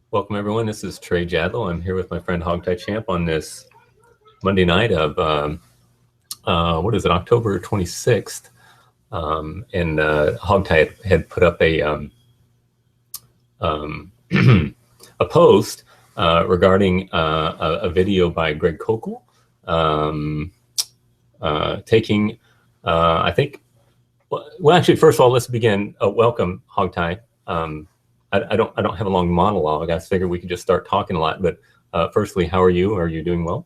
Welcome, everyone. This is Trey Jadlow. I'm here with my friend HogTie Champ on this Monday night of, what is it, October 26th. And HogTie had put up a a post regarding a video by Greg Koukl taking, I think, well, actually, first of all, let's begin. Welcome, HogTie. I don't have a long monologue. I figured we could just start talking a lot. But firstly, how are you? Are you doing well?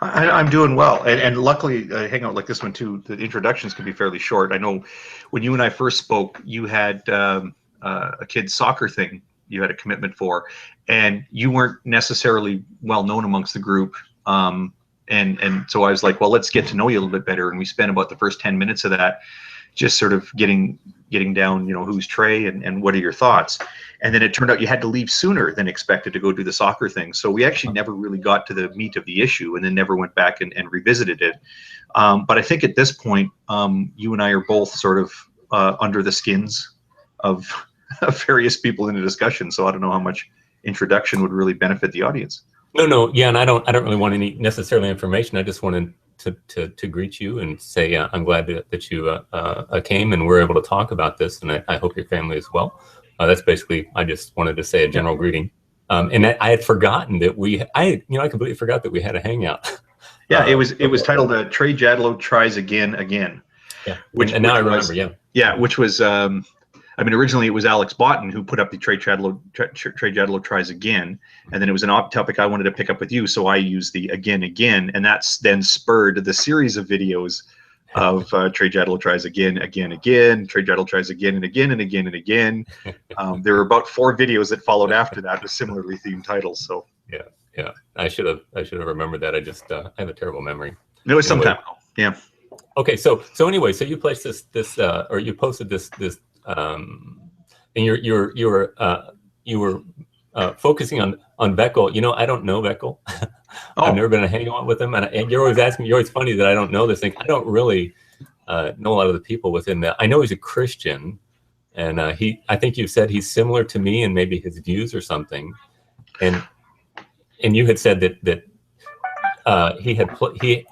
I'm doing well, and luckily, Hangout like this one too, the introductions can be fairly short. I know when you and I first spoke, you had a kid's soccer thing you had a commitment for, and you weren't necessarily well known amongst the group. And so I was like, well, let's get to know you a little bit better. And we spent about the first 10 minutes of that just sort of getting down, who's Trey and what are your thoughts? And then it turned out you had to leave sooner than expected to go do the soccer thing. So we actually never really got to the meat of the issue and then never went back and revisited it. But I think at this point, you and I are both sort of under the skins of various people in the discussion. So I don't know how much introduction would really benefit the audience. No, yeah, and I don't really want any necessarily information. I just wanted to greet you and say I'm glad that you came and we're able to talk about this, and I hope your family is well. That's basically, I just wanted to say a general greeting. And I had forgotten that I completely forgot that we had a hangout. Yeah, it was titled Trey Jadlow Tries Again. Yeah, and now I remember, yeah. Yeah, which was, originally it was Alex Botten who put up the Trey Jadlow Tries Again, and then it was an off topic I wanted to pick up with you, so I used the again, and that's then spurred the series of videos of Trey Jadlow Tries Again, Trey Jadlow Tries Again and again and again and again. There were about 4 videos that followed after that with similarly themed titles. So yeah, I should have remembered that. I just I have a terrible memory. It was some time ago. Yeah. Okay, so anyway, so you placed this or you posted this and you were focusing on Koukl. I don't know Koukl. I've never been to hang out with him, and you're always asking me. You're always funny that I don't know this thing. I don't really know a lot of the people within that. I know he's a Christian, and I think you said he's similar to me and maybe his views or something, and you had said that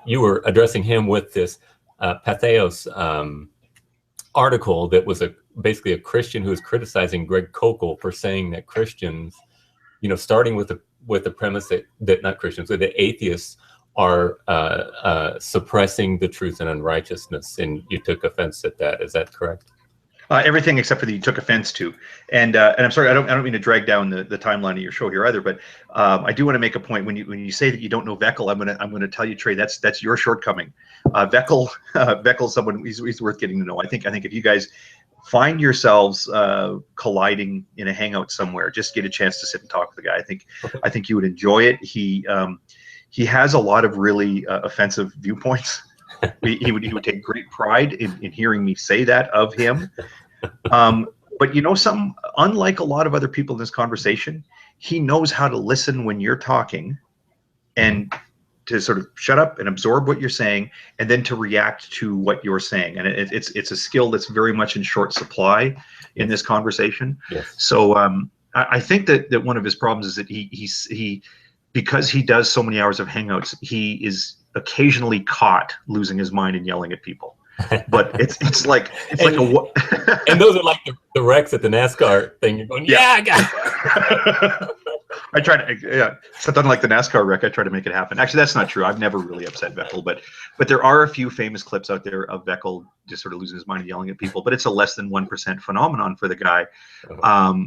you were addressing him with this Patheos article that was basically a Christian who was criticizing Greg Koukl for saying that Christians, starting with the premise that not Christians, but the atheists are suppressing the truth and unrighteousness, and you took offense at that. Is that correct? Everything except for the you took offense to, and I'm sorry, I don't mean to drag down the timeline of your show here either, but I do want to make a point. When you say that you don't know Koukl, I'm gonna tell you, Trey, that's your shortcoming. Koukl, someone he's worth getting to know. I think if you guys find yourselves colliding in a hangout somewhere, just get a chance to sit and talk with the guy. I think you would enjoy it. He has a lot of really offensive viewpoints. He would take great pride in hearing me say that of him. But something, unlike a lot of other people in this conversation, he knows how to listen when you're talking and to sort of shut up and absorb what you're saying and then to react to what you're saying. And it's a skill that's very much in short supply in this conversation. Yes. So I think that one of his problems is that he because he does so many hours of hangouts, he is occasionally caught losing his mind and yelling at people. But it's like and those are like the wrecks at the NASCAR thing. You're going, yeah, I got it. I try to, except unlike the NASCAR wreck, I try to make it happen. Actually, that's not true. I've never really upset Koukl, but there are a few famous clips out there of Koukl just sort of losing his mind and yelling at people. But it's a less than 1% phenomenon for the guy.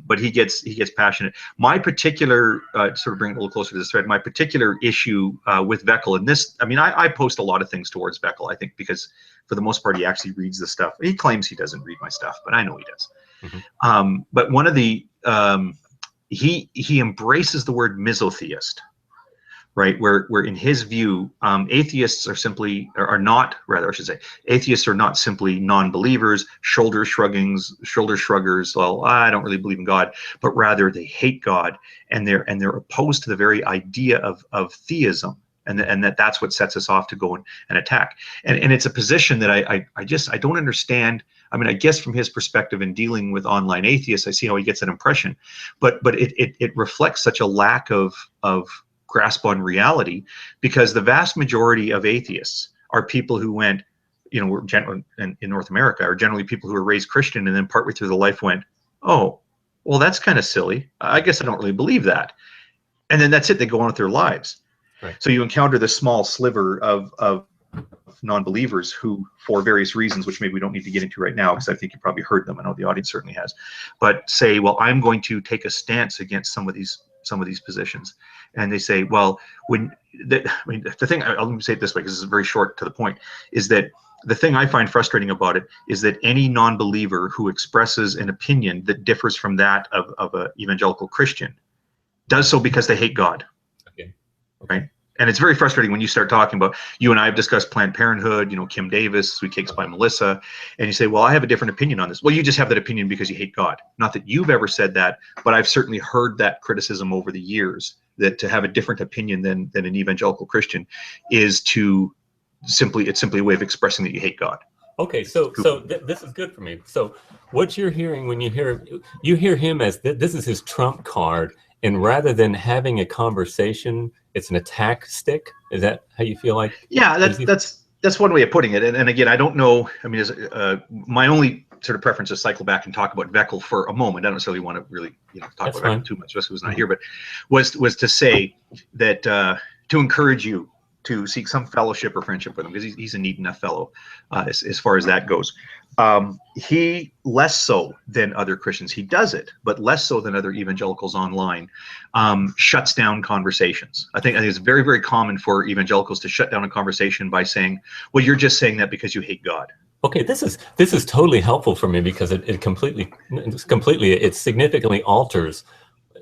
But he gets passionate. My particular, sort of bring it a little closer to this thread, my particular issue with Koukl, and this, I post a lot of things towards Koukl, I think, because for the most part, he actually reads the stuff. He claims he doesn't read my stuff, but I know he does. Mm-hmm. But one of the, he embraces the word misotheist, right? Where in his view, atheists are not simply non-believers, shoulder shruggers. Well, I don't really believe in God, but rather they hate God, and they're opposed to the very idea of theism. And that's what sets us off to go and attack. And it's a position that I don't understand. I mean, I guess from his perspective in dealing with online atheists, I see how he gets that impression, but it reflects such a lack of grasp on reality, because the vast majority of atheists are people who went, we're generally in North America, are generally people who were raised Christian and then partway through the life went, oh, well, that's kind of silly. I guess I don't really believe that. And then that's it. They go on with their lives. Right. So you encounter this small sliver of non-believers who, for various reasons, which maybe we don't need to get into right now, because I think you probably heard them. I know the audience certainly has, but say, well, I'm going to take a stance against some of these positions. And they say, well, the thing, let me say it this way, because it's very short to the point, is that the thing I find frustrating about it is that any non-believer who expresses an opinion that differs from that of an evangelical Christian does so because they hate God. Okay. Right? And it's very frustrating when you start talking about, you and I have discussed Planned Parenthood, Kim Davis, Sweet Cakes by Melissa, and you say, well, I have a different opinion on this. Well, you just have that opinion because you hate God. Not that you've ever said that, but I've certainly heard that criticism over the years, that to have a different opinion than an evangelical Christian is it's simply a way of expressing that you hate God. Okay, so this is good for me. So what you're hearing when you hear him as this is his trump card, and rather than having a conversation, it's an attack stick. Is that how you feel like? Yeah, that's one way of putting it. And again, I don't know. I mean, my only sort of preference is cycle back and talk about Koukl for a moment. I don't necessarily want to really talk That's about fine. Koukl too much, just because he's not here. But was to say that to encourage you to seek some fellowship or friendship with him, because he's a neat enough fellow as far as that goes. He, less so than other Christians, he does it, but less so than other evangelicals online, shuts down conversations. I think it's very, very common for evangelicals to shut down a conversation by saying, well, you're just saying that because you hate God. Okay, this is totally helpful for me, because it significantly alters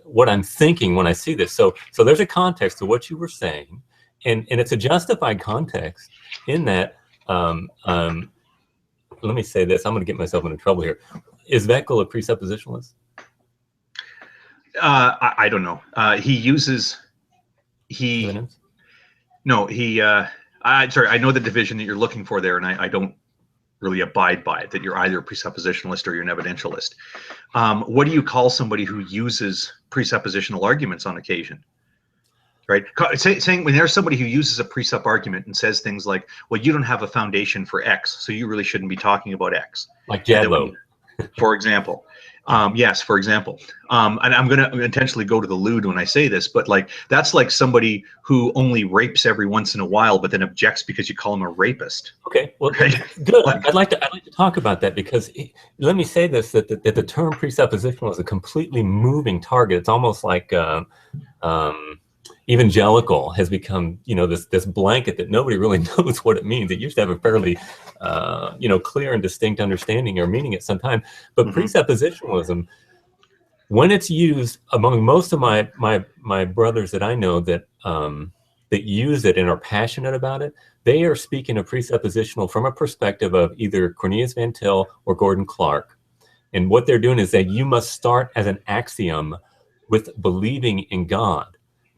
what I'm thinking when I see this. So there's a context to what you were saying, and it's a justified context in that. Let me say this. I'm going to get myself into trouble here. Is Koukl a presuppositionalist? I don't know. Evidence? No, sorry, I know the division that you're looking for there, and I don't really abide by it, that you're either a presuppositionalist or you're an evidentialist. What do you call somebody who uses presuppositional arguments on occasion? Right? Saying when there's somebody who uses a presup argument and says things like, well, you don't have a foundation for X, so you really shouldn't be talking about X. Like Jadlow. For example. Yes, for example. And I'm going to intentionally go to the lewd when I say this, but that's like somebody who only rapes every once in a while, but then objects because you call him a rapist. Okay, well, right? Good. I'd like to talk about that, because let me say this: that the term presuppositional is a completely moving target. It's almost like evangelical has become, this blanket that nobody really knows what it means. It used to have a fairly, clear and distinct understanding or meaning at some time. But presuppositionalism, when it's used among most of my brothers that I know that use it and are passionate about it, they are speaking of presuppositional from a perspective of either Cornelius Van Til or Gordon Clark. And what they're doing is that you must start as an axiom with believing in God.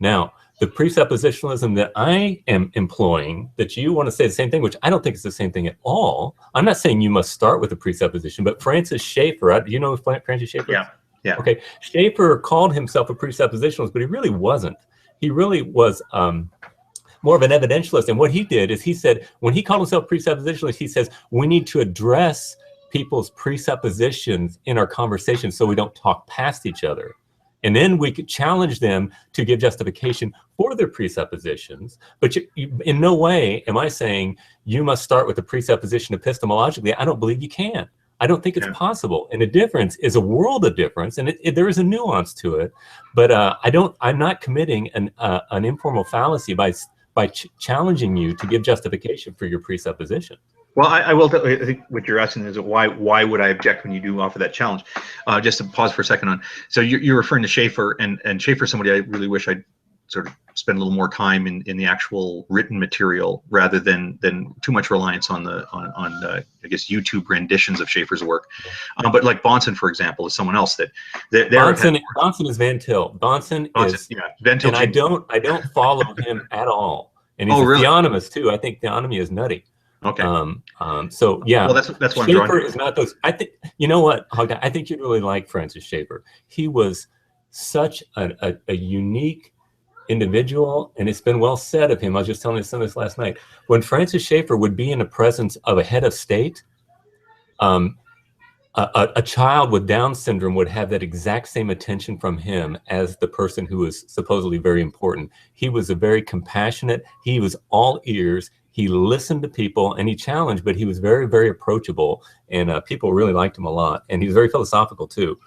Now, the presuppositionalism that I am employing, that you want to say the same thing, which I don't think is the same thing at all. I'm not saying you must start with a presupposition, but Francis Schaeffer, do you know who Francis Schaeffer is? Yeah. Okay, Schaeffer called himself a presuppositionalist, but he really wasn't. He really was more of an evidentialist. And what he did is he said, when he called himself presuppositionalist, he says, we need to address people's presuppositions in our conversation so we don't talk past each other. And then we could challenge them to give justification for their presuppositions. But in no way am I saying you must start with the presupposition epistemologically. I don't believe you can. I don't think it's possible. And the difference is a world of difference, and there is a nuance to it. But I'm not committing an informal fallacy by challenging you to give justification for your presupposition. Well, I will. I think what you're asking is why would I object when you do offer that challenge? Just to pause for a second on. So you're referring to Schaeffer, and Schaeffer, somebody I really wish I'd sort of spend a little more time in the actual written material rather than too much reliance on I guess YouTube renditions of Schaeffer's work. But like Bahnsen, for example, is someone else that Bahnsen is Van Til. Bahnsen is, Van Til. And I don't follow him at all. And he's a really? theonomist too. I think theonomy is nutty. Okay. So yeah, well, that's what I'm Schaefer drawing. is not those. I think, you know what, HogTie, I think you'd really like Francis Schaefer. He was such a unique individual, and it's been well said of him. I was just telling some of this last night. When Francis Schaefer would be in the presence of a head of state, a child with Down syndrome would have that exact same attention from him as the person who was supposedly very important. He was a very compassionate, he was all ears, he listened to people, and he challenged, but he was very, very approachable, and people really liked him a lot. And he was very philosophical too,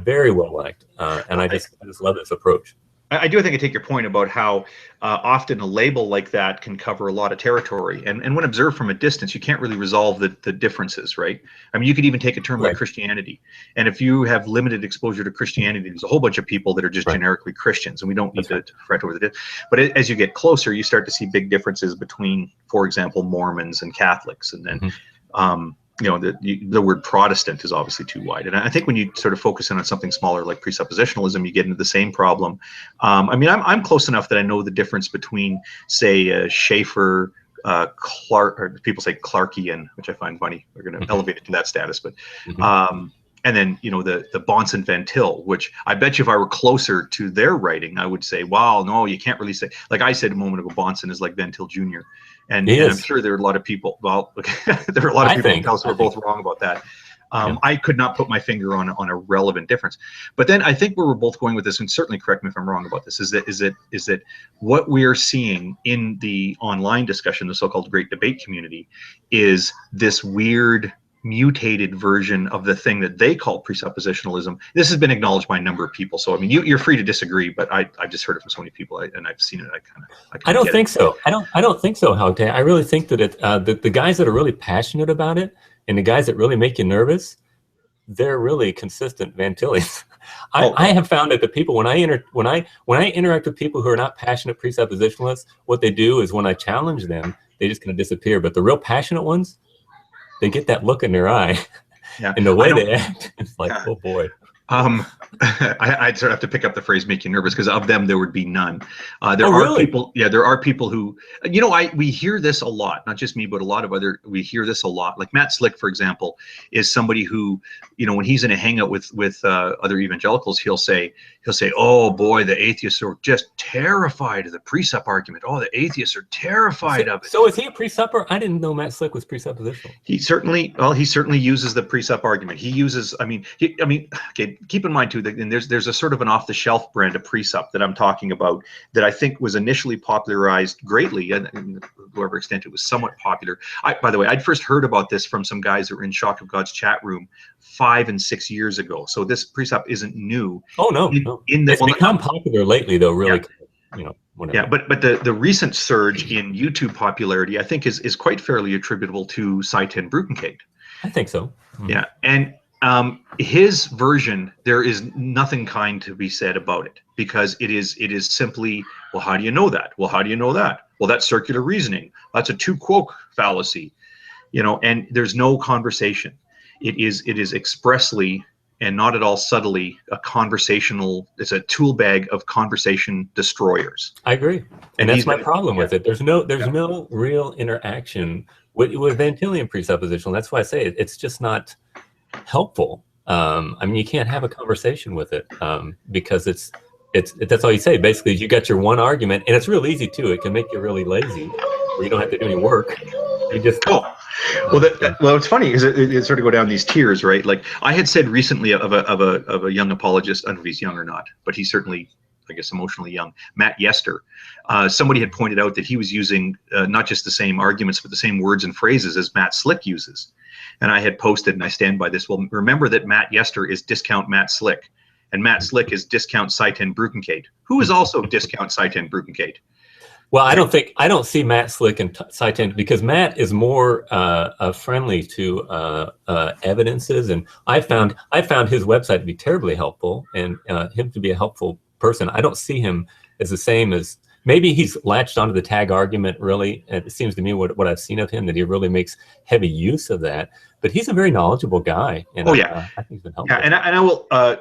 very well liked. And I just love this approach. I do think I take your point about how often a label like that can cover a lot of territory, and when observed from a distance, you can't really resolve the differences, right? I mean, you could even take a term like Christianity, and if you have limited exposure to Christianity, there's a whole bunch of people that are just generically Christians, and we don't need to fret over the. But as you get closer, you start to see big differences between, for example, Mormons and Catholics, and then. You know, the word Protestant is obviously too wide. And I think when you sort of focus in on something smaller like presuppositionalism, you get into the same problem. I mean, I'm close enough that I know the difference between, say, Schaefer, Clark, or people say Clarkian, which I find funny. We're going to elevate it to that status. But and then, you know, the Bonson Van Til, which I bet you if I were closer to their writing, I would say, wow, no, you can't really say, like I said a moment ago, Bonson is like Van Til Jr. And I'm sure there are a lot of people, well, there are a lot of people who are both wrong about that. I could not put my finger on a relevant difference. But then I think where we're both going with this, and certainly correct me if I'm wrong about this, is that what we are seeing in the online discussion, the so-called great debate community, is this weird mutated version of the thing that they call presuppositionalism. This has been acknowledged by a number of people. So I mean, you're free to disagree, but I've just heard it from so many people, and I've seen it. I don't think so. I don't think so, HogTie. I really think that the guys that are really passionate about it and the guys that really make you nervous, they're really consistent Van Tillians. I have found that the people when I interact with people who are not passionate presuppositionalists, what they do is when I challenge them, they just kind of disappear. But the real passionate ones, they get that look in their eye, and the way they act, it's like, oh boy. I'd sort of have to pick up the phrase "make you nervous" because of them there would be none. There are people, there are people who, you know, we hear this a lot, not just me, but a lot of we hear this a lot. Like Matt Slick, for example, is somebody who, you know, when he's in a hangout with other evangelicals, he'll say, oh boy, the atheists are just terrified of the precept argument. Oh, the atheists are terrified of it. So is he a presupper? I didn't know Matt Slick was presuppositional. He certainly uses the precept argument. He uses, okay, keep in mind too that there's a sort of an off-the-shelf brand of precept that I'm talking about that I think was initially popularized greatly, and to whatever extent it was somewhat popular. By the way, I'd first heard about this from some guys that were in Shock of God's chat room 5 and 6 years ago. So this precept isn't new. Oh no, it's become popular lately, though. Really, you know. Whatever. Yeah, but the recent surge in YouTube popularity, I think, is quite fairly attributable to Seitan Brukenkaite. I think so. Yeah, and his version, there is nothing kind to be said about it because it is simply, well, how do you know that? Well, how do you know that? Well, that's circular reasoning. That's a tu quoque fallacy, you know. And there's no conversation. It is expressly and not at all subtly it's a tool bag of conversation destroyers. I agree, and that's my problem with it. There's no real interaction with Van Tillian presuppositional. That's why I say it's just not helpful. I mean, you can't have a conversation with it because that's all you say. Basically, you got your one argument, and it's real easy too. It can make you really lazy, where you don't have to do any work. You just well, it's funny because it sort of go down these tiers, right? Like I had said recently of a young apologist. I don't know if he's young or not, but he's certainly, I guess, emotionally young. Matt Yester. Somebody had pointed out that he was using not just the same arguments, but the same words and phrases as Matt Slick uses. And I had posted, and I stand by this. Well, remember that Matt Yester is discount Matt Slick, and Matt Slick is discount Seitan Brukenkaite, who is also discount Seitan Brukenkaite. Well, I don't see Matt Slick and Seitan because Matt is more friendly to evidences, and I found his website to be terribly helpful and him to be a helpful person. I don't see him as the same as maybe he's latched onto the tag argument, really. And it seems to me what I've seen of him, that he really makes heavy use of that. But he's a very knowledgeable guy. And Oh, yeah. I think he's been helpful. Yeah, and I will, I'm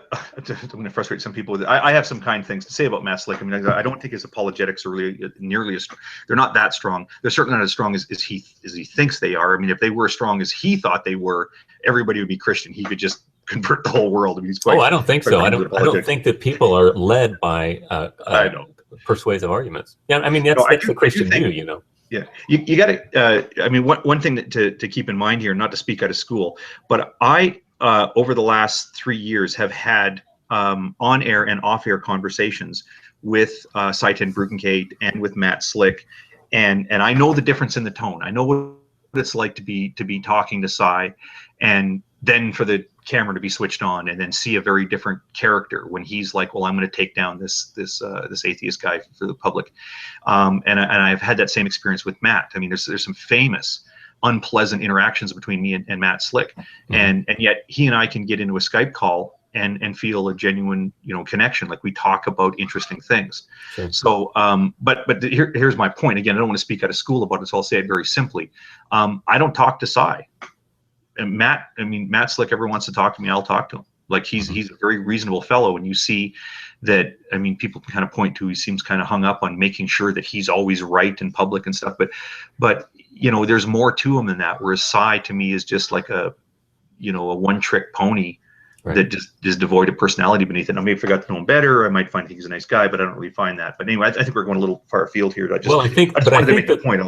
going to frustrate some people with it. I have some kind things to say about Matt Slick. I mean, I don't think his apologetics are really nearly as strong. They're not that strong. They're certainly not as strong as he thinks they are. I mean, if they were as strong as he thought they were, everybody would be Christian. He could just convert the whole world. I mean, he's quite, I don't think so. I don't think that people are led by persuasive arguments. Yeah, I mean, that's the Christian view, you know. Yeah, you got to. I mean, one thing to keep in mind here, not to speak out of school, but I over the last 3 years have had on-air and off-air conversations with Seitan Brukenkate and with Matt Slick, and I know the difference in the tone. I know what it's like to be talking to Cy, and then for the camera to be switched on and then see a very different character when he's like, well, I'm going to take down this atheist guy for the public. And I've had that same experience with Matt. I mean, there's some famous unpleasant interactions between me and Matt Slick. And yet he and I can get into a Skype call and feel a genuine, connection. Like we talk about interesting things. Sure. So, but here's my point. Again, I don't want to speak out of school about it, so I'll say it very simply. I don't talk to Cy. And Matt Slick ever wants to talk to me, I'll talk to him. Like he's a very reasonable fellow, and you see that. I mean, people can kind of point to he seems kind of hung up on making sure that he's always right in public and stuff. But there's more to him than that. Whereas Cy to me is just like a one-trick pony. Right. That just is devoid of personality beneath it. I may have forgot to know him better. I might find he's a nice guy, but I don't really find that. But anyway, I think we're going a little far afield here. I just wanted to make the point.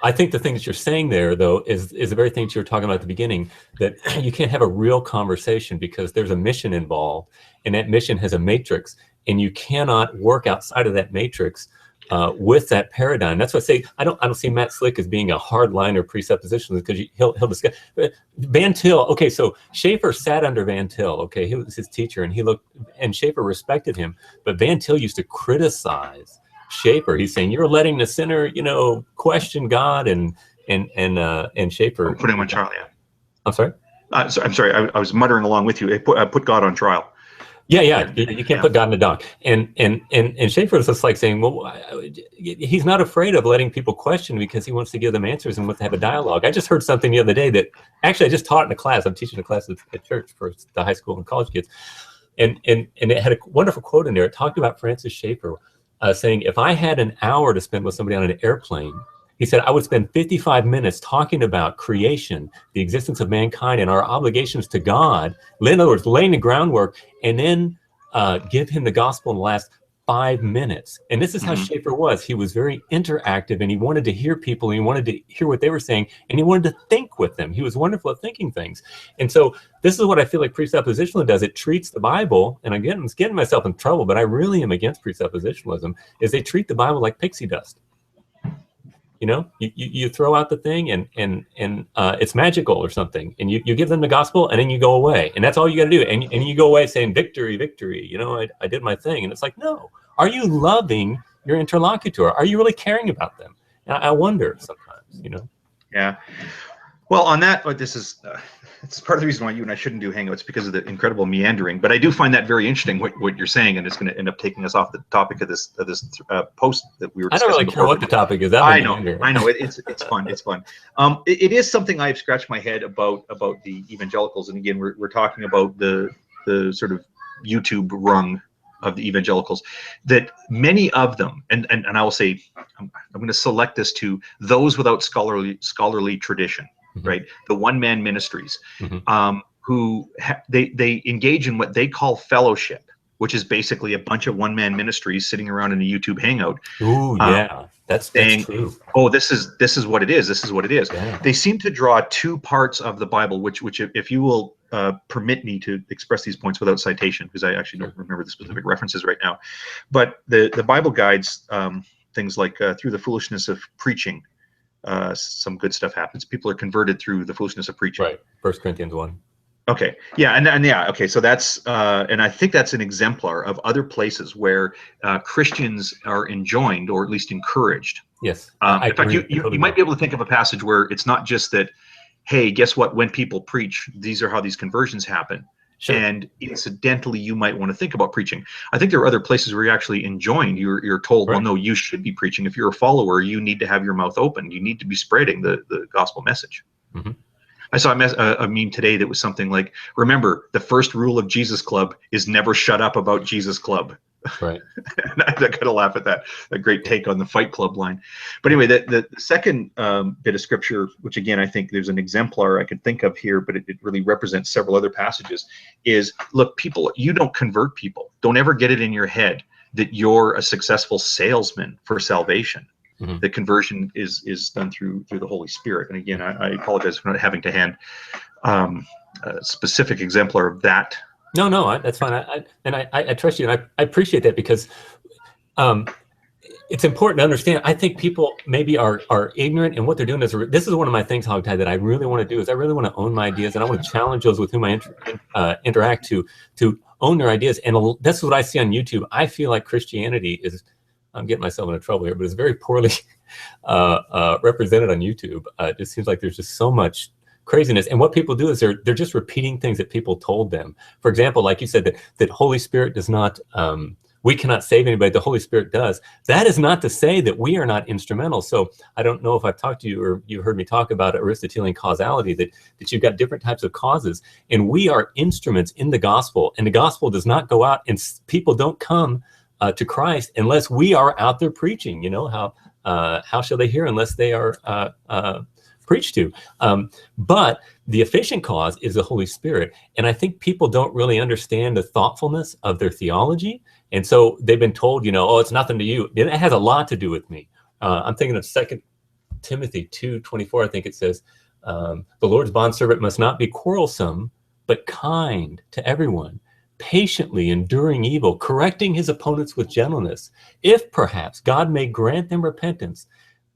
I think the thing that you're saying there, though, is the very thing that you were talking about at the beginning, that you can't have a real conversation because there's a mission involved, and that mission has a matrix, and you cannot work outside of that matrix with that paradigm. That's why I say I don't see Matt Slick as being a hardliner presuppositionalist, because he'll discuss. Van Til, okay, so Schaeffer sat under Van Til, okay, he was his teacher, and Schaeffer respected him, but Van Til used to criticize Schaeffer. He's saying you're letting the sinner, question God, and Schaeffer. Put him on trial. Yeah. I'm sorry. I'm sorry. I was muttering along with you. Put God on trial. Yeah. You can't put God in the dock. And Schaeffer is just like saying, well, he's not afraid of letting people question because he wants to give them answers and wants to have a dialogue. I just heard something the other day that actually I just taught in a class. I'm teaching a class at church for the high school and college kids, and it had a wonderful quote in there. It talked about Francis Schaeffer. Saying, if I had an hour to spend with somebody on an airplane, he said, I would spend 55 minutes talking about creation, the existence of mankind, and our obligations to God. In other words, laying the groundwork, and then give him the gospel in the last 5 minutes. And this is how Schaeffer was. He was very interactive, and he wanted to hear people, and he wanted to hear what they were saying, and he wanted to think with them. He was wonderful at thinking things. And so this is what I feel like presuppositionalism does. It treats the Bible, and again, I'm getting myself in trouble, but I really am against presuppositionalism, is they treat the Bible like pixie dust. You throw out the thing and it's magical or something, and you give them the gospel, and then you go away, and that's all you got to do, and you go away saying victory, I did my thing. And it's like, no, are you loving your interlocutor? Are you really caring about them? And I wonder sometimes. Yeah. Well, on that, but this is it's part of the reason why you and I shouldn't do Hangouts, because of the incredible meandering. But I do find that very interesting what you're saying, and it's going to end up taking us off the topic of this post that we were discussing. I don't really care what the topic is. I know. It's fun. It's fun. It is something I've scratched my head about the evangelicals, and again, we're talking about the sort of YouTube rung of the evangelicals, that many of them, and I will say, I'm going to select this to those without scholarly tradition. Right, the one-man ministries, who they engage in what they call fellowship, which is basically a bunch of one-man ministries sitting around in a YouTube hangout. Ooh, yeah, that's true. Oh, this is what it is. This is what it is. Yeah. They seem to draw two parts of the Bible, which if you will permit me to express these points without citation, because I actually don't remember the specific references right now, but the Bible guides things like through the foolishness of preaching. Some good stuff happens. People are converted through the foolishness of preaching. Right. 1 Corinthians 1. Okay. Yeah. And yeah. Okay. So that's, and I think that's an exemplar of other places where Christians are enjoined, or at least encouraged. Yes. In fact, you might be able to think of a passage where it's not just that, hey, guess what? When people preach, these are how these conversions happen. Sure. And incidentally, you might want to think about preaching. I think there are other places where you're actually enjoined. You're told, Right. well, no, you should be preaching. If you're a follower, you need to have your mouth open. You need to be spreading the gospel message. Mm-hmm. I saw a meme today that was something like, remember, the first rule of Jesus Club is never shut up about Jesus Club. Right. And I got to laugh at that. A great take on the Fight Club line. But anyway, the second bit of scripture, which again, I think there's an exemplar I could think of here, but it really represents several other passages, is, look, people, you don't convert people. Don't ever get it in your head that you're a successful salesman for salvation. Mm-hmm. The conversion is done through the Holy Spirit. And again, I apologize for not having to hand a specific exemplar of that. No, that's fine. I trust you, and I appreciate that, because it's important to understand. I think people maybe are ignorant, and what they're doing is, this is one of my things, HogTie, that I really want to do, is I really want to own my ideas, and I want to challenge those with whom I interact to own their ideas. And that's what I see on YouTube. I feel like Christianity is, I'm getting myself into trouble here, but it's very poorly represented on YouTube. It just seems like there's just so much craziness, and what people do is they're just repeating things that people told them. For example, like you said, that Holy Spirit does not, we cannot save anybody, the Holy Spirit does. That is not to say that we are not instrumental. So I don't know if I've talked to you or you've heard me talk about Aristotelian causality, that you've got different types of causes, and we are instruments in the gospel, and the gospel does not go out, and people don't come to Christ unless we are out there preaching. You know, how shall they hear unless they are preached to? But the efficient cause is the Holy Spirit. And I think people don't really understand the thoughtfulness of their theology. And so they've been told, oh, it's nothing to you. It has a lot to do with me. I'm thinking of 2 Timothy 2:24. I think it says, the Lord's bondservant must not be quarrelsome, but kind to everyone, patiently enduring evil, correcting his opponents with gentleness, if perhaps God may grant them repentance,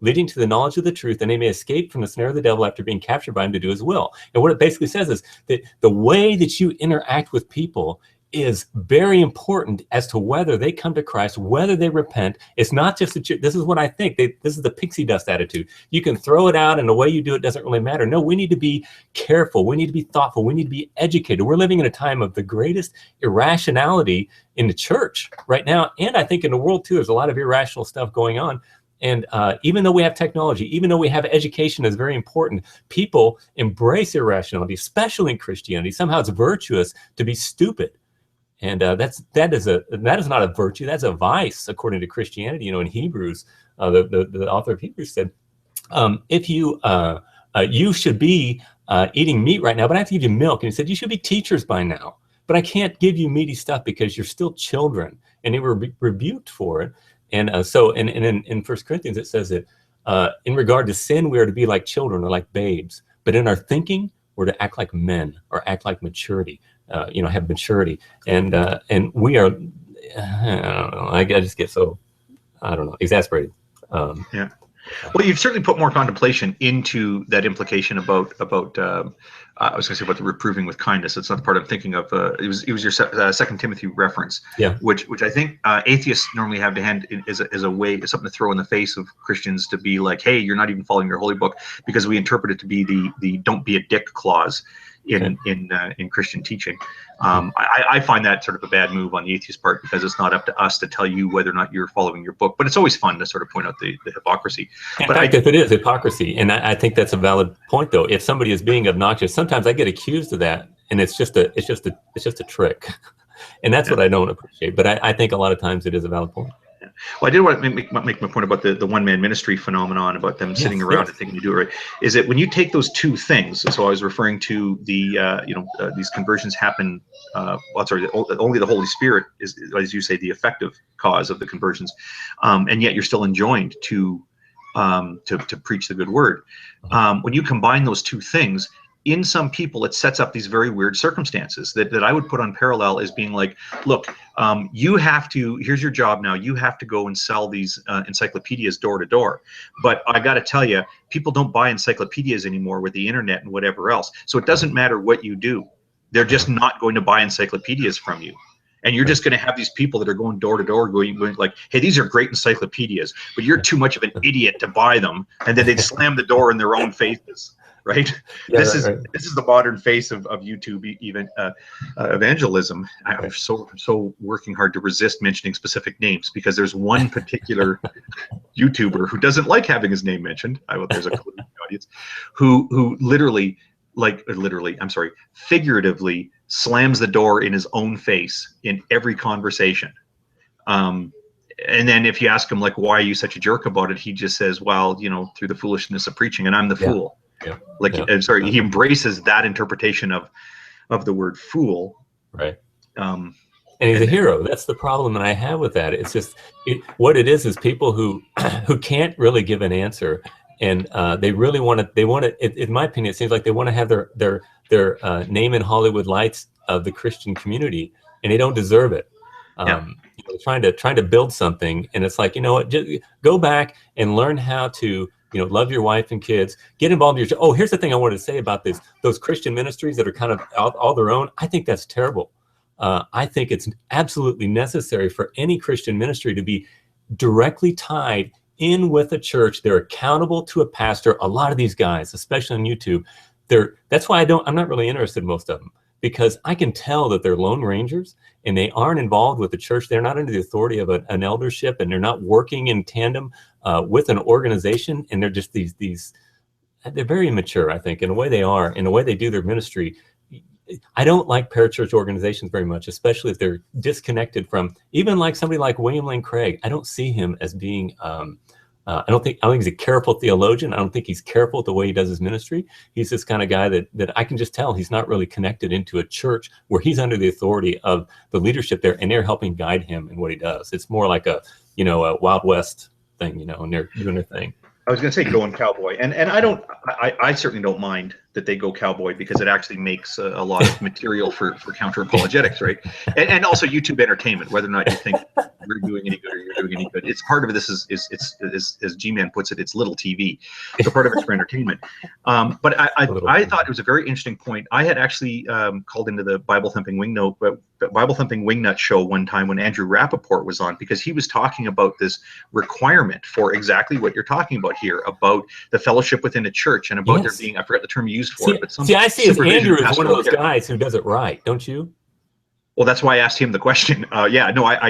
leading to the knowledge of the truth, and they may escape from the snare of the devil after being captured by him to do his will. And what it basically says is that the way that you interact with people is very important as to whether they come to Christ, whether they repent. It's not just this is what I think. This is the pixie dust attitude. You can throw it out, and the way you do it doesn't really matter. No, we need to be careful. We need to be thoughtful. We need to be educated. We're living in a time of the greatest irrationality in the church right now, and I think in the world too. There's a lot of irrational stuff going on. And even though we have technology, even though we have education that's very important, people embrace irrationality, especially in Christianity. Somehow it's virtuous to be stupid. And that is not a virtue, that's a vice, according to Christianity. In Hebrews, the author of Hebrews said, if you should be eating meat right now, but I have to give you milk. And he said, you should be teachers by now, but I can't give you meaty stuff because you're still children. And they were rebuked for it. And so in 1 Corinthians, it says that in regard to sin, we are to be like children or like babes. But in our thinking, we're to act like men or act like maturity, have maturity. And we are, I don't know, I just get so, exasperated. Yeah. Well, you've certainly put more contemplation into that implication about I was going to say about the reproving with kindness. That's not the part I'm thinking of. It was your 2 Timothy reference, yeah. Which I think atheists normally have to hand as a way, something to throw in the face of Christians, to be like, hey, you're not even following your holy book, because we interpret it to be the don't be a dick clause in Christian teaching. I find that sort of a bad move on the atheist part, because it's not up to us to tell you whether or not you're following your book. But it's always fun to sort of point out the hypocrisy. In fact, if it is hypocrisy, and I think that's a valid point, though. If somebody is being obnoxious, sometimes I get accused of that, and it's just a trick, and that's what I don't appreciate. But I think a lot of times it is a valid point. Well, I did want to make my point about the one-man ministry phenomenon, about them sitting around and thinking you do it right, is that when you take those two things, so I was referring to the, these conversions happen, only the Holy Spirit is, as you say, the effective cause of the conversions, and yet you're still enjoined to preach the good word. When you combine those two things, in some people, it sets up these very weird circumstances that I would put on parallel as being like, look, you have to, here's your job now, you have to go and sell these encyclopedias door to door. But I got to tell you, people don't buy encyclopedias anymore with the internet and whatever else. So it doesn't matter what you do. They're just not going to buy encyclopedias from you. And you're just going to have these people that are going door to door going like, hey, these are great encyclopedias, but you're too much of an idiot to buy them. And then they'd slam the door in their own faces. right? Yeah, This right. is the modern face of YouTube even evangelism. I'm so working hard to resist mentioning specific names because there's one particular YouTuber who doesn't like having his name mentioned. There's a clue in the audience, who literally, I'm sorry, figuratively slams the door in his own face in every conversation. And then if you ask him, like, why are you such a jerk about it? He just says, well, through the foolishness of preaching, and I'm the fool. Yeah. I'm sorry, he embraces that interpretation of the word fool. Right. And he's a hero. That's the problem that I have with that. It's just what it is people who can't really give an answer, and they really want to. They want to. In my opinion, it seems like they want to have their name in Hollywood lights of the Christian community, and they don't deserve it. Trying to build something, and it's like, just go back and learn how to love your wife and kids, get involved in your here's the thing I wanted to say about those Christian ministries that are kind of all their own. I think that's terrible. I think it's absolutely necessary for any Christian ministry to be directly tied in with a church. They're accountable to a pastor. A lot of these guys, especially on YouTube, that's why I'm not really interested in most of them, because I can tell that they're lone rangers and they aren't involved with the church. They're not under the authority of an eldership, and they're not working in tandem with an organization. And they're just they're very immature, I think, in the way they are, in the way they do their ministry. I don't like parachurch organizations very much, especially if they're disconnected from even like somebody like William Lane Craig. I don't see him as being, I don't think he's a careful theologian. I don't think he's careful with the way he does his ministry. He's this kind of guy that I can just tell he's not really connected into a church where he's under the authority of the leadership there, and they're helping guide him in what he does. It's more like a Wild West thing, and they're doing their thing. I was going to say going cowboy, and I certainly don't mind that they go cowboy, because it actually makes a lot of material for counter apologetics, right? And also YouTube entertainment, whether or not you think we're doing any good or you're doing any good. It's part of this is as G-Man puts it, it's little TV. So part of it's for entertainment. But I thought it was a very interesting point. I had actually called into the Bible Thumping Wingnut show one time when Andrew Rappaport was on, because he was talking about this requirement for exactly what you're talking about here, about the fellowship within a church, and about there being, I forgot the term you used for it, but I see Andrew as one of those guys who does it right, don't you? Well, that's why I asked him the question. I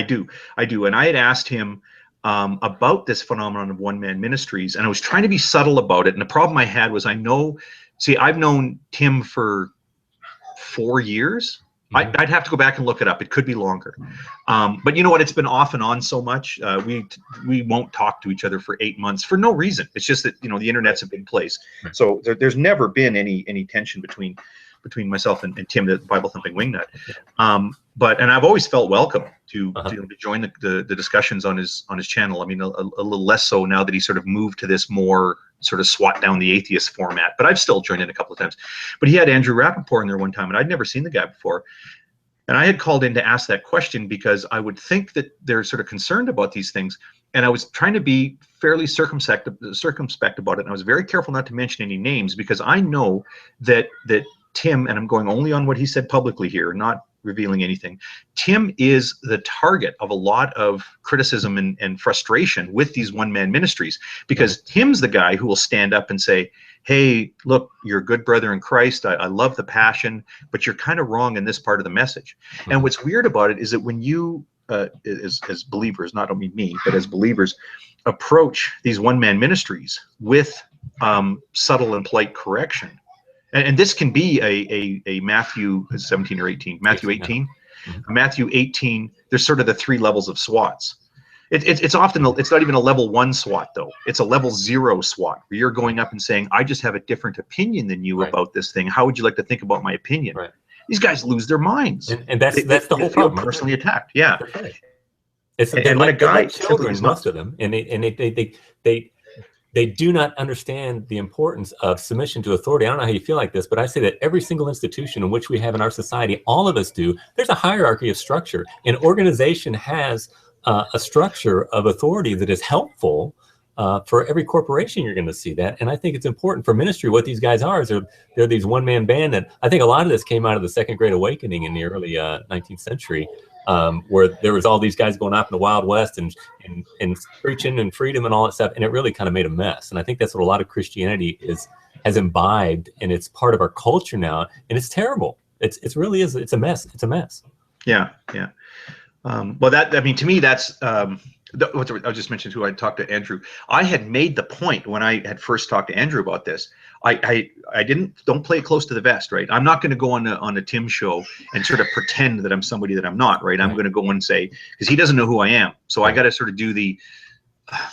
do. And I had asked him about this phenomenon of one-man ministries, and I was trying to be subtle about it. And the problem I had was I've known Tim for 4 years. Mm-hmm. I'd have to go back and look it up. It could be longer. But you know what? It's been off and on so much. We won't talk to each other for 8 months for no reason. It's just that, the internet's a big place. Right. So there's never been any tension between myself and Tim, the Bible Thumping Wingnut. And I've always felt welcome to join the discussions on his channel. I mean, a little less so now that he sort of moved to this more sort of swat down the atheist format, but I've still joined in a couple of times. But he had Andrew Rappaport in there one time, and I'd never seen the guy before. And I had called in to ask that question because I would think that they're sort of concerned about these things. And I was trying to be fairly circumspect about it. And I was very careful not to mention any names, because I know that Tim, and I'm going only on what he said publicly here, not revealing anything, Tim is the target of a lot of criticism and frustration with these one-man ministries, because Tim's the guy who will stand up and say, hey, look, you're a good brother in Christ. I love the passion, but you're kind of wrong in this part of the message. Mm-hmm. And what's weird about it is that when you, as believers, not only me, but as believers, approach these one-man ministries with subtle and polite correction, and this can be a Matthew 17 or 18, Matthew 18, mm-hmm. Matthew 18, there's sort of the 3 levels of SWATs. It's often, it's not even a level 1 SWAT though. It's a level 0 SWAT, where you're going up and saying, I just have a different opinion than you about this thing. How would you like to think about my opinion? Right. These guys lose their minds. And that's the whole problem. Personally attacked. Yeah. Okay. And when a guy, children, most of them, and they do not understand the importance of submission to authority. I don't know how you feel like this, but I say that every single institution in which we have in our society, all of us do, there's a hierarchy of structure. An organization has a structure of authority that is helpful for every corporation. You're going to see that. And I think it's important for ministry. What these guys are is they're these one-man band. And I think a lot of this came out of the Second Great Awakening in the early 19th century. Where there was all these guys going off in the Wild West and preaching and freedom and all that stuff, and it really kind of made a mess. And I think that's what a lot of Christianity has imbibed, and it's part of our culture now, and it's terrible. It's really is. It's a mess. It's a mess. Yeah, yeah. Well, I mean, to me, that's I just mentioned who I talked to, Andrew. I had made the point when I had first talked to Andrew about this. I don't play it close to the vest, right? I'm not going to go on a Tim show and sort of pretend that I'm somebody that I'm not, right? I'm going to go and say, because he doesn't know who I am, so I got to sort of do the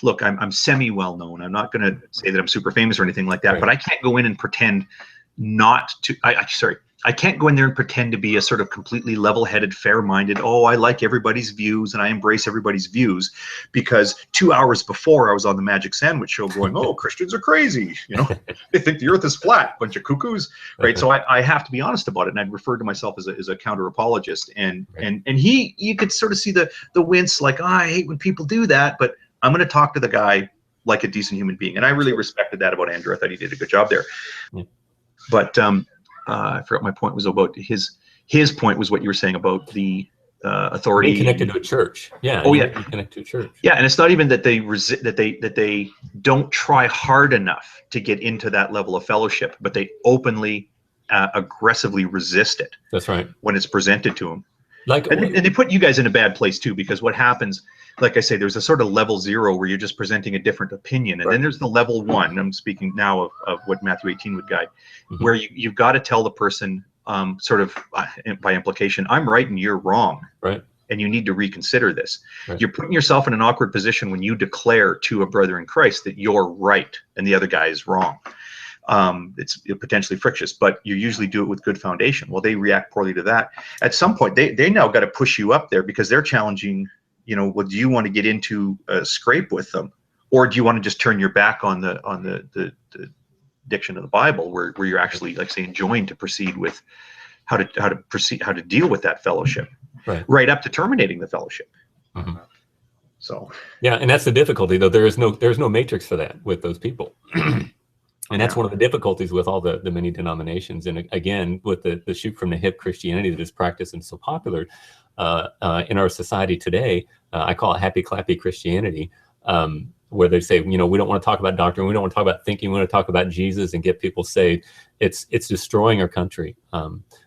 look. I'm semi well known. I'm not going to say that I'm super famous or anything like that, but I can't go in and pretend not to. I can't go in there and pretend to be a sort of completely level-headed, fair-minded, oh, I like everybody's views and I embrace everybody's views, because 2 hours before I was on the Magic Sandwich Show going, oh, Christians are crazy, you know, they think the earth is flat, bunch of cuckoos, right? So I have to be honest about it, and I'd refer to myself as a counter-apologist, and you could sort of see the wince, like, oh, I hate when people do that, but I'm going to talk to the guy like a decent human being, and I really respected that about Andrew. I thought he did a good job there. But I forgot my point was about his point was what you were saying about the authority. Being connected to a church. Yeah. Oh yeah. Connected to a church. Yeah, and it's not even that they that they don't try hard enough to get into that level of fellowship, but they openly, aggressively resist it. That's right. When it's presented to them. Like, and they put you guys in a bad place too, because what happens, like I say, there's a sort of level 0 where you're just presenting a different opinion, and then there's the level 1. I'm speaking now of what Matthew 18 would guide, where you've got to tell the person, sort of by implication, I'm right and you're wrong, right? And you need to reconsider this. Right. You're putting yourself in an awkward position when you declare to a brother in Christ that you're right and the other guy is wrong. It's potentially frictious, but you usually do it with good foundation. Well, they react poorly to that. At some point, they now got to push you up there, because they're challenging, you know, well, do you want to get into a scrape with them, or do you want to just turn your back on the diction of the Bible, where you're actually, like, say, enjoined to proceed with how to deal with that fellowship, right up to terminating the fellowship. So yeah, and that's the difficulty, though. There's no matrix for that with those people. And that's one of the difficulties with all the many denominations. And again, with the shoot from the hip Christianity that is practiced and so popular in our society today, I call it happy clappy Christianity, where they say, you know, we don't want to talk about doctrine, we don't want to talk about thinking, we want to talk about Jesus and get people saved. It's destroying our country.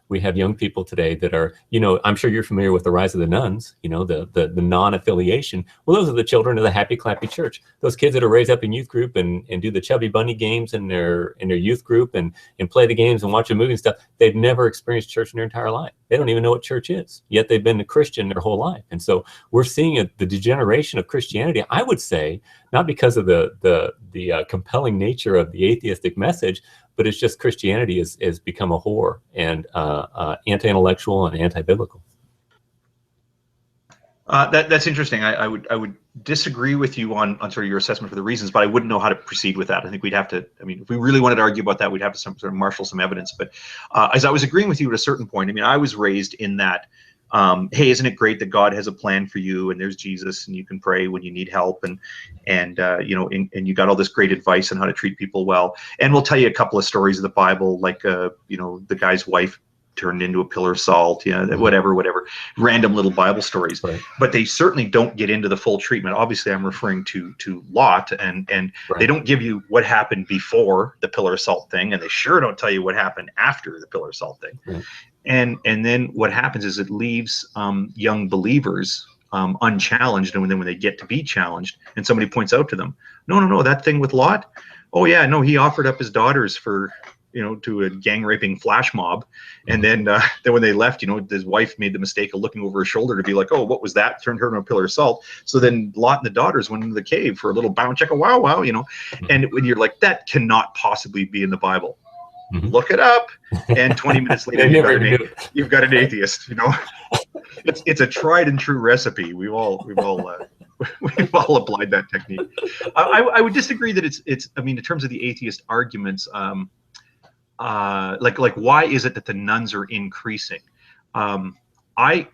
We have young people today that are, you know, I'm sure you're familiar with the rise of the nuns, you know, the non-affiliation. Well, those are the children of the happy clappy church. Those kids that are raised up in youth group and do the chubby bunny games in their youth group and play the games and watch a movie and stuff. They've never experienced church in their entire life. They don't even know what church is, yet they've been a Christian their whole life. And so we're seeing the degeneration of Christianity, I would say, not because of the compelling nature of the atheistic message, but it's just Christianity has become a whore and anti-intellectual and anti-biblical. That's interesting. I would disagree with you on sort of your assessment for the reasons, but I wouldn't know how to proceed with that. I think we'd have to, I mean, if we really wanted to argue about that, we'd have to sort of marshal some evidence. But as I was agreeing with you at a certain point, I mean, I was raised in that, hey, isn't it great that God has a plan for you, and there's Jesus, and you can pray when you need help, and you know, and you got all this great advice on how to treat people well. And we'll tell you a couple of stories of the Bible, like you know, the guy's wife turned into a pillar of salt, you know, whatever, random little Bible stories. Right. But they certainly don't get into the full treatment. Obviously, I'm referring to Lot, and they don't give you what happened before the pillar of salt thing, and they sure don't tell you what happened after the pillar of salt thing. Right. And then what happens is it leaves young believers unchallenged, and then when they get to be challenged, and somebody points out to them, no, that thing with Lot, oh yeah, no, he offered up his daughters for, you know, to a gang raping flash mob, and then when they left, you know, his wife made the mistake of looking over her shoulder to be like, oh, what was that? Turned her into a pillar of salt. So then Lot and the daughters went into the cave for a little bound check, wow, you know, and when you're like, that cannot possibly be in the Bible. Look it up, and 20 minutes later you've got an atheist. You know, it's a tried and true recipe. We've all applied that technique. I would disagree that it's. I mean, in terms of the atheist arguments, like why is it that the nuns are increasing? I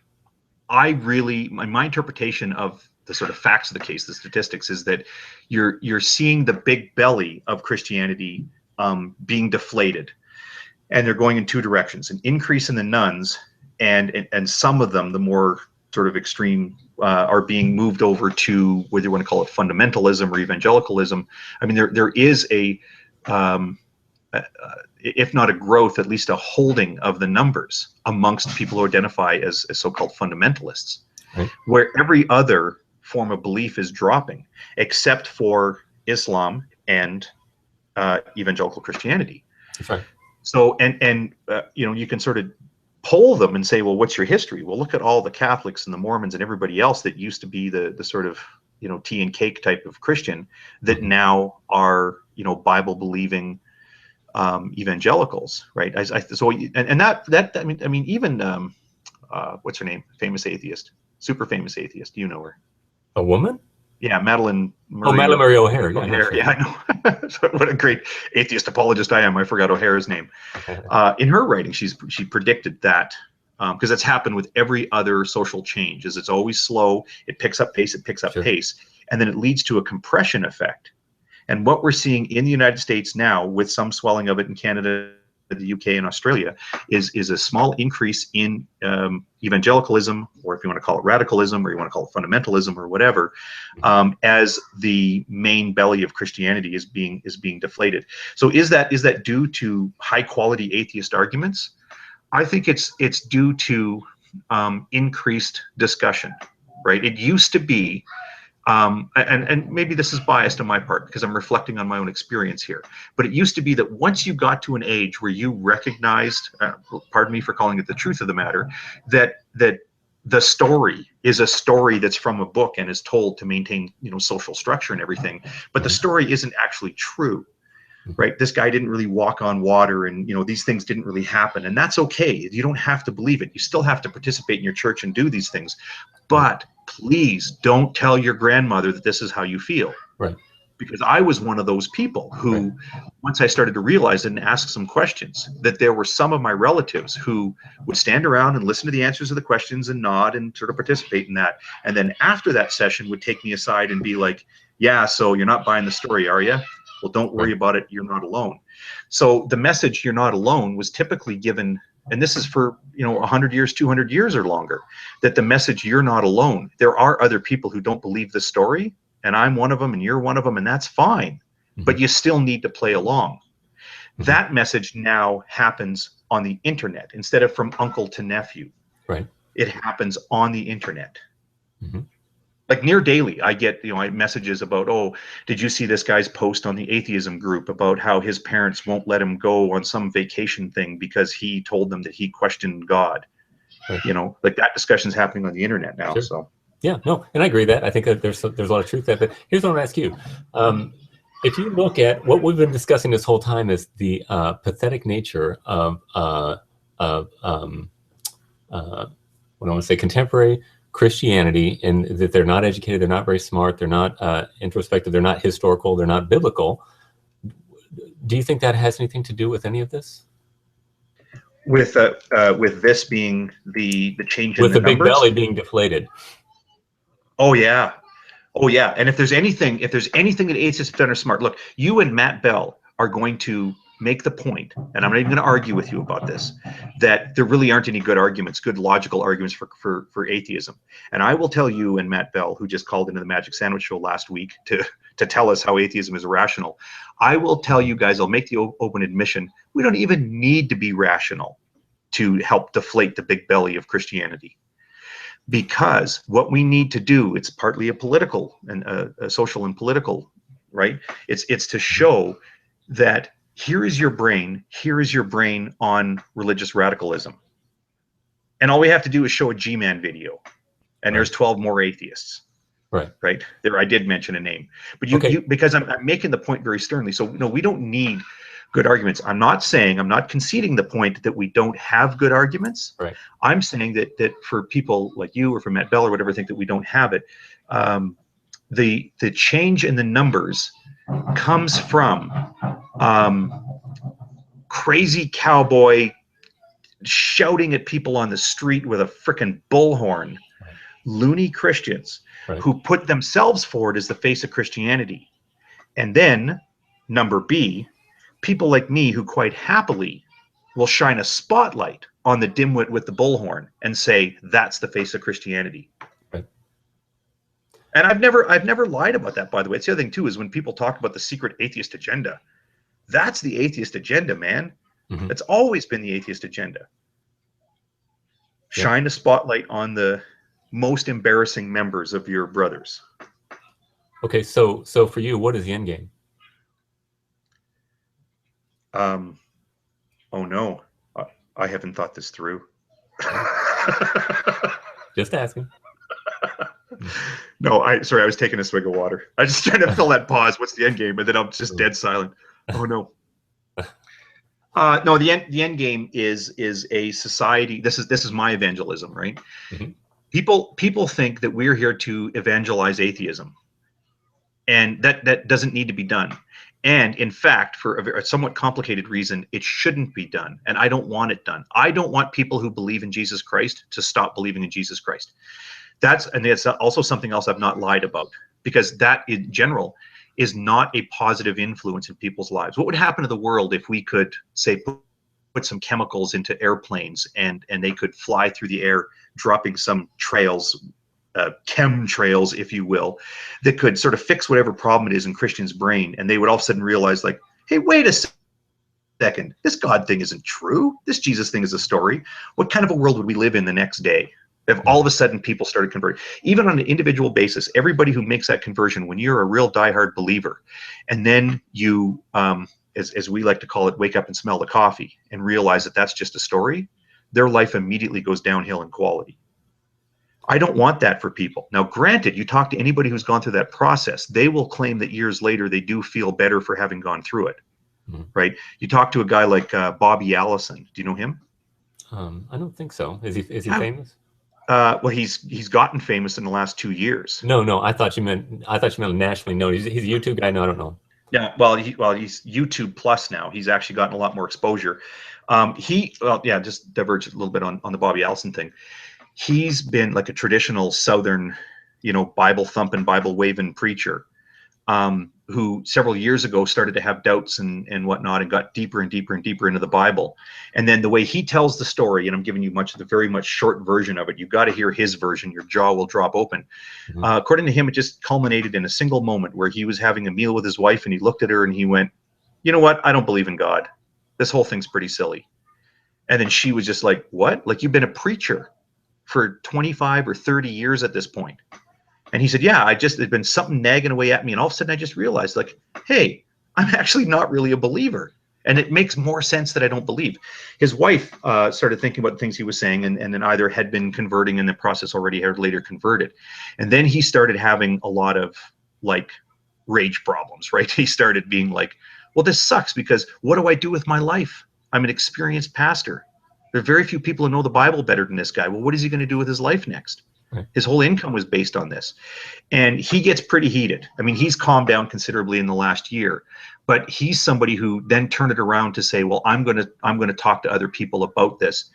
really, my interpretation of the sort of facts of the case, the statistics, is that you're seeing the big belly of Christianity being deflated, and they're going in two directions: an increase in the nuns, and some of them, the more sort of extreme, are being moved over to, whether you want to call it fundamentalism or evangelicalism. I mean, there is a if not a growth, at least a holding of the numbers amongst people who identify as so-called fundamentalists, Right. where every other form of belief is dropping, except for Islam and evangelical Christianity. That's right. So, you know, you can sort of poll them and say, well, what's your history? Well, look at all the Catholics and the Mormons and everybody else that used to be the sort of, you know, tea and cake type of Christian that now are, you know, Bible believing evangelicals, right? So that I mean even what's her name? Famous atheist, super famous atheist. You know her? A woman? Yeah, Madeline Murray. Oh, Madeline Murray O'Hare. Yeah, O'Hare. Yeah, I know. So what a great atheist apologist I am. I forgot O'Hare's name. In her writing, she predicted that because that's happened with every other social change. Is it's always slow. It picks up pace. It picks up pace, and then it leads to a compression effect. And what we're seeing in the United States now, with some swelling of it in Canada, the UK, and Australia, is a small increase in evangelicalism, or if you want to call it radicalism, or you want to call it fundamentalism, or whatever, as the main belly of Christianity is being deflated. So is that due to high quality atheist arguments? I think it's due to increased discussion, right? It used to be. And maybe this is biased on my part because I'm reflecting on my own experience here, but it used to be that once you got to an age where you recognized, pardon me for calling it the truth of the matter, that the story is a story that's from a book and is told to maintain, you know, social structure and everything, but the story isn't actually true, right? This guy didn't really walk on water, and, you know, these things didn't really happen, and that's okay. You don't have to believe it. You still have to participate in your church and do these things, but please don't tell your grandmother that this is how you feel. Right. Because I was one of those people who, once I started to realize and ask some questions, that there were some of my relatives who would stand around and listen to the answers to the questions and nod and sort of participate in that. And then after that session would take me aside and be like, yeah, so you're not buying the story, are you? Well, don't worry about it. You're not alone. So the message, you're not alone, was typically given, and this is for, you know, 100 years, 200 years or longer, that the message, you're not alone. There are other people who don't believe the story, and I'm one of them, and you're one of them, and that's fine. But you still need to play along. That message now happens on the internet instead of from uncle to nephew. Right. It happens on the internet. Like near daily, I get, you know, messages about, oh, did you see this guy's post on the atheism group about how his parents won't let him go on some vacation thing because he told them that he questioned God? You know, like that discussion's happening on the internet now. So yeah, no, and I agree that I think that there's a lot of truth there. But here's what I'm going to ask you: if you look at what we've been discussing this whole time, is the pathetic nature of what I want to say, contemporary Christianity, and that they're not educated, they're not very smart, they're not introspective, they're not historical, they're not biblical. Do you think that has anything to do with any of this? With this being the change in with the big numbers? belly being deflated. Oh yeah, oh yeah. And if there's anything that atheists have done are smart, look, you and Matt Bell are going to make the point, and I'm not even going to argue with you about this, that there really aren't any good arguments, good logical arguments for atheism. And I will tell you and Matt Bell, who just called into the Magic Sandwich Show last week to tell us how atheism is irrational, I will tell you guys, I'll make the open admission, we don't even need to be rational to help deflate the big belly of Christianity. Because what we need to do, it's partly a political and a social and political, right? It's to show that here is your brain on religious radicalism. And all we have to do is show a G-Man video, and there's 12 more atheists. Right there, I did mention a name, but because I'm making the point very sternly. So no, we don't need good arguments. I'm not conceding the point that we don't have good arguments. I'm saying that for people like you or for Matt Bell or whatever think that we don't have it, the change in the numbers comes from crazy cowboy shouting at people on the street with a frickin' bullhorn, loony Christians who put themselves forward as the face of Christianity. And then, number B, people like me who quite happily will shine a spotlight on the dimwit with the bullhorn and say, that's the face of Christianity. And I've never lied about that, by the way. It's the other thing too, is when people talk about the secret atheist agenda. That's the atheist agenda, man. Mhm. It's always been the atheist agenda. Yep. Shine a spotlight on the most embarrassing members of your brothers. Okay, so for you, what is the end game? Oh no, I haven't thought this through. Just asking. No, sorry, I was taking a swig of water. I was just trying to fill that pause. What's the end game? And then I'm just dead silent. Oh no. No, the end game is a society. This is my evangelism, right? Mm-hmm. People think that we're here to evangelize atheism, and that doesn't need to be done. And in fact, for a somewhat complicated reason, it shouldn't be done. And I don't want it done. I don't want people who believe in Jesus Christ to stop believing in Jesus Christ. That's also something else I've not lied about, because that in general is not a positive influence in people's lives. What would happen to the world if we could say put some chemicals into airplanes and they could fly through the air, dropping some trails, chemtrails, if you will, that could sort of fix whatever problem it is in Christian's brain, and they would all of a sudden realize, like, hey, wait a second, this God thing isn't true. This Jesus thing is a story. What kind of a world would we live in the next day if all of a sudden people started converting? Even on an individual basis, everybody who makes that conversion, when you're a real diehard believer, and then you, as we like to call it, wake up and smell the coffee and realize that that's just a story, their life immediately goes downhill in quality. I don't want that for people. Now, granted, you talk to anybody who's gone through that process, they will claim that years later they do feel better for having gone through it, right? You talk to a guy like Bobby Allison. Do you know him? I don't think so. Is he famous? Well, he's gotten famous in the last 2 years. No. I thought you meant nationally known. He's a YouTube guy. No, I don't know. Yeah, well, he's YouTube Plus now. He's actually gotten a lot more exposure. Just diverge a little bit on the Bobby Allison thing. He's been like a traditional Southern, Bible thumping, Bible waving preacher, who several years ago started to have doubts and whatnot, and got deeper and deeper and deeper into the Bible. And then the way he tells the story, and I'm giving you the very much short version of it, you've got to hear his version. Your jaw will drop open. According to him, it just culminated in a single moment where he was having a meal with his wife, and he looked at her and he went, you know what? I don't believe in God. This whole thing's pretty silly. And then she was just like, what? Like, you've been a preacher for 25 or 30 years at this point. And he said, yeah, there's been something nagging away at me. And all of a sudden I just realized, like, hey, I'm actually not really a believer. And it makes more sense that I don't believe. His wife started thinking about the things he was saying, and then either had been converting in the process already, or later converted. And then he started having a lot of like rage problems, right? He started being like, well, this sucks, because what do I do with my life? I'm an experienced pastor. There are very few people who know the Bible better than this guy. Well, what is he going to do with his life next? Right. His whole income was based on this. And he gets pretty heated. I mean, he's calmed down considerably in the last year, but he's somebody who then turned it around to say, well, I'm going to talk to other people about this.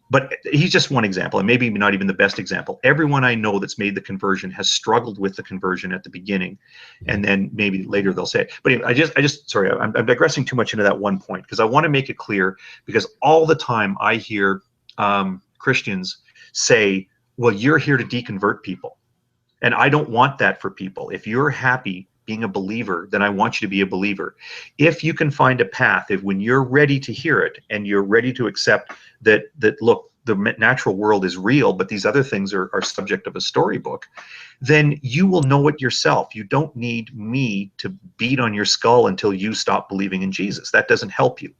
But he's just one example, and maybe not even the best example. Everyone I know that's made the conversion has struggled with the conversion at the beginning, and then maybe later they'll say it. But anyway, sorry, I'm digressing too much into that one point, because I want to make it clear, because all the time I hear Christians say, well, you're here to deconvert people. And I don't want that for people. If you're happy being a believer, then I want you to be a believer. If you can find a path, if when you're ready to hear it and you're ready to accept that look, the natural world is real, but these other things are subject of a storybook, then you will know it yourself. You don't need me to beat on your skull until you stop believing in Jesus. That doesn't help you.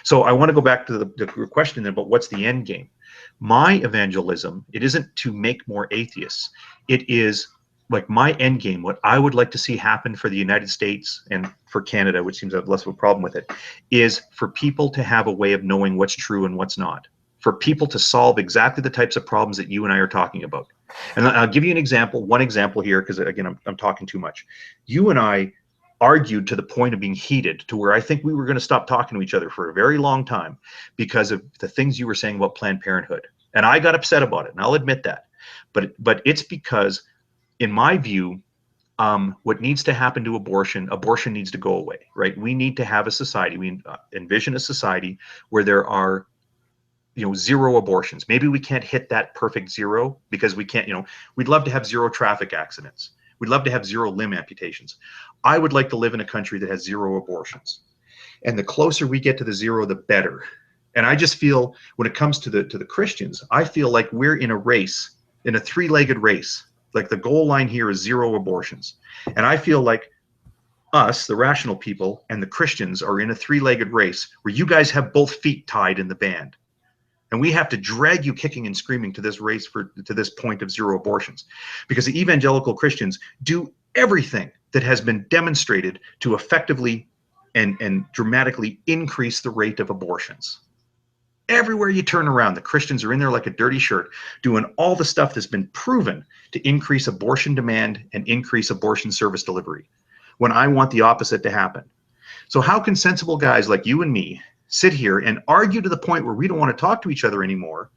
So I want to go back to the question then about what's the end game. My evangelism, it isn't to make more atheists. It is like my end game, what I would like to see happen for the United States and for Canada, which seems to have less of a problem with it, is for people to have a way of knowing what's true and what's not. For people to solve exactly the types of problems that you and I are talking about. And I'll give you one example here, because again, I'm talking too much. You and I argued to the point of being heated, to where I think we were going to stop talking to each other for a very long time because of the things you were saying about Planned Parenthood. And I got upset about it, and I'll admit that. But it's because, in my view, what needs to happen to abortion needs to go away, right? We need to have a society, we envision a society where there are, zero abortions. Maybe we can't hit that perfect zero, because we can't, we'd love to have zero traffic accidents. We'd love to have 0 limb amputations. I would like to live in a country that has 0 abortions. And the closer we get to the 0, the better. And I just feel when it comes to the Christians, I feel like we're in a race, in a 3-legged race. Like the goal line here is 0 abortions. And I feel like us, the rational people, and the Christians are in a 3-legged race where you guys have both feet tied in the band. And we have to drag you kicking and screaming to this race to this point of 0 abortions. Because the evangelical Christians do everything that has been demonstrated to effectively and dramatically increase the rate of abortions. Everywhere you turn around, the Christians are in there like a dirty shirt, doing all the stuff that's been proven to increase abortion demand and increase abortion service delivery, when I want the opposite to happen. So how can sensible guys like you and me sit here and argue to the point where we don't want to talk to each other anymore?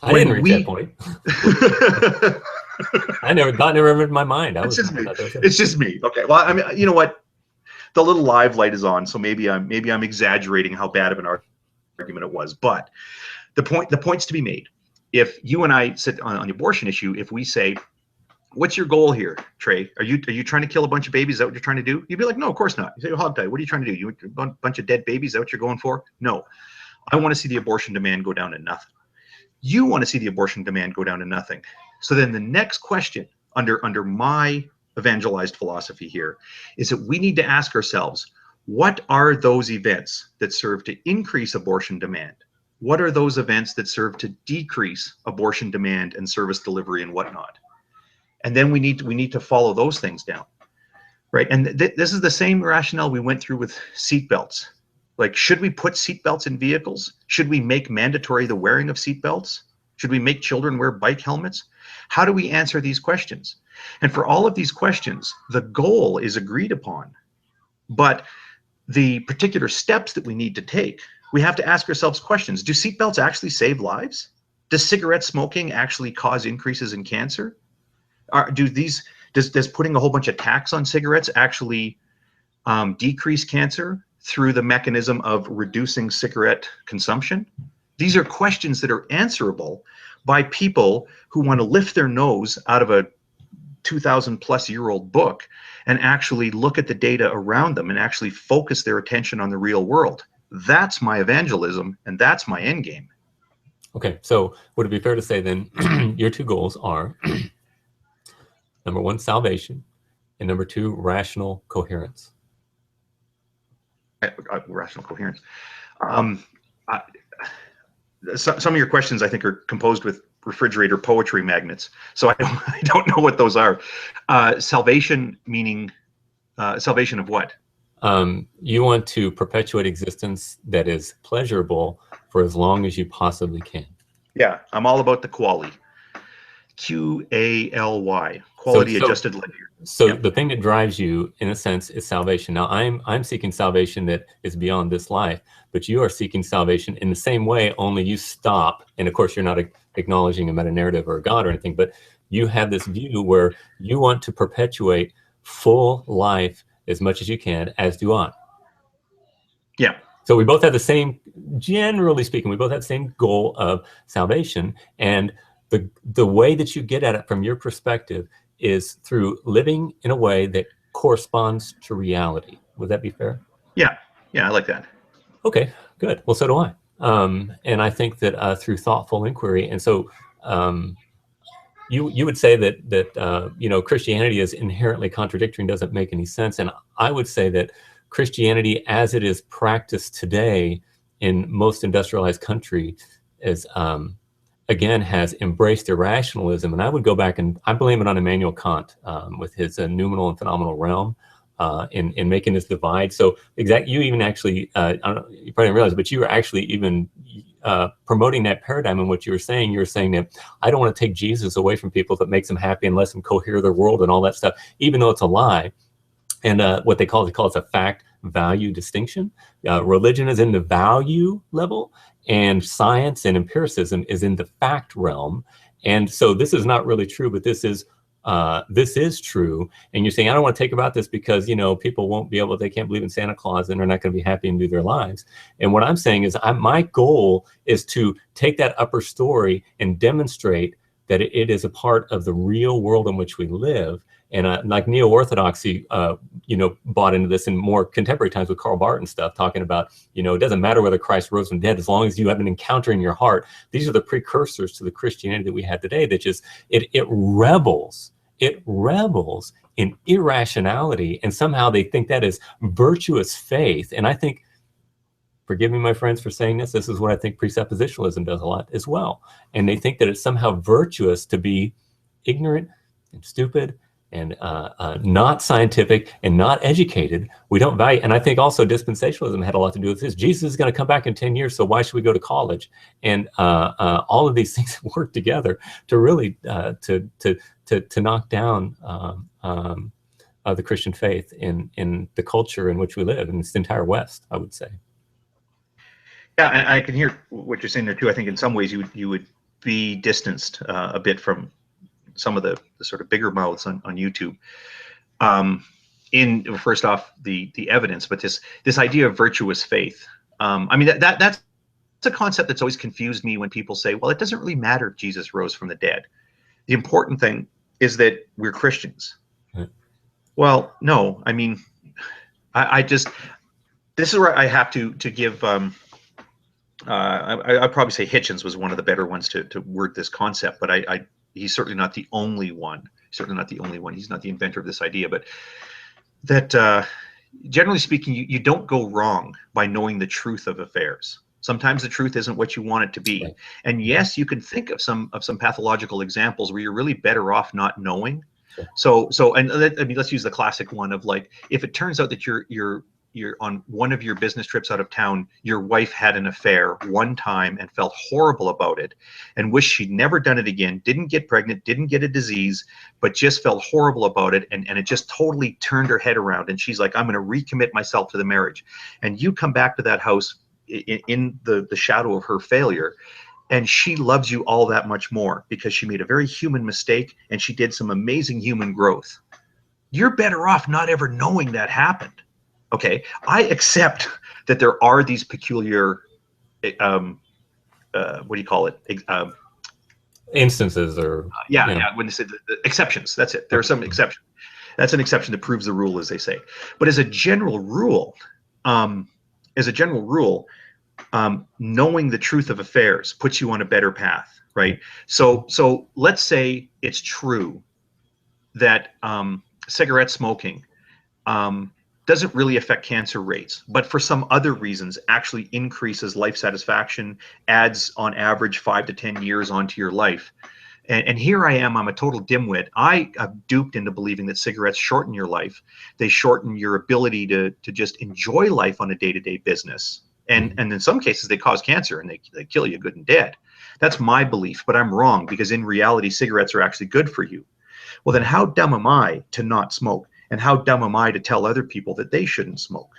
I didn't reach that point. I never entered my mind. It's just me. It's just me. Okay. Well, I mean, you know what? The little live light is on, so maybe I'm exaggerating how bad of an argument it was. But the point's to be made. If you and I sit on the abortion issue, if we say, "What's your goal here, Trey? Are you trying to kill a bunch of babies? Is that what you're trying to do?" You'd be like, "No, of course not." You say, "HogTie, what are you trying to do? You want a bunch of dead babies? Is that what you're going for?" No, I want to see the abortion demand go down to nothing. You want to see the abortion demand go down to nothing. So then the next question under my evangelized philosophy here is that we need to ask ourselves, what are those events that serve to increase abortion demand? What are those events that serve to decrease abortion demand and service delivery and whatnot? And then we need to follow those things down, right? And this is the same rationale we went through with seatbelts. Like, should we put seatbelts in vehicles? Should we make mandatory the wearing of seatbelts? Should we make children wear bike helmets? How do we answer these questions? And for all of these questions, the goal is agreed upon, but the particular steps that we need to take, we have to ask ourselves questions. Do seatbelts actually save lives? Does cigarette smoking actually cause increases in cancer? Does putting a whole bunch of tax on cigarettes actually decrease cancer through the mechanism of reducing cigarette consumption? These are questions that are answerable by people who want to lift their nose out of a 2,000-plus-year-old book and actually look at the data around them and actually focus their attention on the real world. That's my evangelism, and that's my end game. Okay, so would it be fair to say then your 2 goals are number 1, salvation, and number 2, rational coherence? Rational coherence. Some of your questions, I think, are composed with refrigerator poetry magnets. So I don't know what those are. Salvation meaning salvation of what? You want to perpetuate existence that is pleasurable for as long as you possibly can. Yeah, I'm all about the quality. QALY, quality adjusted linear. So yeah. The thing that drives you, in a sense, is salvation. Now, I'm seeking salvation that is beyond this life, but you are seeking salvation in the same way, only you stop. And of course, you're not acknowledging a meta-narrative or a God or anything, but you have this view where you want to perpetuate full life as much as you can, as do I. Yeah. So we both have the same, generally speaking, we both have the same goal of salvation. And the way that you get at it from your perspective is through living in a way that corresponds to reality. Would that be fair? Yeah. Yeah, I like that. Okay, good. Well, so do I. And I think that through thoughtful inquiry, and so you would say that Christianity is inherently contradictory and doesn't make any sense. And I would say that Christianity, as it is practiced today in most industrialized country, is again has embraced irrationalism. And I would go back and I blame it on Immanuel Kant with his noumenal and phenomenal realm. In making this divide. So you even actually, I don't know, you probably didn't realize, but you were actually even promoting that paradigm in what you were saying. You were saying that I don't want to take Jesus away from people if it makes them happy and lets them cohere their world and all that stuff, even though it's a lie. And what they call it a fact value distinction. Religion is in the value level, and science and empiricism is in the fact realm. And so this is not really true, but this is true. And you're saying, I don't want to take about this because, people won't be able, they can't believe in Santa Claus and they're not going to be happy and do their lives. And what I'm saying is my goal is to take that upper story and demonstrate that it is a part of the real world in which we live. And like neo-orthodoxy, bought into this in more contemporary times with Karl Barth and stuff, talking about, it doesn't matter whether Christ rose from the dead, as long as you have an encounter in your heart. These are the precursors to the Christianity that we have today, that just, it rebels in irrationality, and somehow they think that is virtuous faith. And I think, forgive me, my friends, for saying this is what I think presuppositionalism does a lot as well. And they think that it's somehow virtuous to be ignorant and stupid and not scientific and not educated. We don't value, and I think also dispensationalism had a lot to do with this. Jesus is going to come back in 10 years, so why should we go to college? And all of these things work together to really to knock down the Christian faith in the culture in which we live, in this entire West, I would say. Yeah, and I can hear what you're saying there too. I think in some ways you would be distanced a bit from some of the sort of bigger mouths on YouTube. In first off, the evidence, but this idea of virtuous faith. I mean, that's a concept that's always confused me when people say, well, it doesn't really matter if Jesus rose from the dead. The important thing is that we're Christians. Right. Well, no, I mean, I just, this is where I have to give, I'd probably say Hitchens was one of the better ones to word this concept, but he's certainly not the only one. Certainly not the only one. He's not the inventor of this idea, but that generally speaking, you don't go wrong by knowing the truth of affairs. Sometimes the truth isn't what you want it to be. Right. And yes, you can think of some pathological examples where you're really better off not knowing. Sure. So I mean, let's use the classic one of, like, if it turns out that you're on one of your business trips out of town, your wife had an affair one time and felt horrible about it and wished she'd never done it again, didn't get pregnant, didn't get a disease, but just felt horrible about it. And it just totally turned her head around. And she's like, I'm going to recommit myself to the marriage. And you come back to that house in the shadow of her failure, and she loves you all that much more because she made a very human mistake and she did some amazing human growth. You're better off not ever knowing that happened. Okay, I accept that there are these peculiar, what do you call it? Instances, or yeah. When they say the exceptions, that's it. There are some exceptions. That's an exception that proves the rule, as they say. But as a general rule, knowing the truth of affairs puts you on a better path, right? So let's say it's true that cigarette smoking doesn't really affect cancer rates, but for some other reasons actually increases life satisfaction, adds on average 5 to 10 years onto your life. And here I am, I'm a total dimwit. I am duped into believing that cigarettes shorten your life. They shorten your ability to just enjoy life on a day-to-day business. And in some cases they cause cancer and they kill you good and dead. That's my belief, but I'm wrong, because in reality cigarettes are actually good for you. Well, then how dumb am I to not smoke? And how dumb am I to tell other people that they shouldn't smoke,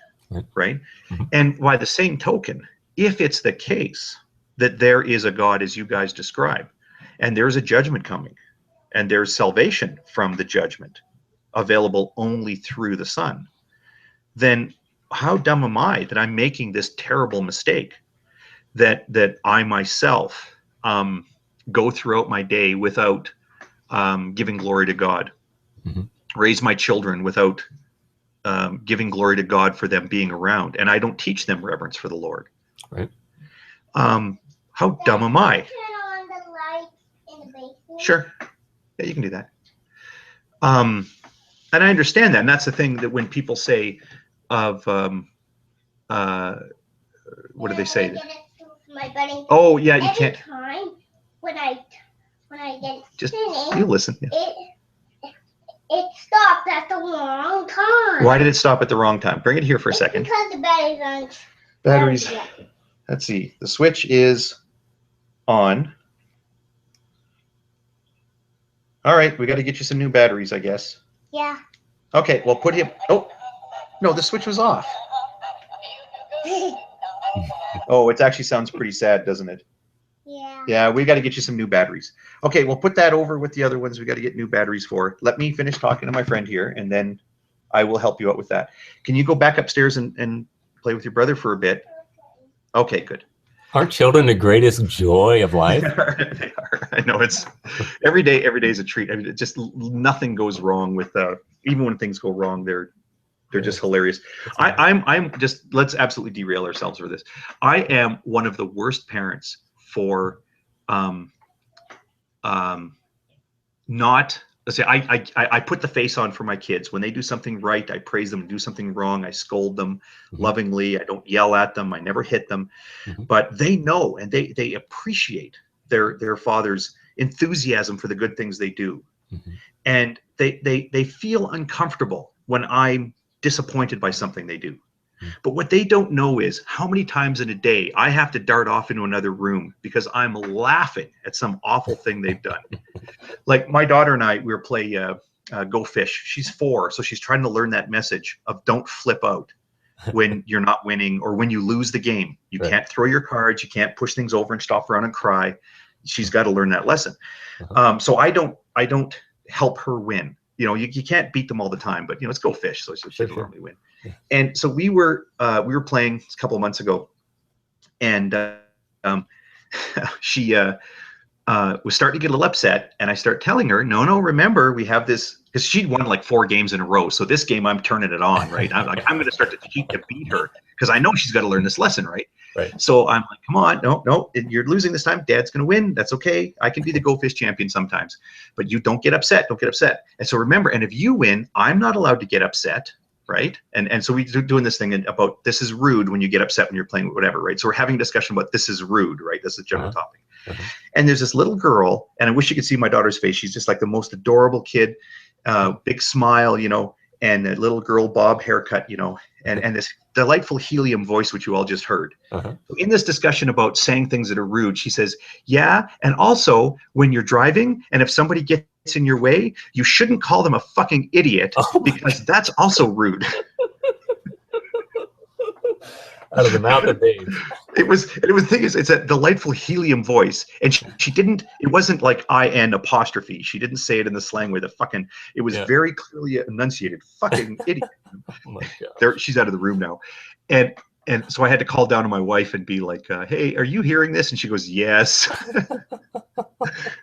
right? Mm-hmm. And by the same token, if it's the case that there is a God as you guys describe, and there's a judgment coming, and there's salvation from the judgment available only through the Son, then how dumb am I that I'm making this terrible mistake that I myself go throughout my day without giving glory to God? Mm-hmm. Raise my children without giving glory to God for them being around, and I don't teach them reverence for the Lord. Right. How dumb am I? Turn on the light in the basement? Sure. Yeah, you can do that. And I understand that, and that's the thing that when people say of what do they say? Oh yeah, you can't. Time when I get just finished, you listen. Yeah. It stopped at the wrong time. Why did it stop at the wrong time? Bring it here for a second. Because the batteries aren't. Batteries. Let's see. The switch is on. All right, we got to get you some new batteries, I guess. Yeah. Okay, well, put him. Oh, no, the switch was off. Oh, it actually sounds pretty sad, doesn't it? Yeah. Yeah, we got to get you some new batteries. Okay, we'll put that over with the other ones we got to get new batteries for. Let me finish talking to my friend here, and then I will help you out with that. Can you go back upstairs and play with your brother for a bit? Okay, good. Aren't children the greatest joy of life? They are. I know, it's every day is a treat. I mean, it just nothing goes wrong with even when things go wrong, they're just hilarious. I'm just, let's absolutely derail ourselves for this. I am one of the worst parents for not, let's say, I put the face on for my kids. When they do something right, I praise them. Do something wrong, I scold them lovingly. I don't yell at them. I never hit them. But they know, and they appreciate their father's enthusiasm for the good things they do. And they feel uncomfortable when I'm disappointed by something they do. But what they don't know is how many times in a day I have to dart off into another room because I'm laughing at some awful thing they've done. Like my daughter and I, we were play Go Fish. She's 4, so she's trying to learn that message of don't flip out when you're not winning or when you lose the game. You can't throw your cards. You can't push things over and stop around and cry. She's got to learn that lesson. So I don't help her win. You know, you can't beat them all the time, but you know, it's Go Fish, so she can normally win. And so we were playing a couple of months ago, and she was starting to get a little upset, and I start telling her, no, remember, we have this, because she'd won like 4 games in a row. So this game, I'm turning it on, right? I'm going to start to cheat to beat her because I know she's got to learn this lesson, right? So I'm like, come on, no, you're losing this time. Dad's going to win. That's okay. I can be the Go Fish champion sometimes, but you don't get upset. Don't get upset. And so remember, and if you win, I'm not allowed to get upset. Right. And so we doing this thing about this is rude when you get upset when you're playing with whatever. Right. So we're having a discussion about this is rude. Right. That's the general topic. And there's this little girl, and I wish you could see my daughter's face. She's just like the most adorable kid, big smile, you know, and a little girl bob haircut, you know, and this delightful helium voice, which you all just heard. So in this discussion about saying things that are rude, she says, yeah. And also when you're driving and if somebody gets in your way, you shouldn't call them a fucking idiot because that's also rude. Out of the mouth of babes. The thing is, it's a delightful helium voice, and she didn't. It wasn't like IN apostrophe. She didn't say it in the slang way. It was very clearly enunciated. Fucking idiot. Oh my God. She's out of the room now, and so I had to call down to my wife and be like, "Hey, are you hearing this?" And she goes, "Yes."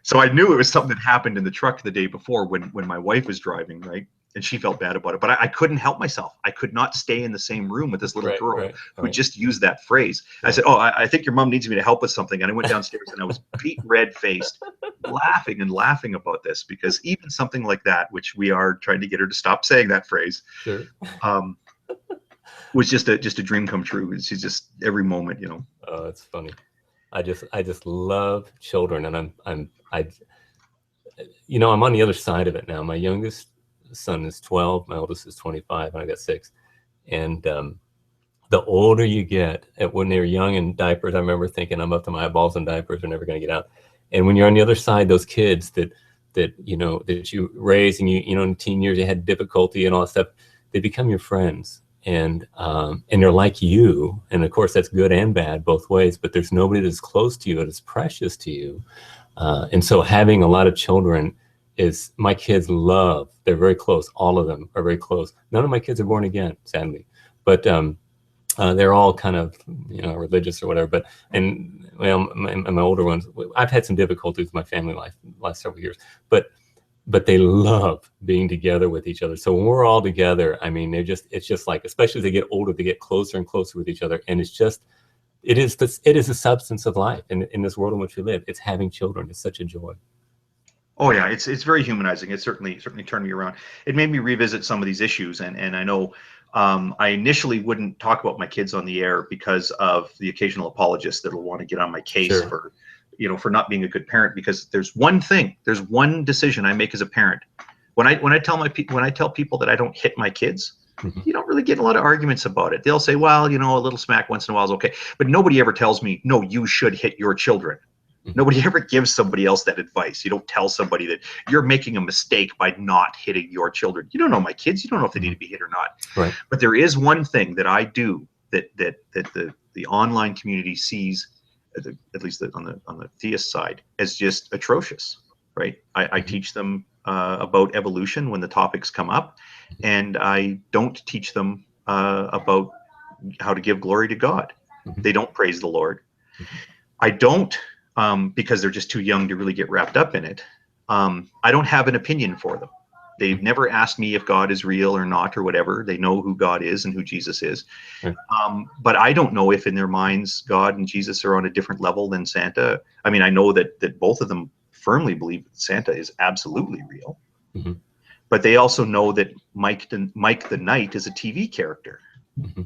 So I knew it was something that happened in the truck the day before when my wife was driving, right? And she felt bad about it, but I couldn't help myself. I could not stay in the same room with this little girl who just used that phrase. I said, "Oh, I think your mom needs me to help with something." And I went downstairs and I was beet red faced, laughing about this, because even something like that, which we are trying to get her to stop saying that phrase, was just a dream come true. She's just every moment, you know. Oh, it's funny. I just love children, and I'm on the other side of it now. My youngest son is 12, my oldest is 25, and I got 6. And the older you get, when they're young in diapers, I remember thinking, I'm up to my eyeballs in diapers, we're never going to get out. And when you're on the other side, those kids that you raise, and in teen years you had difficulty and all that stuff, they become your friends. And they're like you, and of course that's good and bad both ways, but there's nobody that's close to you and is precious to you. And so having a lot of children is, my kids love, they're very close. All of them are very close. None of my kids are born again, sadly, but they're all kind of, religious or whatever. But, and my older ones, I've had some difficulties with my family life the last several years, but they love being together with each other. So when we're all together, I mean, it's just like, especially as they get older, they get closer and closer with each other. And it is the substance of life in this world in which we live. It's having children. It's such a joy. Oh yeah, it's very humanizing. It certainly turned me around. It made me revisit some of these issues, and I know I initially wouldn't talk about my kids on the air because of the occasional apologist that will want to get on my case for not being a good parent. Because there's one decision I make as a parent. When I tell people that I don't hit my kids, you don't really get a lot of arguments about it. They'll say, well, a little smack once in a while is okay, but nobody ever tells me, no, you should hit your children. Nobody ever gives somebody else that advice. You don't tell somebody that you're making a mistake by not hitting your children. You don't know my kids. You don't know if they need to be hit or not. Right. But there is one thing that I do that the online community sees, at least on the theist side, as just atrocious. Right. I teach them about evolution when the topics come up, and I don't teach them about how to give glory to God. They don't praise the Lord. I don't, because they're just too young to really get wrapped up in it. I don't have an opinion for them. They've never asked me if God is real or not or whatever. They know who God is and who Jesus is. Right. But I don't know if in their minds God and Jesus are on a different level than Santa. I mean, I know that both of them firmly believe that Santa is absolutely real. Mm-hmm. But they also know that Mike the Knight is a TV character. Mm-hmm.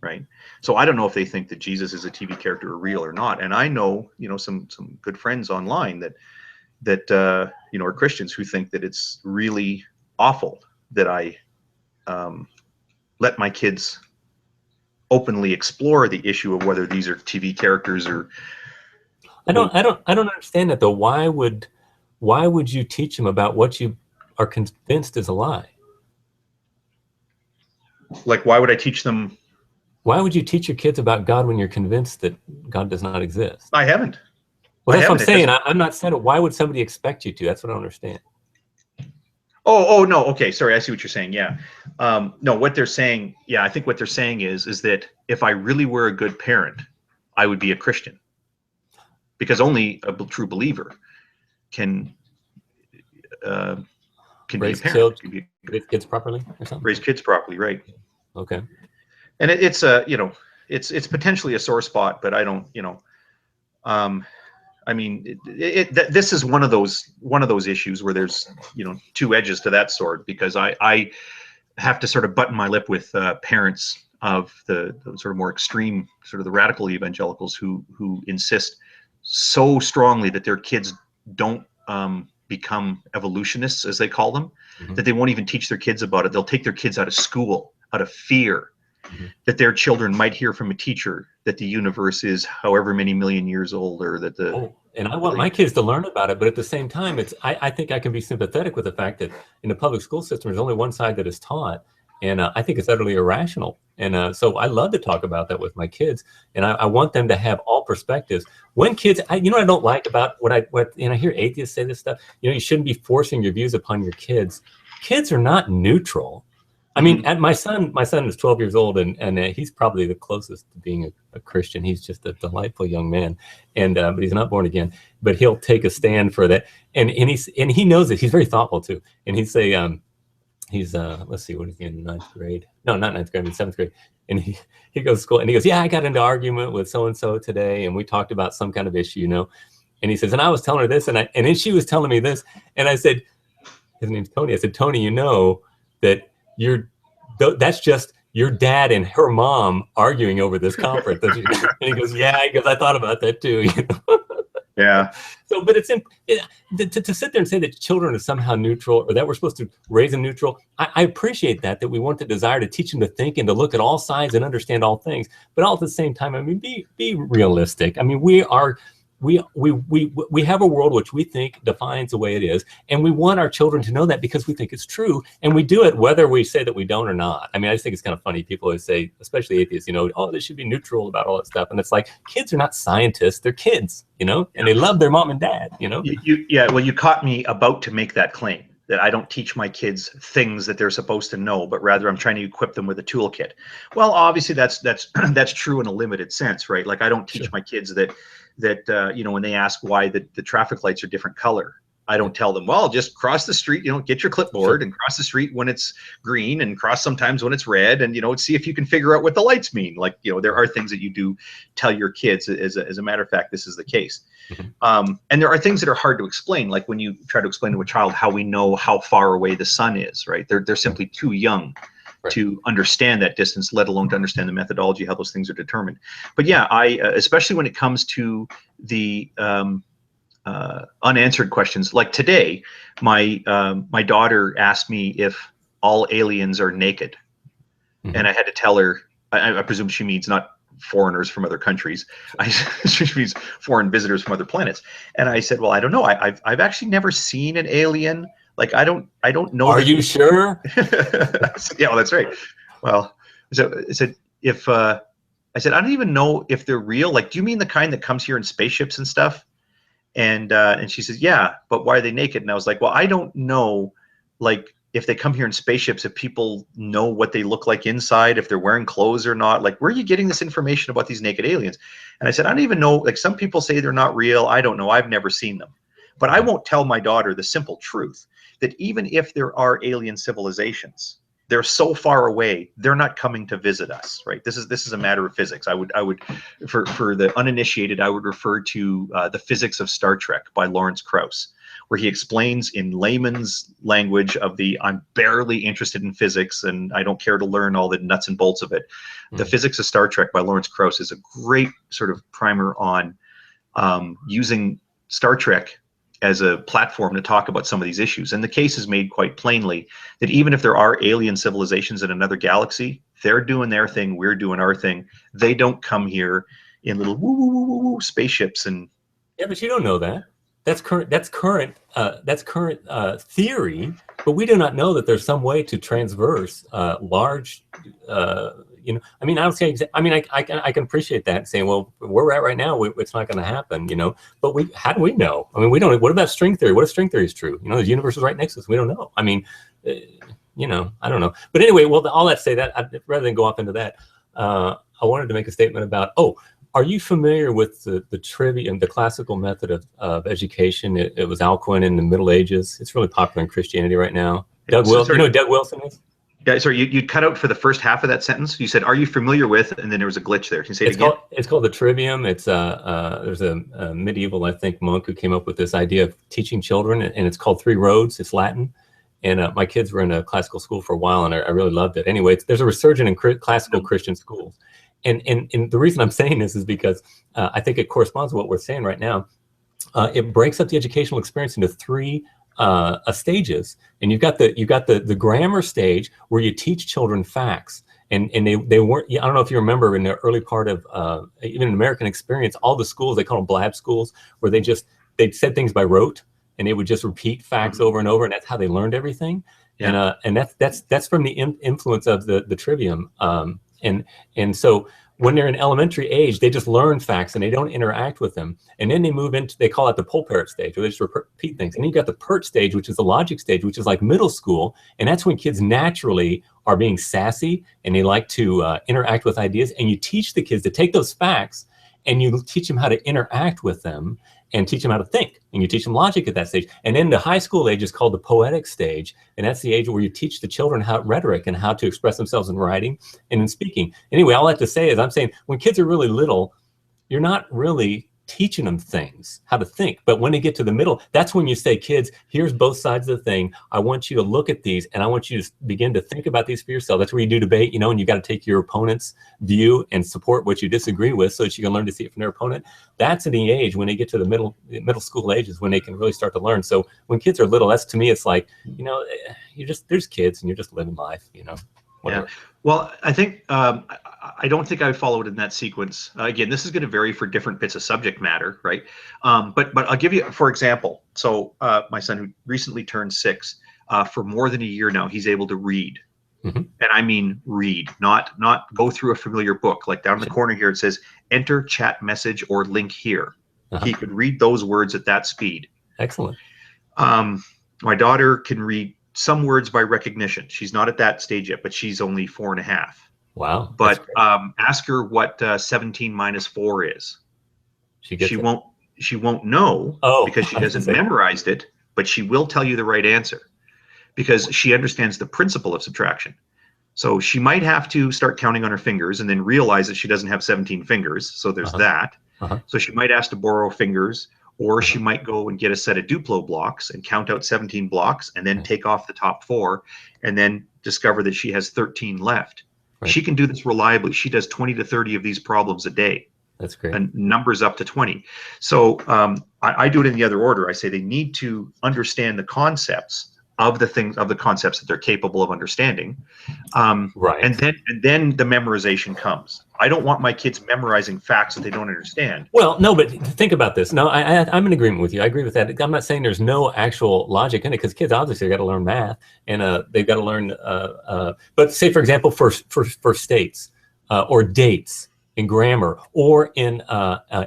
Right. So I don't know if they think that Jesus is a TV character or real or not. And I know, some good friends online that are Christians who think that it's really awful that I let my kids openly explore the issue of whether these are TV characters or. I don't understand that though. Why would you teach them about what you are convinced is a lie? Like, why would I teach them? Why would you teach your kids about God when you're convinced that God does not exist? I haven't. Well, that's what I'm saying. I'm not saying it. Why would somebody expect you to? That's what I don't understand. Oh, no. Okay. Sorry. I see what you're saying. Yeah. No, what they're saying. Yeah. I think what they're saying is that if I really were a good parent, I would be a Christian, because only a true believer can raise be a parent. Raise kids properly or something? Raise kids properly. Right. Okay. And it's it's potentially a sore spot, but I don't, I mean, this is one of those issues where there's, two edges to that sword, because I have to sort of button my lip with parents of the sort of more extreme, sort of the radical evangelicals who insist so strongly that their kids don't become evolutionists, as they call them, that they won't even teach their kids about it. They'll take their kids out of school out of fear that their children might hear from a teacher that the universe is however many million years old, or that and I want my kids to learn about it, but at the same time, I think I can be sympathetic with the fact that in the public school system, there's only one side that is taught, and I think it's utterly irrational. And so I love to talk about that with my kids, and I want them to have all perspectives. When kids, what I don't like about what I hear atheists say this stuff. You shouldn't be forcing your views upon your kids. Kids are not neutral. I mean, my son is 12 years old, and he's probably the closest to being a Christian. He's just a delightful young man, and but he's not born again. But he'll take a stand for that, and he knows it. He's very thoughtful too, and he'd say, let's see, what is he in ninth grade? No, not ninth grade, I mean 7th grade. And he goes to school, and he goes, yeah, I got into argument with so and so today, and we talked about some kind of issue, And he says, and I was telling her this, and then she was telling me this, and I said, his name's Tony. I said, Tony, that that's just your dad and her mom arguing over this conference. And he goes, yeah, I thought about that too. Yeah. So, but to sit there and say that children are somehow neutral, or that we're supposed to raise them neutral, I appreciate that we want the desire to teach them to think and to look at all sides and understand all things. But all at the same time, I mean, be realistic. I mean, we have a world which we think defines the way it is, and we want our children to know that because we think it's true, and we do it whether we say that we don't or not. I mean, I just think it's kind of funny. People always say, especially atheists, oh, they should be neutral about all that stuff, and it's like, kids are not scientists; they're kids, and they love their mom and dad, Well, you caught me about to make that claim, that I don't teach my kids things that they're supposed to know, but rather I'm trying to equip them with a toolkit. Well, obviously that's true in a limited sense, right? Like, I don't teach my kids that when they ask why the traffic lights are different color, I don't tell them, well, just cross the street, get your clipboard and cross the street when it's green, and cross sometimes when it's red, and see if you can figure out what the lights mean. Like, there are things that you do tell your kids. As a matter of fact, this is the case. And there are things that are hard to explain, like when you try to explain to a child how we know how far away the sun is, right? They're simply too young to understand that distance, let alone to understand the methodology, how those things are determined. But yeah, especially when it comes to the unanswered questions, like today, my daughter asked me if all aliens are naked, and I had to tell her. I presume she means not foreigners from other countries. She means foreign visitors from other planets. And I said, well, I don't know. I've actually never seen an alien. Like, I don't know. Are you sure? Yeah, well, that's right. Well, so I said, I don't even know if they're real. Like, do you mean the kind that comes here in spaceships and stuff? And she says, yeah, but why are they naked? And I was like, well, I don't know, like, if they come here in spaceships, if people know what they look like inside, if they're wearing clothes or not, like, where are you getting this information about these naked aliens? And I said, I don't even know, like, some people say they're not real. I don't know. I've never seen them. But I won't tell my daughter the simple truth that even if there are alien civilizations, they're so far away, they're not coming to visit us, right? This is a matter of physics. I would for the uninitiated, I would refer to The Physics of Star Trek by Lawrence Krauss, where he explains in layman's language of the, I'm barely interested in physics and I don't care to learn all the nuts and bolts of it. The Physics of Star Trek by Lawrence Krauss is a great sort of primer on using Star Trek as a platform to talk about some of these issues. And the case is made quite plainly that even if there are alien civilizations in another galaxy, they're doing their thing, we're doing our thing. They don't come here in little woo woo woo woo woo spaceships. And yeah, but you don't know that. That's current theory, but we do not know that there's some way to transverse large. You know, I mean, I don't say. I mean, I can appreciate that, saying, well, where we're at right now, it's not going to happen. You know, but how do we know? I mean, we don't. What about string theory? What if string theory is true? You know, the universe is right next to us. We don't know. I mean, you know, I don't know. But anyway, well, all that to say that rather than go off into that, I wanted to make a statement about. Oh, are you familiar with the trivia and the classical method of education? It was Alcuin in the Middle Ages. It's really popular in Christianity right now. Doug Wilson. You know who Doug Wilson is? Yeah, sorry, you cut out for the first half of that sentence. You said, "Are you familiar with?" And then there was a glitch there. Can you say it again? It's called the trivium. It's there's a medieval, I think, monk who came up with this idea of teaching children, and it's called 3 Roads. It's Latin, and my kids were in a classical school for a while, and I really loved it. Anyway, there's a resurgence in classical Christian schools, and the reason I'm saying this is because I think it corresponds to what we're saying right now. It breaks up the educational experience into 3 stages, and you've got the grammar stage where you teach children facts, and they weren't. I don't know if you remember in the early part of even American experience, all the schools, they call them blab schools, where they'd said things by rote, and they would just repeat facts over and over, and that's how they learned everything. Yeah. And that's from the influence of the trivium, and so when they're in elementary age, they just learn facts and they don't interact with them. And then they move into, they call it the pole parrot stage, where they just repeat things. And then you got the PERT stage, which is the logic stage, which is like middle school. And that's when kids naturally are being sassy and they like to interact with ideas. And you teach the kids to take those facts and you teach them how to interact with them and teach them how to think. And you teach them logic at that stage. And then the high school age is called the poetic stage. And that's the age where you teach the children how rhetoric and how to express themselves in writing and in speaking. Anyway, all I have to say is I'm saying when kids are really little, you're not really teaching them things, how to think. But when they get to the middle, that's when you say, kids, here's both sides of the thing. I want you to look at these and I want you to begin to think about these for yourself. That's where you do debate, you know, and you got to take your opponent's view and support what you disagree with so that you can learn to see it from their opponent. That's in the age when they get to the middle school ages when they can really start to learn. So when kids are little, that's to me, it's like, you know, there's kids and you're just living life, you know. Whatever. Yeah. Well, I think I don't think I followed in that sequence. Again, this is going to vary for different bits of subject matter, right? But I'll give you, for example. So my son, who recently turned 6, for more than a year now, he's able to read, and I mean read, not go through a familiar book. Like down in the corner here, it says enter chat message or link here. He could read those words at that speed. Excellent. My daughter can read some words by recognition. She's not at that stage yet, but she's only 4.5. Wow. But ask her what 17 minus 4 is. She won't know because she hasn't memorized it, but she will tell you the right answer because she understands the principle of subtraction. So she might have to start counting on her fingers and then realize that she doesn't have 17 fingers. So there's that. So she might ask to borrow fingers, or she might go and get a set of Duplo blocks and count out 17 blocks and then take off the top 4 and then discover that she has 13 left. Right. She can do this reliably. She does 20 to 30 of these problems a day. That's great. And numbers up to 20. So I do it in the other order. I say they need to understand the concepts of the concepts that they're capable of understanding. Right. And then the memorization comes. I don't want my kids memorizing facts that they don't understand. Well, no, but think about this. No, I'm in agreement with you. I agree with that. I'm not saying there's no actual logic in it because kids obviously got to learn math and they've got to learn. But say, for example, for states or dates in grammar or in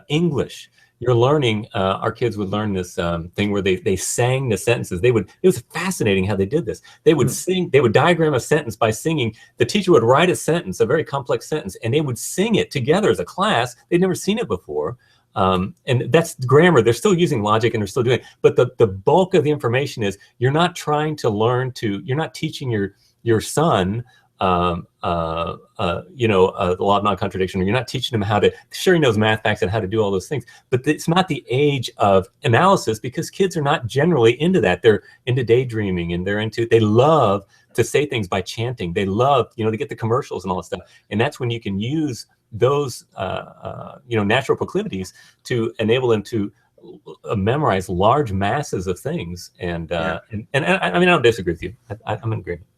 English, you're learning. Our kids would learn this thing where they sang the sentences. It was fascinating how they did this. They would sing. They would diagram a sentence by singing. The teacher would write a sentence, a very complex sentence, and they would sing it together as a class. They'd never seen it before. And that's grammar. They're still using logic and they're still doing it. But the bulk of the information is you're not trying to learn to. You're not teaching your son. The law of non-contradiction, or you're not teaching them how to, sure he knows math facts and how to do all those things, but it's not the age of analysis, because kids are not generally into that. They're into daydreaming, and they love to say things by chanting. They love, to get the commercials and all that stuff. And that's when you can use those, natural proclivities to enable them to memorize large masses of things. And I don't disagree with you. I'm in agreement.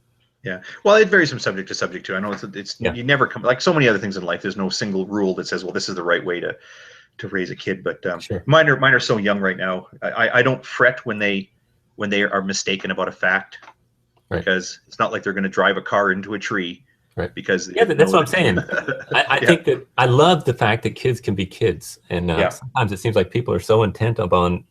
Yeah, well, it varies from subject to subject too. I know it's you never come, like so many other things in life. There's no single rule that says, well, this is the right way to raise a kid. But sure. mine are so young right now. I don't fret when they are mistaken about a fact, right, because it's not like they're going to drive a car into a tree. Right. Because that's what I'm saying. I think that I love the fact that kids can be kids, and sometimes it seems like people are so intent upon.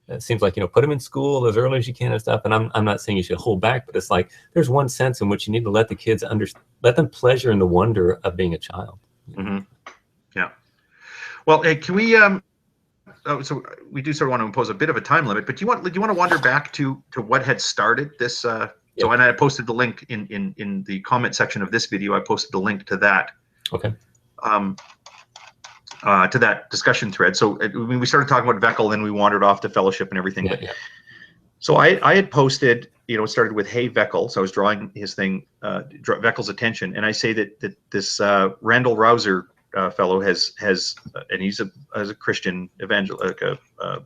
It seems like, put them in school as early as you can and stuff. And I'm not saying you should hold back, but it's like there's one sense in which you need to let the kids let them pleasure in the wonder of being a child. Mm-hmm. Yeah. Well, hey, can we? So we do sort of want to impose a bit of a time limit, but do you want to wander back to what had started this? So, and I posted the link in the comment section of this video. I posted the link to that. Okay. To that discussion thread. So we started talking about Koukl, then we wandered off to fellowship and everything. So I had posted, it started with, hey, Koukl. So I was drawing his thing, Koukl's attention. And I say that this Randall Rouser fellow has and he's a Christian evangel,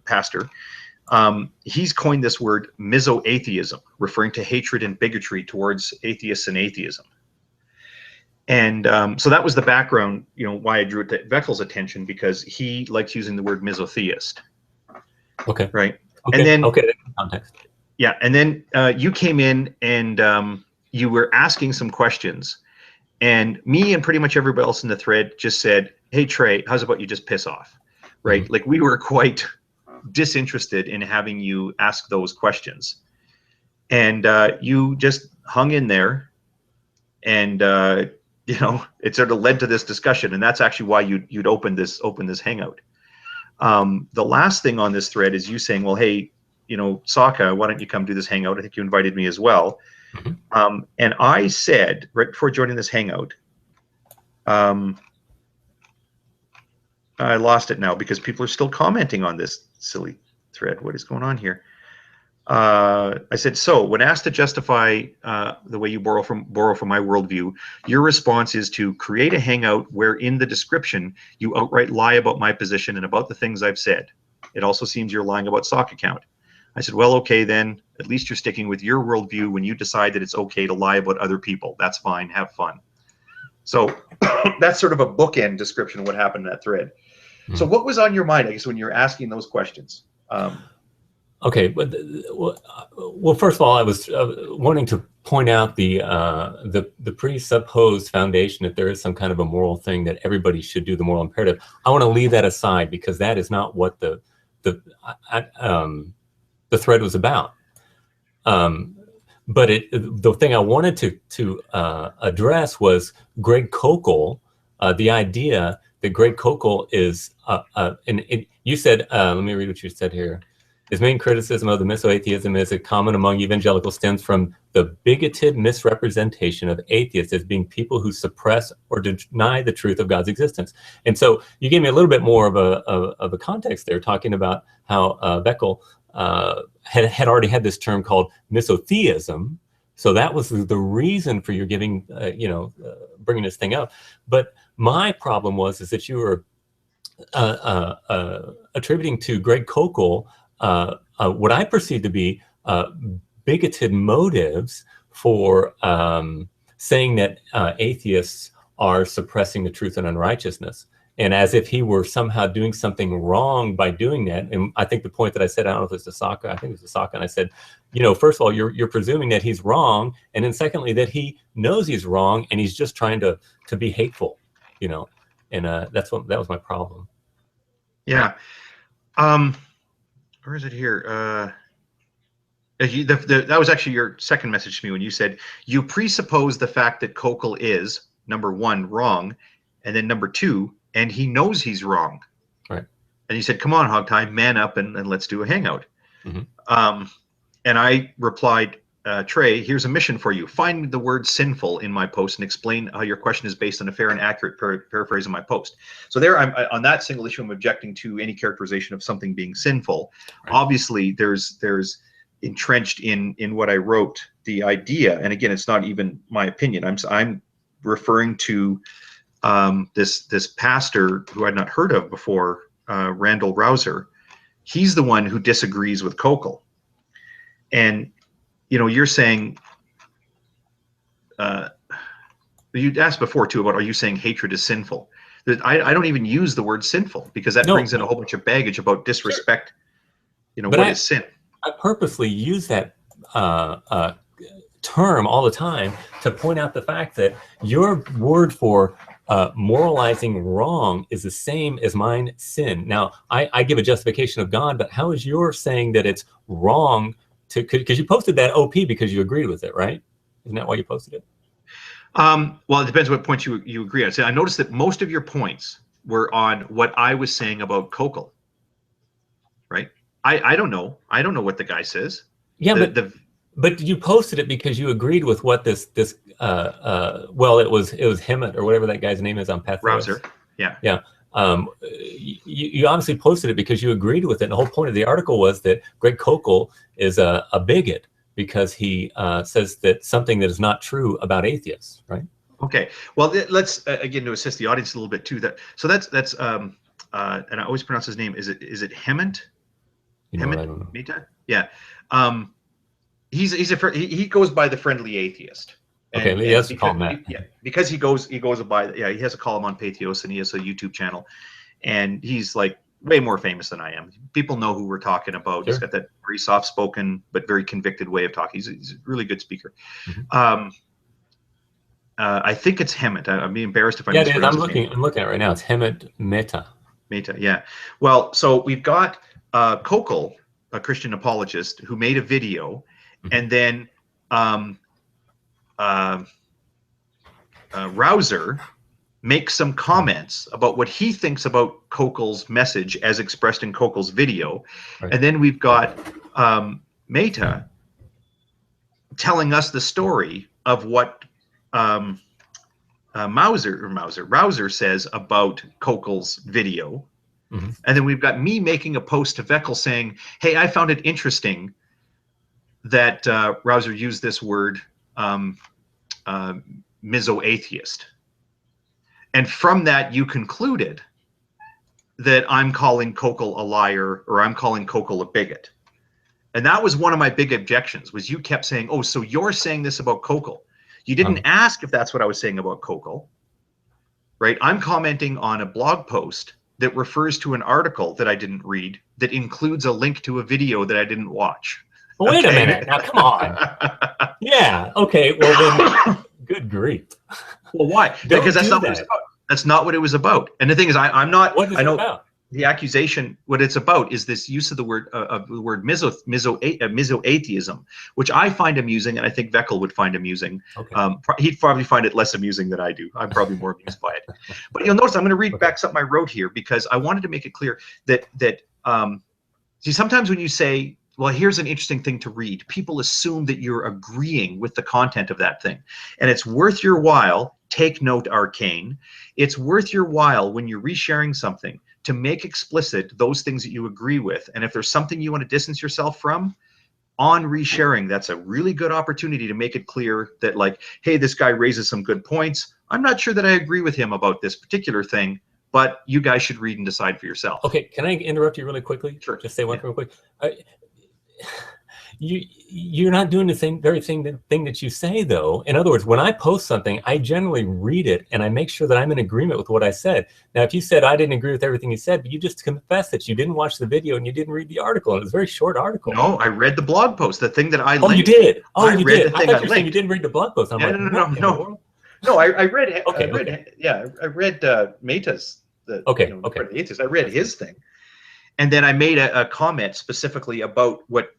pastor. He's coined this word miso-atheism, referring to hatred and bigotry towards atheists and atheism. And so that was the background, why I drew it to Koukl's attention, because he likes using the word misotheist. Okay. Right. Okay. And then context. Yeah, and then you came in and you were asking some questions, and me and pretty much everybody else in the thread just said, "Hey Trey, how's about you just piss off?" Right? Mm-hmm. Like we were quite disinterested in having you ask those questions, and you just hung in there, and it sort of led to this discussion, and that's actually why you'd open this Hangout. The last thing on this thread is you saying, well, hey, Socka, why don't you come do this Hangout? I think you invited me as well. Mm-hmm. And I said, right before joining this Hangout, I lost it now because people are still commenting on this silly thread. What is going on here? I said, so when asked to justify the way you borrow from my worldview, your response is to create a Hangout where in the description you outright lie about my position and about the things I've said. It also seems you're lying about Socka account. I said, well, okay, then at least you're sticking with your worldview when you decide that it's okay to lie about other people. That's fine. Have fun. So that's sort of a bookend description of what happened in that thread. Mm-hmm. So what was on your mind, I guess, when you're asking those questions? Okay, but well, first of all, I was wanting to point out the presupposed foundation that there is some kind of a moral thing that everybody should do, the moral imperative. I want to leave that aside because that is not what the thread was about. But the thing I wanted to address was Greg Koukl, the idea that Greg Koukl is, you said, let me read what you said here. His main criticism of the miso-atheism is a common among evangelicals stems from the bigoted misrepresentation of atheists as being people who suppress or deny the truth of God's existence. And so you gave me a little bit more of a context there, talking about how Koukl had already had this term called misotheism. So that was the reason for your giving, bringing this thing up. But my problem is that you were attributing to Greg Koukl what I perceive to be bigoted motives for saying that atheists are suppressing the truth and unrighteousness. And as if he were somehow doing something wrong by doing that. And I think the point that I said, I don't know if it's the Socka, I think it was the Socka, and I said, first of all, you're presuming that he's wrong, and then secondly, that he knows he's wrong, and he's just trying to be hateful, and that was my problem. Yeah. Where is it here? That was actually your second message to me when you said you presuppose the fact that Koukl is number one wrong, and then number two, and he knows he's wrong. Right. And you said, "Come on, HogTie, man up, and let's do a hangout." Mm-hmm. And I replied, Trey, here's a mission for you. Find the word sinful in my post and explain how your question is based on a fair and accurate paraphrase of my post. So there, on that single issue, I'm objecting to any characterization of something being sinful. Right. Obviously, there's entrenched in what I wrote the idea, and again, it's not even my opinion. I'm referring to this pastor who I'd not heard of before, Randall Rouser. He's the one who disagrees with Koukl. And, you know, you're saying, you asked before too about, are you saying hatred is sinful? I don't even use the word sinful, because that brings in a whole bunch of baggage about disrespect. Sure. You know, but what is sin? I purposely use that term all the time to point out the fact that your word for moralizing wrong is the same as mine, sin. Now, I give a justification of God, but how is yours saying that it's wrong? Because you posted that OP because you agreed with it, right? Isn't that why you posted it? Well, it depends what points you agree on. So I noticed that most of your points were on what I was saying about Koukl, right? I don't know. I don't know what the guy says. Yeah, but you posted it because you agreed with what well, it was Hemet or whatever that guy's name is on Path. Rouser. Yeah. Yeah. You obviously posted it because you agreed with it. And the whole point of the article was that Greg Koukl is a bigot because he says that something that is not true about atheists, right? Okay. Well, let's again to assist the audience a little bit too. That's and I always pronounce his name. Is it Hemet? You know, I don't know. Mita? Yeah. He goes by the friendly atheist. Okay, he has to call him that. Yeah, because he goes by, yeah, he has a column on Patheos and he has a YouTube channel, and he's like way more famous than I am. People know who we're talking about. Sure. He's got that very soft-spoken but very convicted way of talking. He's a really good speaker. Mm-hmm. I think it's Hemet. I'm being embarrassed if I mispronounce his name. I'm looking at it right now. It's Hemet Meta. Meta, yeah. Well, so we've got Koukl, a Christian apologist, who made a video, mm-hmm. and then Rouser makes some comments about what he thinks about Koukl's message as expressed in Koukl's video. Right. And then we've got Meta telling us the story of what Rouser says about Koukl's video. Mm-hmm. And then we've got me making a post to Koukl saying, hey, I found it interesting that Rouser used this word miso-atheist. And from that, you concluded that I'm calling Koukl a liar, or I'm calling Koukl a bigot. And that was one of my big objections, was you kept saying, oh, so you're saying this about Koukl. You didn't ask if that's what I was saying about Koukl, right? I'm commenting on a blog post that refers to an article that I didn't read that includes a link to a video that I didn't watch. Well, wait a minute. Now, come on. Yeah. Okay. Well, then, good grief. Well, why? Because that's not what it was about. That's not what it was about. And the thing is, I'm not. What is it about? The accusation, what it's about, is this use of the word miso-atheism, which I find amusing, and I think Koukl would find amusing. Okay. He'd probably find it less amusing than I do. I'm probably more amused by it. But you'll notice I'm going to read back something I wrote here, because I wanted to make it clear that see, sometimes when you say, well, here's an interesting thing to read, people assume that you're agreeing with the content of that thing. And it's worth your while, take note, Arcane, it's worth your while when you're resharing something to make explicit those things that you agree with. And if there's something you want to distance yourself from, on resharing, that's a really good opportunity to make it clear that, like, hey, this guy raises some good points. I'm not sure that I agree with him about this particular thing, but you guys should read and decide for yourself. Okay, can I interrupt you really quickly? Sure. Just say one thing real quick. You're not doing the very thing that you say, though. In other words, when I post something, I generally read it and I make sure that I'm in agreement with what I said. Now, if you said I didn't agree with everything you said, but you just confessed that you didn't watch the video and you didn't read the article, and it was a very short article. No, I read the blog post, the thing that I linked. Oh, you did? Oh, you did? I thought you were saying you didn't read the blog post. I'm like, no. No, I read. Okay, I read Meta's. Okay. I read his thing. and then I made a comment specifically about what,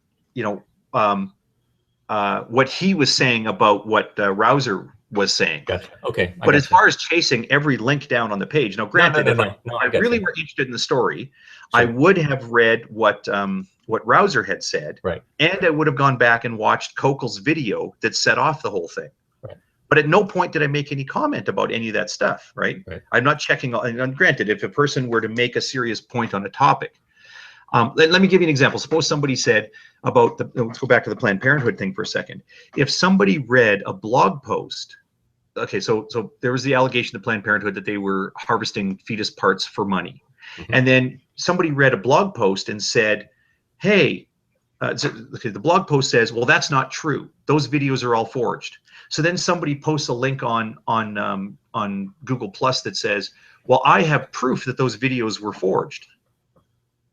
what he was saying about what Rouser was saying. Gotcha. Okay. But as far as chasing every link down on the page, now granted, if I really were interested in the story, I would have read what Rouser had said, right, and I would have gone back and watched Koukl's video that set off the whole thing. Right. But at no point did I make any comment about any of that stuff, right? I'm not checking. And granted, if a person were to make a serious point on a topic, let me give you an example. Suppose somebody said about let's go back to the Planned Parenthood thing for a second. If somebody read a blog post, okay, so there was the allegation of Planned Parenthood that they were harvesting fetus parts for money. Mm-hmm. And then somebody read a blog post and said, hey, the blog post says, well, that's not true. Those videos are all forged. So then somebody posts a link on Google Plus that says, well, I have proof that those videos were forged.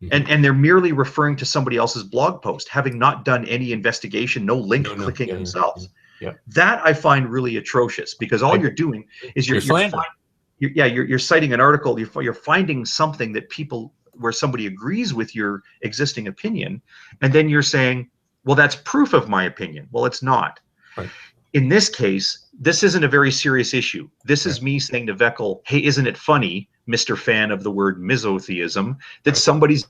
Mm-hmm. And they're merely referring to somebody else's blog post, having not done any investigation, no link clicking themselves. Yeah. That I find really atrocious, because all you're doing is you're citing an article, you're finding something that where somebody agrees with your existing opinion, and then you're saying, well, that's proof of my opinion. Well, it's not. Right. In this case, this isn't a very serious issue. This is me saying to Koukl, hey, isn't it funny, Mr. Fan of the word misotheism, that somebody's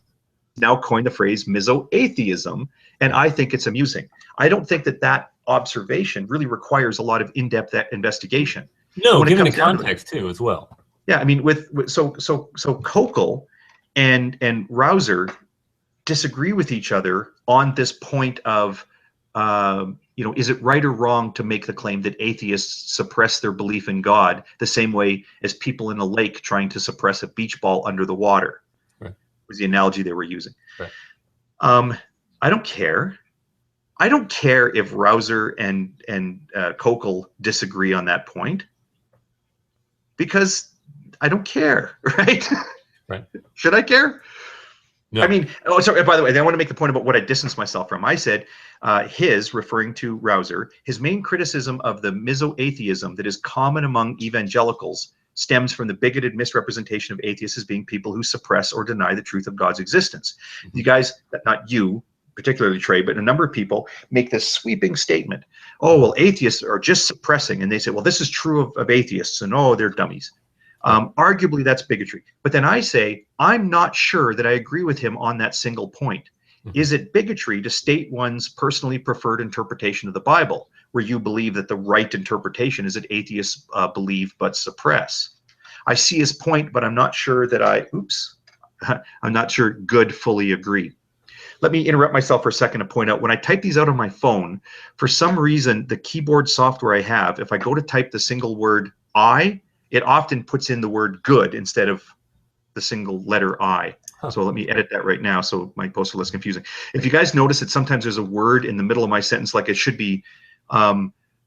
now coined the phrase misoatheism, and I think it's amusing. I don't think that observation really requires a lot of in-depth investigation. No, given the context too, as well. Yeah, I mean, so Koukl and Rouser disagree with each other on this point of, is it right or wrong to make the claim that atheists suppress their belief in God the same way as people in a lake trying to suppress a beach ball under the water? Right. Was the analogy they were using. Right. I don't care. I don't care if Rouser and Koukl disagree on that point, because I don't care, right? Right. Should I care? No. I mean, oh, sorry, by the way, I want to make the point about what I distanced myself from. I said referring to Rouser, his main criticism of the misoatheism that is common among evangelicals stems from the bigoted misrepresentation of atheists as being people who suppress or deny the truth of God's existence. Mm-hmm. You guys, not you, particularly Trey, but a number of people make this sweeping statement. Oh, well, atheists are just suppressing. And they say, well, this is true of atheists, and oh, they're dummies. Arguably, that's bigotry. But then I say, I'm not sure that I agree with him on that single point. Mm-hmm. Is it bigotry to state one's personally preferred interpretation of the Bible, where you believe that the right interpretation is that atheists believe but suppress? I see his point, but I'm not sure that I'm not sure Good fully agreed. Let me interrupt myself for a second to point out, when I type these out on my phone, for some reason, the keyboard software I have, if I go to type the single word I, it often puts in the word good instead of the single letter I. Huh. So let me edit that right now so my posts are less confusing. If you guys notice that sometimes there's a word in the middle of my sentence, like it should be,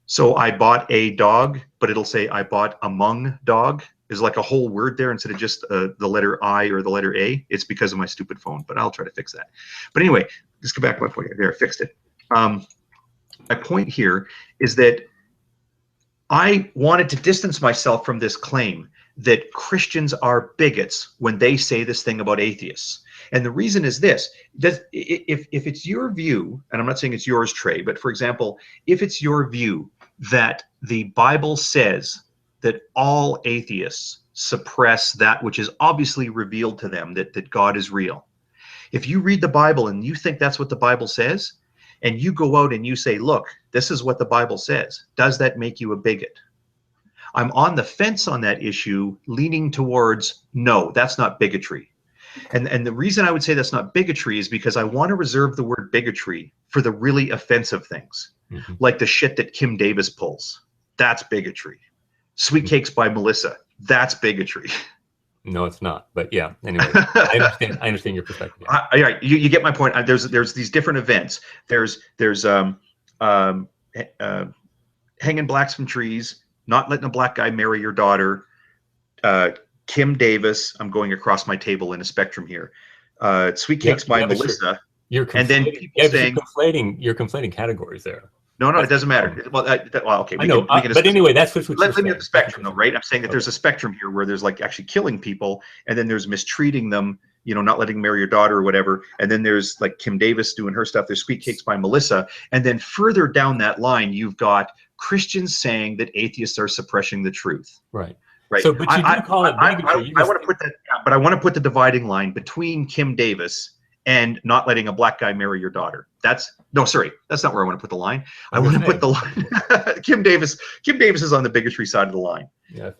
so I bought a dog, but it'll say I bought among dog. Is like a whole word there instead of just the letter I or the letter A. It's because of my stupid phone, but I'll try to fix that. But anyway, let's go back to my point here. There, I fixed it. My point here is that I wanted to distance myself from this claim that Christians are bigots when they say this thing about atheists. And the reason is this: if it's your view, and I'm not saying it's yours, Trey, but for example, if it's your view that the Bible says that all atheists suppress that which is obviously revealed to them, that God is real. If you read the Bible and you think that's what the Bible says, and you go out and you say, look, this is what the Bible says, does that make you a bigot? I'm on the fence on that issue, leaning towards, no, that's not bigotry. And the reason I would say that's not bigotry is because I want to reserve the word bigotry for the really offensive things, like the shit that Kim Davis pulls. That's bigotry. Sweet Cakes by Melissa. That's bigotry. No, it's not. But yeah, anyway, I understand your perspective. Yeah. All right, you get my point. There's these different events. There's hanging blacks from trees, not letting a black guy marry your daughter, Kim Davis. I'm going across my table in a spectrum here. Sweet Cakes by Melissa. And then people saying you're conflating categories there. No, it doesn't matter. Well, okay. I know, but anyway, that's what let me have the spectrum, though, right? I'm saying that there's a spectrum here where there's like actually killing people, and then there's mistreating them, you know, not letting marry your daughter or whatever. And then there's like Kim Davis doing her stuff. There's Sweet Cakes by Melissa. And then further down that line, you've got Christians saying that atheists are suppressing the truth. Right. Right. So, but you do call it bigotry. I want to put that, but I want to put the dividing line between Kim Davis and not letting a black guy marry your daughter. That's not where I want to put the line. I want to put the line. Kim Davis is on the bigotry side of the line. Yeah.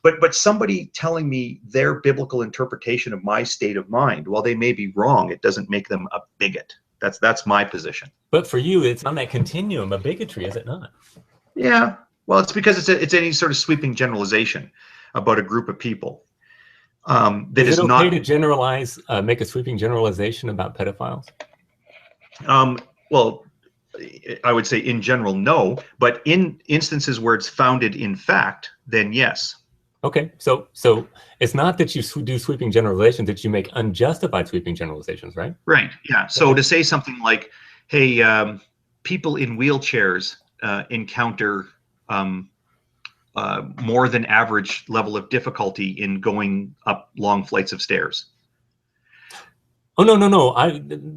But somebody telling me their biblical interpretation of my state of mind, while they may be wrong, it doesn't make them a bigot. That's my position. But for you, it's on that continuum of bigotry, is it not? Yeah. Well, it's because it's any sort of sweeping generalization about a group of people. Is it okay to generalize, make a sweeping generalization about pedophiles? Well, I would say in general, no. But in instances where it's founded in fact, then yes. Okay, so it's not that you do sweeping generalizations, that you make unjustified sweeping generalizations, right? Right. Yeah. So to say something like, "Hey, people in wheelchairs encounter more than average level of difficulty in going up long flights of stairs." Oh no!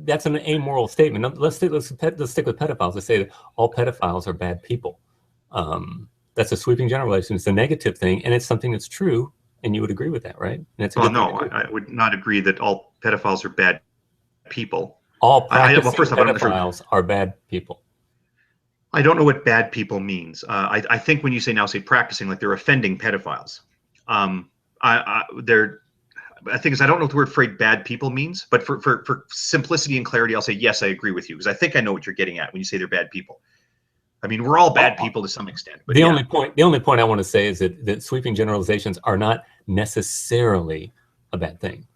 That's an amoral statement. Let's stick with pedophiles. Let's say that all pedophiles are bad people. That's a sweeping generalization. It's a negative thing, and it's something that's true, and you would agree with that, right? And it's I would not agree that all pedophiles are bad people. All practicing pedophiles are bad people. I don't know what bad people means. I think when you say practicing, like they're offending pedophiles. I think I don't know what the word bad people means, but for simplicity and clarity, I'll say, yes, I agree with you, because I think I know what you're getting at when you say they're bad people. I mean, we're all bad people to some extent. But the only point I want to say is that sweeping generalizations are not necessarily a bad thing.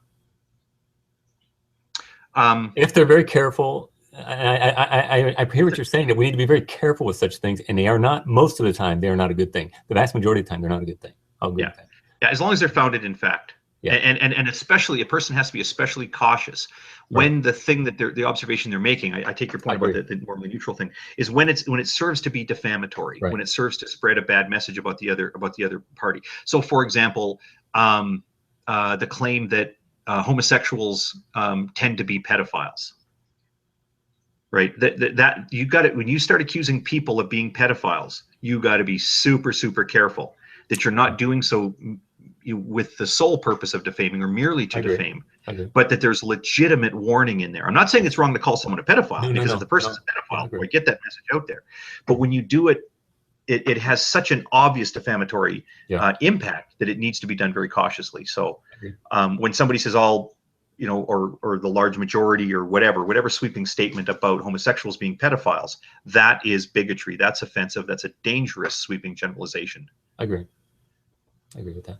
If they're very careful, I hear what you're saying, that we need to be very careful with such things, and they are not, most of the time, they are not a good thing. The vast majority of the time, they're not a good thing. I'll agree with that. Yeah, as long as they're founded in fact. Yeah. And especially a person has to be especially cautious when the thing that the observation they're making, I take your point about the normally neutral thing, is when it serves to be defamatory, when it serves to spread a bad message about the other party. So for example, the claim that homosexuals tend to be pedophiles. Right, that you got it. When you start accusing people of being pedophiles, you got to be super careful that you're not doing so with the sole purpose of defaming or merely to defame, but that there's legitimate warning in there. I'm not saying it's wrong to call someone a pedophile, because if the person's a pedophile, we get that message out there. But when you do it, it has such an obvious defamatory impact that it needs to be done very cautiously. So when somebody says all, you know, or the large majority or whatever sweeping statement about homosexuals being pedophiles, that is bigotry. That's offensive. That's a dangerous sweeping generalization. I agree with that.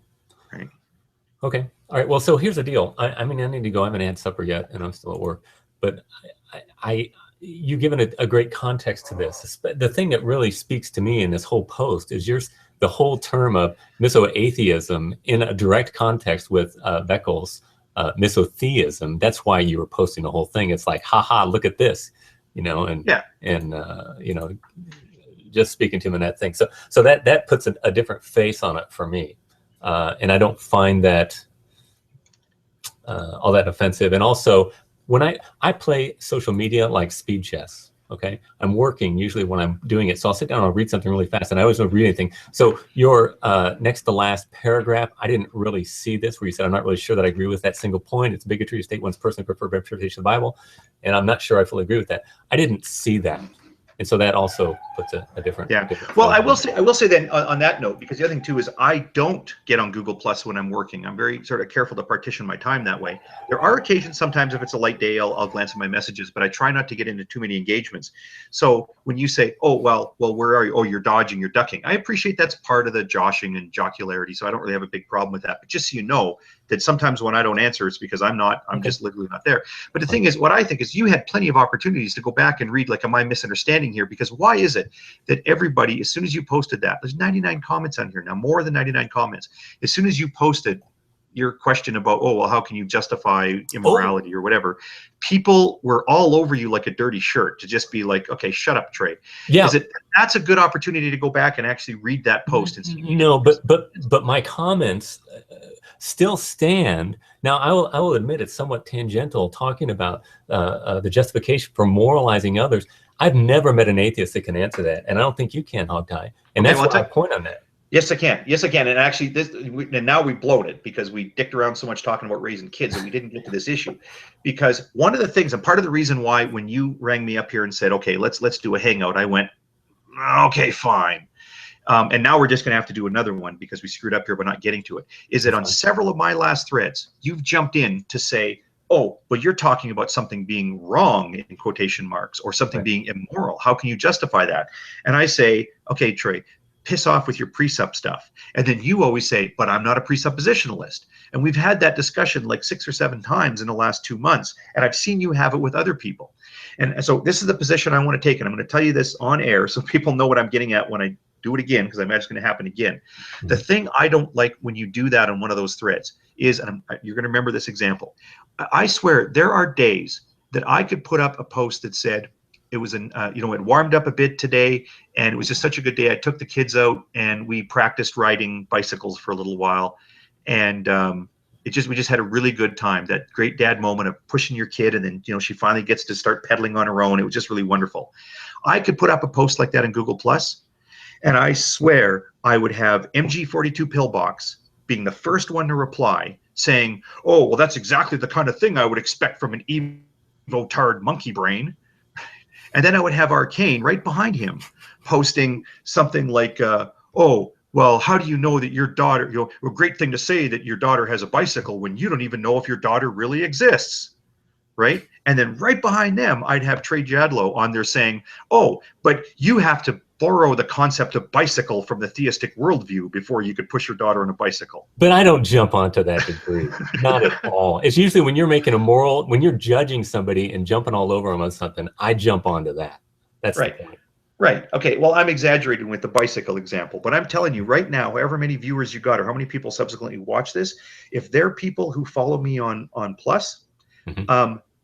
Right. Okay. All right. Well, so here's the deal. I mean, I need to go. I haven't had supper yet, and I'm still at work. But you've given a great context to this. The thing that really speaks to me in this whole post is the whole term of misoatheism in a direct context with Koukl's misotheism. That's why you were posting the whole thing. It's like, haha, look at this, you know, and you know, just speaking to him in that thing. So that puts a different face on it for me. And I don't find that all that offensive. And also, when I play social media like speed chess, okay? I'm working usually when I'm doing it. So I'll sit down and I'll read something really fast, and I always don't read anything. So your next to last paragraph, I didn't really see this, where you said, I'm not really sure that I agree with that single point. It's bigotry to state one's personally preferred interpretation of the Bible. And I'm not sure I fully agree with that. I didn't see that. And so that also puts a different. Well, I will say then on that note, because the other thing too is I don't get on Google Plus when I'm working. I'm very sort of careful to partition my time that way. There are occasions, sometimes if it's a light day, I'll glance at my messages, but I try not to get into too many engagements. So when you say, oh, well, where are you? Oh, you're dodging, you're ducking. I appreciate that's part of the joshing and jocularity. So I don't really have a big problem with that. But just so you know that sometimes when I don't answer, it's because I'm just literally not there. But the thing is, what I think is you had plenty of opportunities to go back and read, like, am I misunderstanding here? Because why is it that everybody, as soon as you posted that, there's 99 comments on here now, more than 99 comments. As soon as you posted your question about, oh, well, how can you justify immorality or whatever, people were all over you like a dirty shirt to just be like, okay, shut up, Trey. Yeah. That's a good opportunity to go back and actually read that post and see. No, but my comments still stand. Now, I will admit it's somewhat tangential talking about the justification for moralizing others. I've never met an atheist that can answer that, and I don't think you can, HogTie. And that's why I point on that. Yes, I can. Yes, I can. And actually, and now we blown it because we dicked around so much talking about raising kids, and we didn't get to this issue. Because one of the things, and part of the reason why, when you rang me up here and said, "Okay, let's do a hangout," I went, "Okay, fine." And now we're just going to have to do another one because we screwed up here by not getting to it. Is that on several of my last threads, you've jumped in to say, "Oh, but you're talking about something being wrong in quotation marks or something being immoral. How can you justify that?" And I say, "Okay, Trey, piss off with your precept stuff." And then you always say, "But I'm not a presuppositionalist." And we've had that discussion like 6 or 7 times in the last 2 months. And I've seen you have it with other people. And so this is the position I want to take. And I'm going to tell you this on air so people know what I'm getting at when I do it again, because I imagine it's going to happen again. The thing I don't like when you do that on one of those threads is, and you're going to remember this example. I swear there are days that I could put up a post that said, it was it warmed up a bit today, and it was just such a good day. I took the kids out and we practiced riding bicycles for a little while, and we just had a really good time. That great dad moment of pushing your kid, and then she finally gets to start pedaling on her own. It was just really wonderful. I could put up a post like that in Google Plus, and I swear I would have MG42 Pillbox being the first one to reply, saying, "Oh, well, that's exactly the kind of thing I would expect from an evotard monkey brain." And then I would have Arcane right behind him posting something like, "Oh, well, how do you know that your daughter, a great thing to say that your daughter has a bicycle when you don't even know if your daughter really exists," right? And then right behind them, I'd have Trey Jadlow on there saying, "Oh, but you have to borrow the concept of bicycle from the theistic worldview before you could push your daughter on a bicycle." But I don't jump onto that degree, not at all. It's usually when you're making when you're judging somebody and jumping all over them on something, I jump onto that. That's right. The point. Right. Okay. Well, I'm exaggerating with the bicycle example, but I'm telling you right now, however many viewers you got or how many people subsequently watch this, if they're people who follow me on Plus,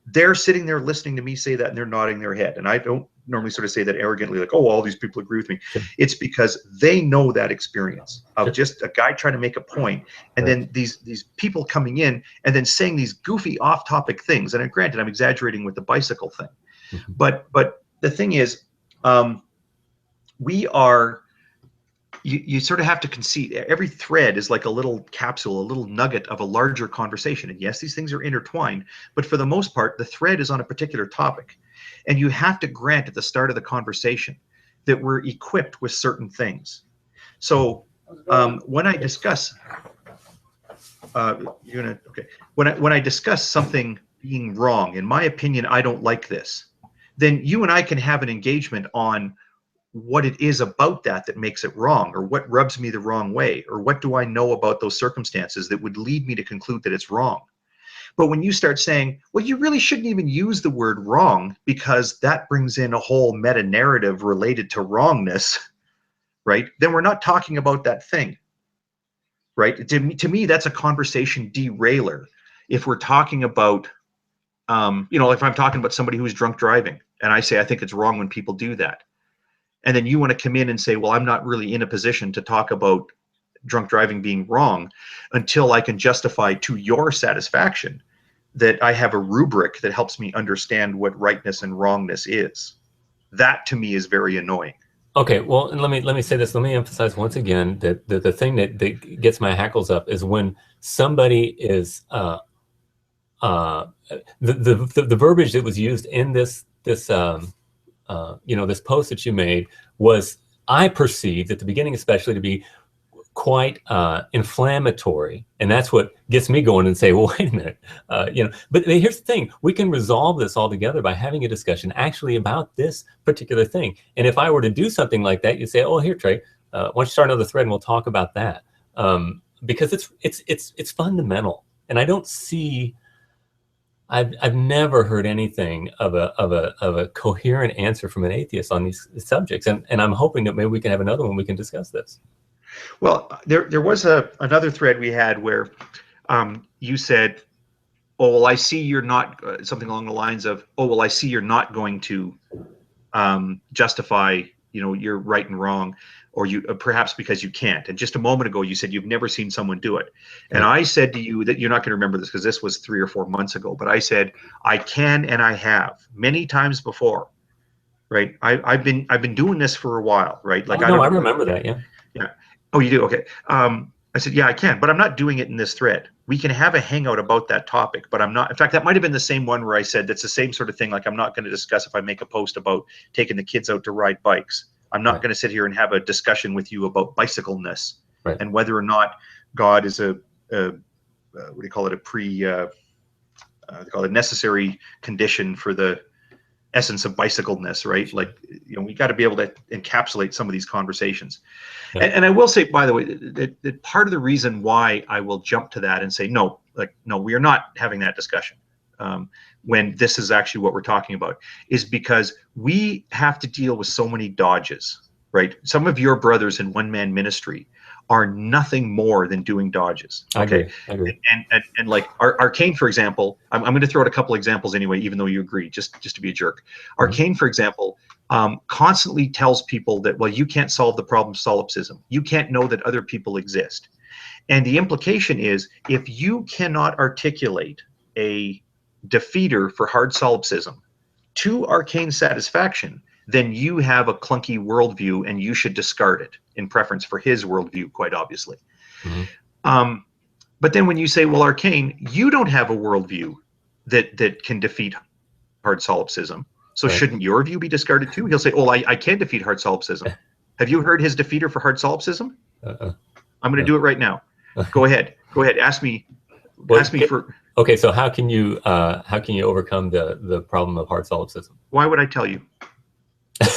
they're sitting there listening to me say that and they're nodding their head. And I don't normally sort of say that arrogantly, like, "Oh, all these people agree with me." Sure. It's because they know that experience of just a guy trying to make a point, and then these people coming in and then saying these goofy off-topic things. And granted, I'm exaggerating with the bicycle thing, but the thing is, we are. You sort of have to concede. Every thread is like a little capsule, a little nugget of a larger conversation. And yes, these things are intertwined, but for the most part, the thread is on a particular topic. And you have to grant at the start of the conversation that we're equipped with certain things. So when I discuss, when I discuss something being wrong, in my opinion, I don't like this, then you and I can have an engagement on what it is about that makes it wrong, or what rubs me the wrong way, or what do I know about those circumstances that would lead me to conclude that it's wrong. But when you start saying, well, you really shouldn't even use the word wrong because that brings in a whole meta narrative related to wrongness, right? Then we're not talking about that thing, right? To me, that's a conversation derailer. If we're talking about, if I'm talking about somebody who's drunk driving and I say, I think it's wrong when people do that. And then you want to come in and say, well, I'm not really in a position to talk about drunk driving being wrong until I can justify to your satisfaction that I have a rubric that helps me understand what rightness and wrongness is. That to me is very annoying. Okay, well, and let me say this. Let me emphasize once again that the thing that gets my hackles up is when somebody is the verbiage that was used in this this post that you made was, I perceived at the beginning especially, to be quite inflammatory, and that's what gets me going and say, well, wait a minute, but here's the thing: we can resolve this all together by having a discussion actually about this particular thing. And if I were to do something like that, you'd say, oh, here, Trey, why don't you start another thread and we'll talk about that, because it's fundamental. And I don't see, I've never heard anything of a coherent answer from an atheist on these subjects, and I'm hoping that maybe we can have another one we can discuss this. Well, there was another thread we had where you said, oh, well, I see you're not, something along the lines of, oh, well, I see you're not going to justify, your right and wrong. or you perhaps because you can't. And just a moment ago, you said you've never seen someone do it. And Right. I said to you that you're not going to remember this because this was 3 or 4 months ago, but I said, I can and I have many times before, right? I've been doing this for a while, right? Like Oh, no, I remember that. Yeah. yeah. Oh, you do? Okay. I said, yeah, I can, but I'm not doing it in this thread. We can have a hangout about that topic, but I'm not. In fact, that might have been the same one where I said that's the same sort of thing. Like, I'm not going to discuss if I make a post about taking the kids out to ride bikes. I'm not Right. going to sit here and have a discussion with you about bicycleness Right. and whether or not God is a what do you call it? They call it a necessary condition for the essence of bicycleness, right? Like, we got to be able to encapsulate some of these conversations. Yeah. And I will say, by the way, that part of the reason why I will jump to that and say, no, we are not having that discussion when this is actually what we're talking about, is because we have to deal with so many dodges, right? Some of your brothers in one-man ministry are nothing more than doing dodges. Okay. I agree. And like Arcane, for example, I'm going to throw out a couple examples anyway, even though you agree, just to be a jerk. Mm-hmm. Arcane, for example, constantly tells people that, well, you can't solve the problem of solipsism. You can't know that other people exist. And the implication is, if you cannot articulate a defeater for hard solipsism to Arcane's satisfaction, then you have a clunky worldview and you should discard it in preference for his worldview, quite obviously. Mm-hmm. But then when you say, well, Arcane, you don't have a worldview that can defeat hard solipsism, so Right. shouldn't your view be discarded too? He'll say, oh, I can defeat hard solipsism. Have you heard his defeater for hard solipsism? I'm going to do it right now. Go ahead. Ask me. Ask me for. Okay, so how can you overcome the problem of hard solipsism? Why would I tell you?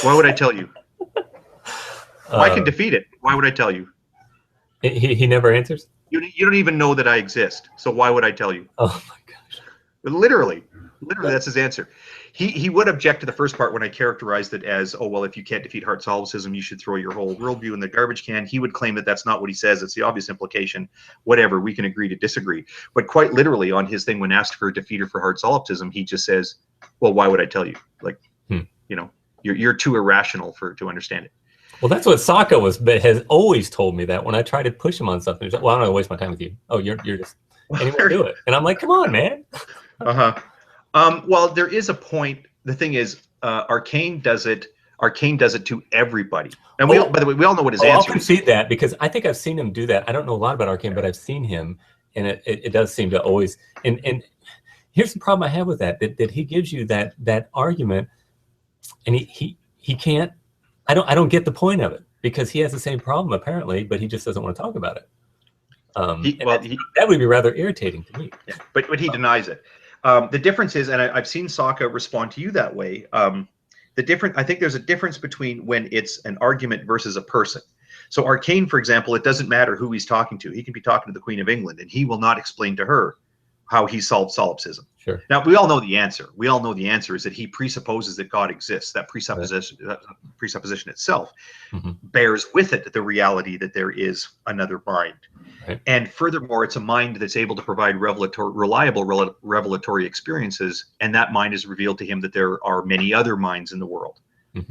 Why would I tell you? I can defeat it. Why would I tell you? He never answers? You don't even know that I exist. So why would I tell you? Oh my gosh. Literally, that's his answer. He would object to the first part when I characterized it as, oh, well, if you can't defeat hard solipsism, you should throw your whole worldview in the garbage can. He would claim that that's not what he says. It's the obvious implication. Whatever, we can agree to disagree. But quite literally on his thing, when asked for a defeater for hard solipsism, he just says, well, why would I tell you? Like, you're too irrational to understand it. Well, that's what Socka has always told me, that when I try to push him on something, he's like, well, I don't want to waste my time with you. Oh, you're just, anyone do it. And I'm like, come on, man. Well, there is a point. The thing is, Arcane does it to everybody. And by the way, we all know what his answer is. I'll concede that, because I think I've seen him do that. I don't know a lot about Arcane, but I've seen him, and it does seem to always. And here's the problem I have with that he gives you that argument, and he can't. I don't get the point of it, because he has the same problem apparently, but he just doesn't want to talk about it. That would be rather irritating to me. Yeah, but he denies it. The difference is, and I've seen Socka respond to you that way. I think there's a difference between when it's an argument versus a person. So Arcane, for example, it doesn't matter who he's talking to. He can be talking to the Queen of England, and he will not explain to her how he solved solipsism. Sure. Now, we all know the answer. We all know the answer is that he presupposes that God exists. That presupposition itself bears with it the reality that there is another mind. Right. And furthermore, it's a mind that's able to provide reliable revelatory experiences, and that mind has revealed to him that there are many other minds in the world.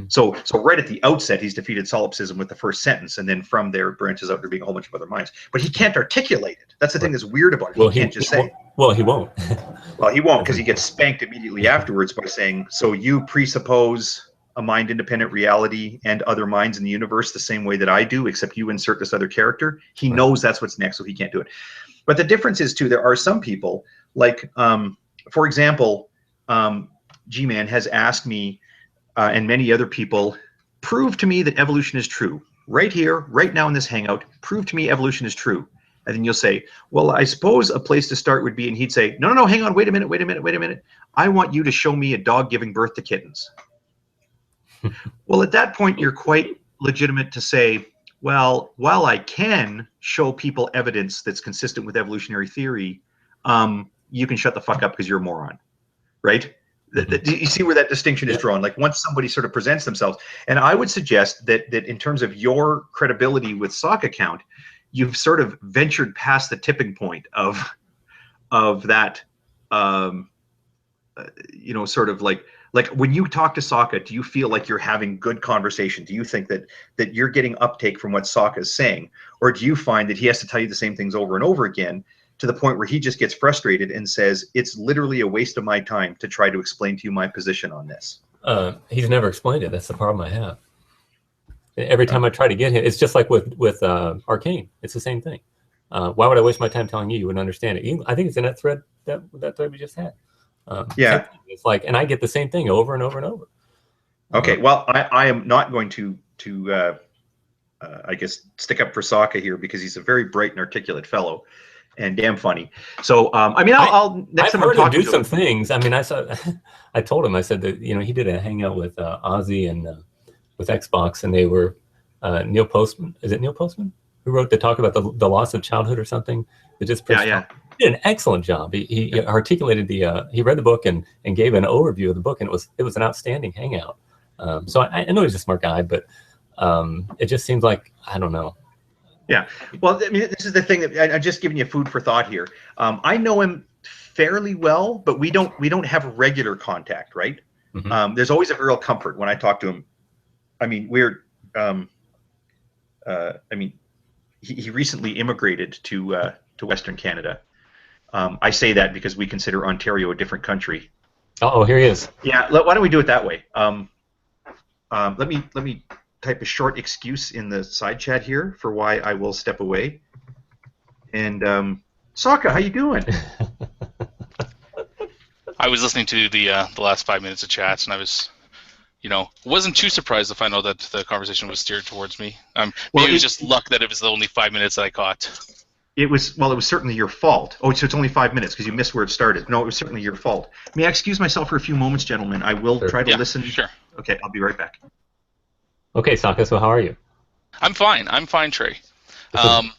So right at the outset, he's defeated solipsism with the first sentence, and then from there it branches out to being a whole bunch of other minds. But he can't articulate it. That's the thing that's weird about it. He can't just say. Well, he won't. Well, he won't, because he gets spanked immediately afterwards by saying, so you presuppose a mind-independent reality and other minds in the universe the same way that I do, except you insert this other character. He knows that's what's next, so he can't do it. But the difference is, too, there are some people, like, for example, G-Man has asked me, and many other people, prove to me that evolution is true. Right here, right now in this hangout, prove to me evolution is true. And then you'll say, well, I suppose a place to start would be, and he'd say, no, hang on, wait a minute. I want you to show me a dog giving birth to kittens. Well, at that point, you're quite legitimate to say, well, while I can show people evidence that's consistent with evolutionary theory, you can shut the fuck up because you're a moron, right? You see where that distinction is drawn? Like, once somebody sort of presents themselves, and I would suggest that in terms of your credibility with Socka account, you've sort of ventured past the tipping point of that, sort of like Like when you talk to Socka, do you feel like you're having good conversation? Do you think that you're getting uptake from what Socka is saying, or do you find that he has to tell you the same things over and over again to the point where he just gets frustrated and says it's literally a waste of my time to try to explain to you my position on this? He's never explained it. That's the problem I have. Every time I try to get him, it's just like with Arcane. It's the same thing. Why would I waste my time telling you? You wouldn't understand it. I think it's in that thread that thread we just had. Yeah, it's like, and I get the same thing over and over and over. Okay, well, I am not going to I guess stick up for Socka here because he's a very bright and articulate fellow, and damn funny. So I mean, I'll next I've time heard I'm him talking do some things. I mean, I saw, I told him, I said that he did a hangout with Ozzy and with Xbox, and they were Neil Postman. Is it Neil Postman who wrote the talk about the loss of childhood or something? It just yeah. He did an excellent job. He articulated he read the book and gave an overview of the book, and it was an outstanding hangout. So I know he's a smart guy, but it just seems like, I don't know. Yeah. Well, I mean, this is the thing that I'm just giving you food for thought here. I know him fairly well, but we don't have regular contact, right? Mm-hmm. There's always a real comfort when I talk to him. I mean, he recently immigrated to Western Canada. I say that because we consider Ontario a different country. Oh, here he is. Yeah. Why don't we do it that way? Let me type a short excuse in the side chat here for why I will step away. And Socka, how you doing? I was listening to the last 5 minutes of chats, and I was, wasn't too surprised to find out that the conversation was steered towards me. Maybe it was just luck that it was the only 5 minutes that I caught. It was certainly your fault. Oh, so it's only 5 minutes because you missed where it started. No, it was certainly your fault. May I excuse myself for a few moments, gentlemen? I will try to listen. Sure. Okay, I'll be right back. Okay, Socka. So how are you? I'm fine. Trey. I'm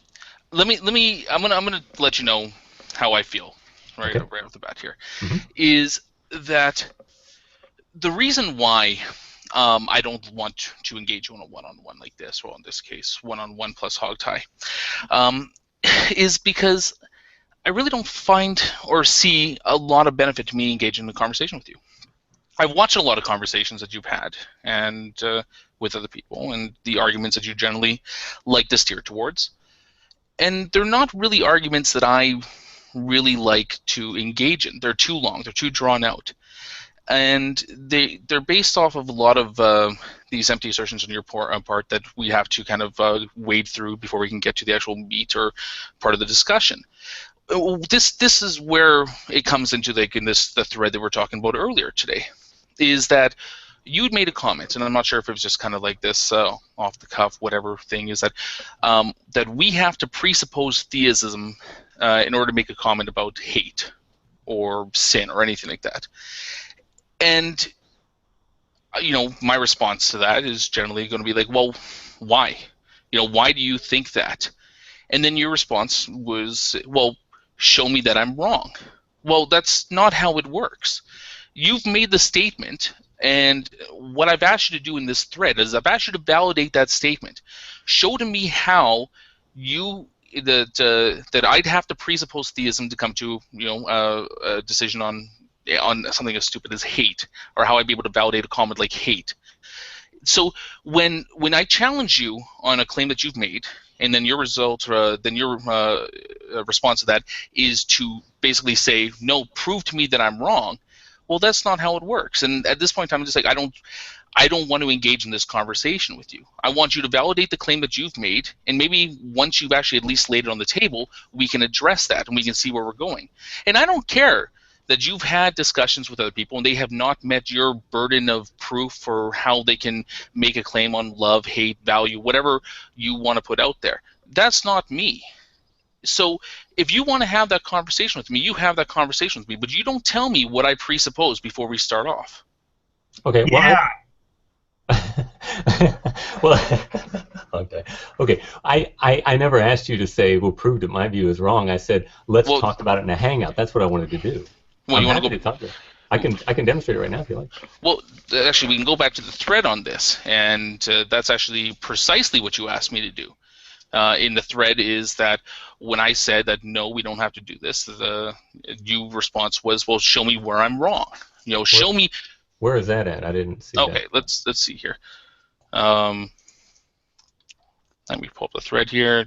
gonna let you know how I feel right off the bat here. Mm-hmm. Is that the reason why I don't want to engage you on a one-on-one like this, or in this case, one-on-one plus HogTie, is because I really don't find or see a lot of benefit to me engaging in a conversation with you. I've watched a lot of conversations that you've had and with other people, and the arguments that you generally like to steer towards. And they're not really arguments that I really like to engage in. They're too long. They're too drawn out. And they're based off of a lot of these empty assertions on your part that we have to kind of wade through before we can get to the actual meat or part of the discussion. This is where it comes into the thread that we're talking about earlier today, is that you'd made a comment, and I'm not sure if it was just kind of like this off the cuff, whatever thing, is that that we have to presuppose theism in order to make a comment about hate or sin or anything like that. And my response to that is generally going to be like, well, why? Why do you think that? And then your response was, well, show me that I'm wrong. Well, that's not how it works. You've made the statement, and what I've asked you to do in this thread is I've asked you to validate that statement. Show to me how that I'd have to presuppose theism to come to a decision on something as stupid as hate, or how I'd be able to validate a comment like hate. So when I challenge you on a claim that you've made, and then your response to that is to basically say, no, prove to me that I'm wrong. Well, that's not how it works. And at this point in time, I'm just like, I don't want to engage in this conversation with you. I want you to validate the claim that you've made, and maybe once you've actually at least laid it on the table, we can address that and we can see where we're going. And I don't care that you've had discussions with other people and they have not met your burden of proof for how they can make a claim on love, hate, value, whatever you want to put out there. That's not me. So if you want to have that conversation with me, you have that conversation with me, but you don't tell me what I presuppose before we start off. Okay. Well, okay. I never asked you to say, well, prove that my view is wrong. I said, let's talk about it in a hangout. That's what I wanted to do. Well, you want to go talk to I can demonstrate it right now if you like. Well, actually, we can go back to the thread on this, and that's actually precisely what you asked me to do. In the thread is that when I said that no, we don't have to do this, your response was, well, show me where I'm wrong. Show me Where is that at? I didn't see that. Okay, let's see here. Let me pull up the thread here.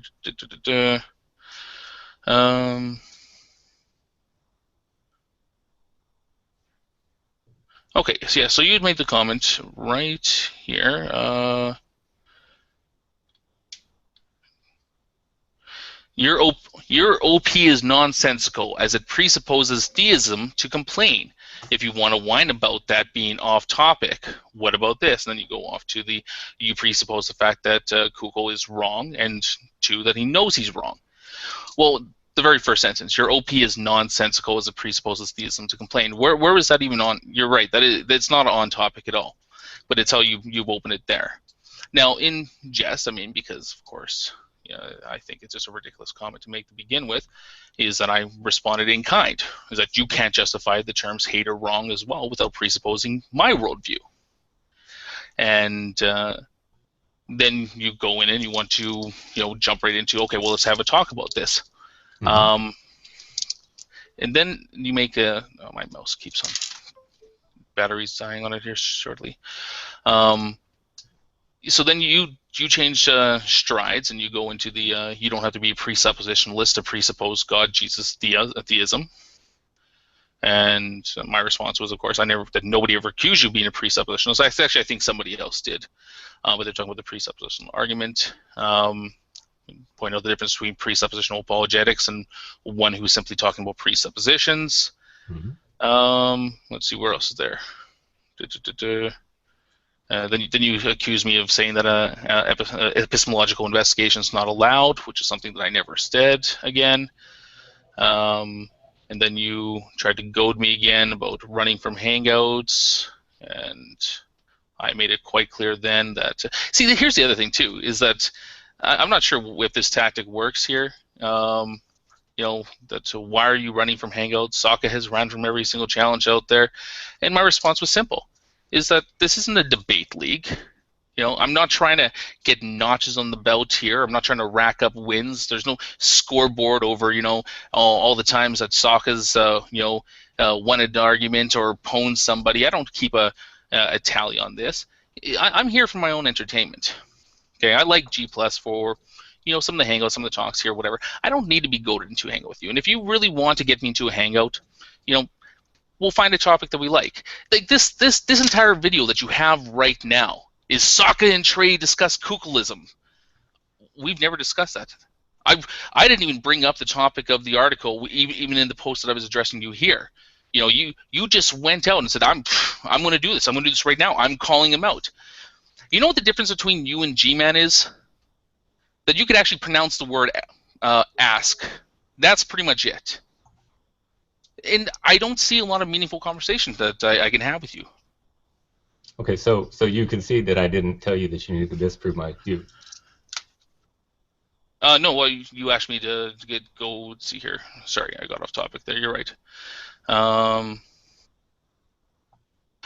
Okay, so yeah, so you had made the comment right here. Your OP is nonsensical as it presupposes theism to complain. If you want to whine about that being off topic, what about this? And then you go off to you presuppose the fact that Koukl is wrong, and 2, that he knows he's wrong. Well, the very first sentence, your OP is nonsensical as it presupposes theism to complain. Where is that even on? You're right, that's not on topic at all, but it's how you've opened it there. Now, in jest, I mean, because of course, I think it's just a ridiculous comment to make to begin with, is that I responded in kind, is that you can't justify the terms hate or wrong as well without presupposing my worldview. And then you go in and you want to jump right into, okay, well, let's have a talk about this. Mm-hmm. And then you make oh, my mouse keeps on, battery's dying on it here shortly. So then you change strides and you go into the you don't have to be a presuppositionalist to presuppose God, Jesus, theism. And my response was, of course, that nobody ever accused you of being a presuppositionalist. Actually, I think somebody else did, but they're talking about the presuppositional argument. Point out the difference between presuppositional apologetics and one who's simply talking about presuppositions. Mm-hmm. Let's see, where else is there? Then you accuse me of saying that epistemological investigation is not allowed, which is something that I never said again. And then you tried to goad me again about running from Hangouts, and I made it quite clear then that... See, here's the other thing, too, is that I'm not sure if this tactic works here. Why are you running from Hangouts? Socka has run from every single challenge out there. And my response was simple, is that this isn't a debate league. I'm not trying to get notches on the belt here. I'm not trying to rack up wins. There's no scoreboard over, all the times that Socka's, won an argument or pwned somebody. I don't keep a tally on this. I'm here for my own entertainment. Okay, I like G+ for, some of the Hangouts, some of the talks here, whatever. I don't need to be goaded into a Hangout with you. And if you really want to get me into a Hangout, we'll find a topic that we like. Like this entire video that you have right now is Socka and Trey discuss Kouklism. We've never discussed that. I didn't even bring up the topic of the article, even in the post that I was addressing you here. You just went out and said, I'm going to do this. I'm going to do this right now. I'm calling him out. You know what the difference between you and G-Man is? That you could actually pronounce the word ask. That's pretty much it. And I don't see a lot of meaningful conversations that I can have with you. Okay, so you concede that I didn't tell you that you needed to disprove my view. No, well, you asked me to go. Let's see here. Sorry, I got off topic there. You're right.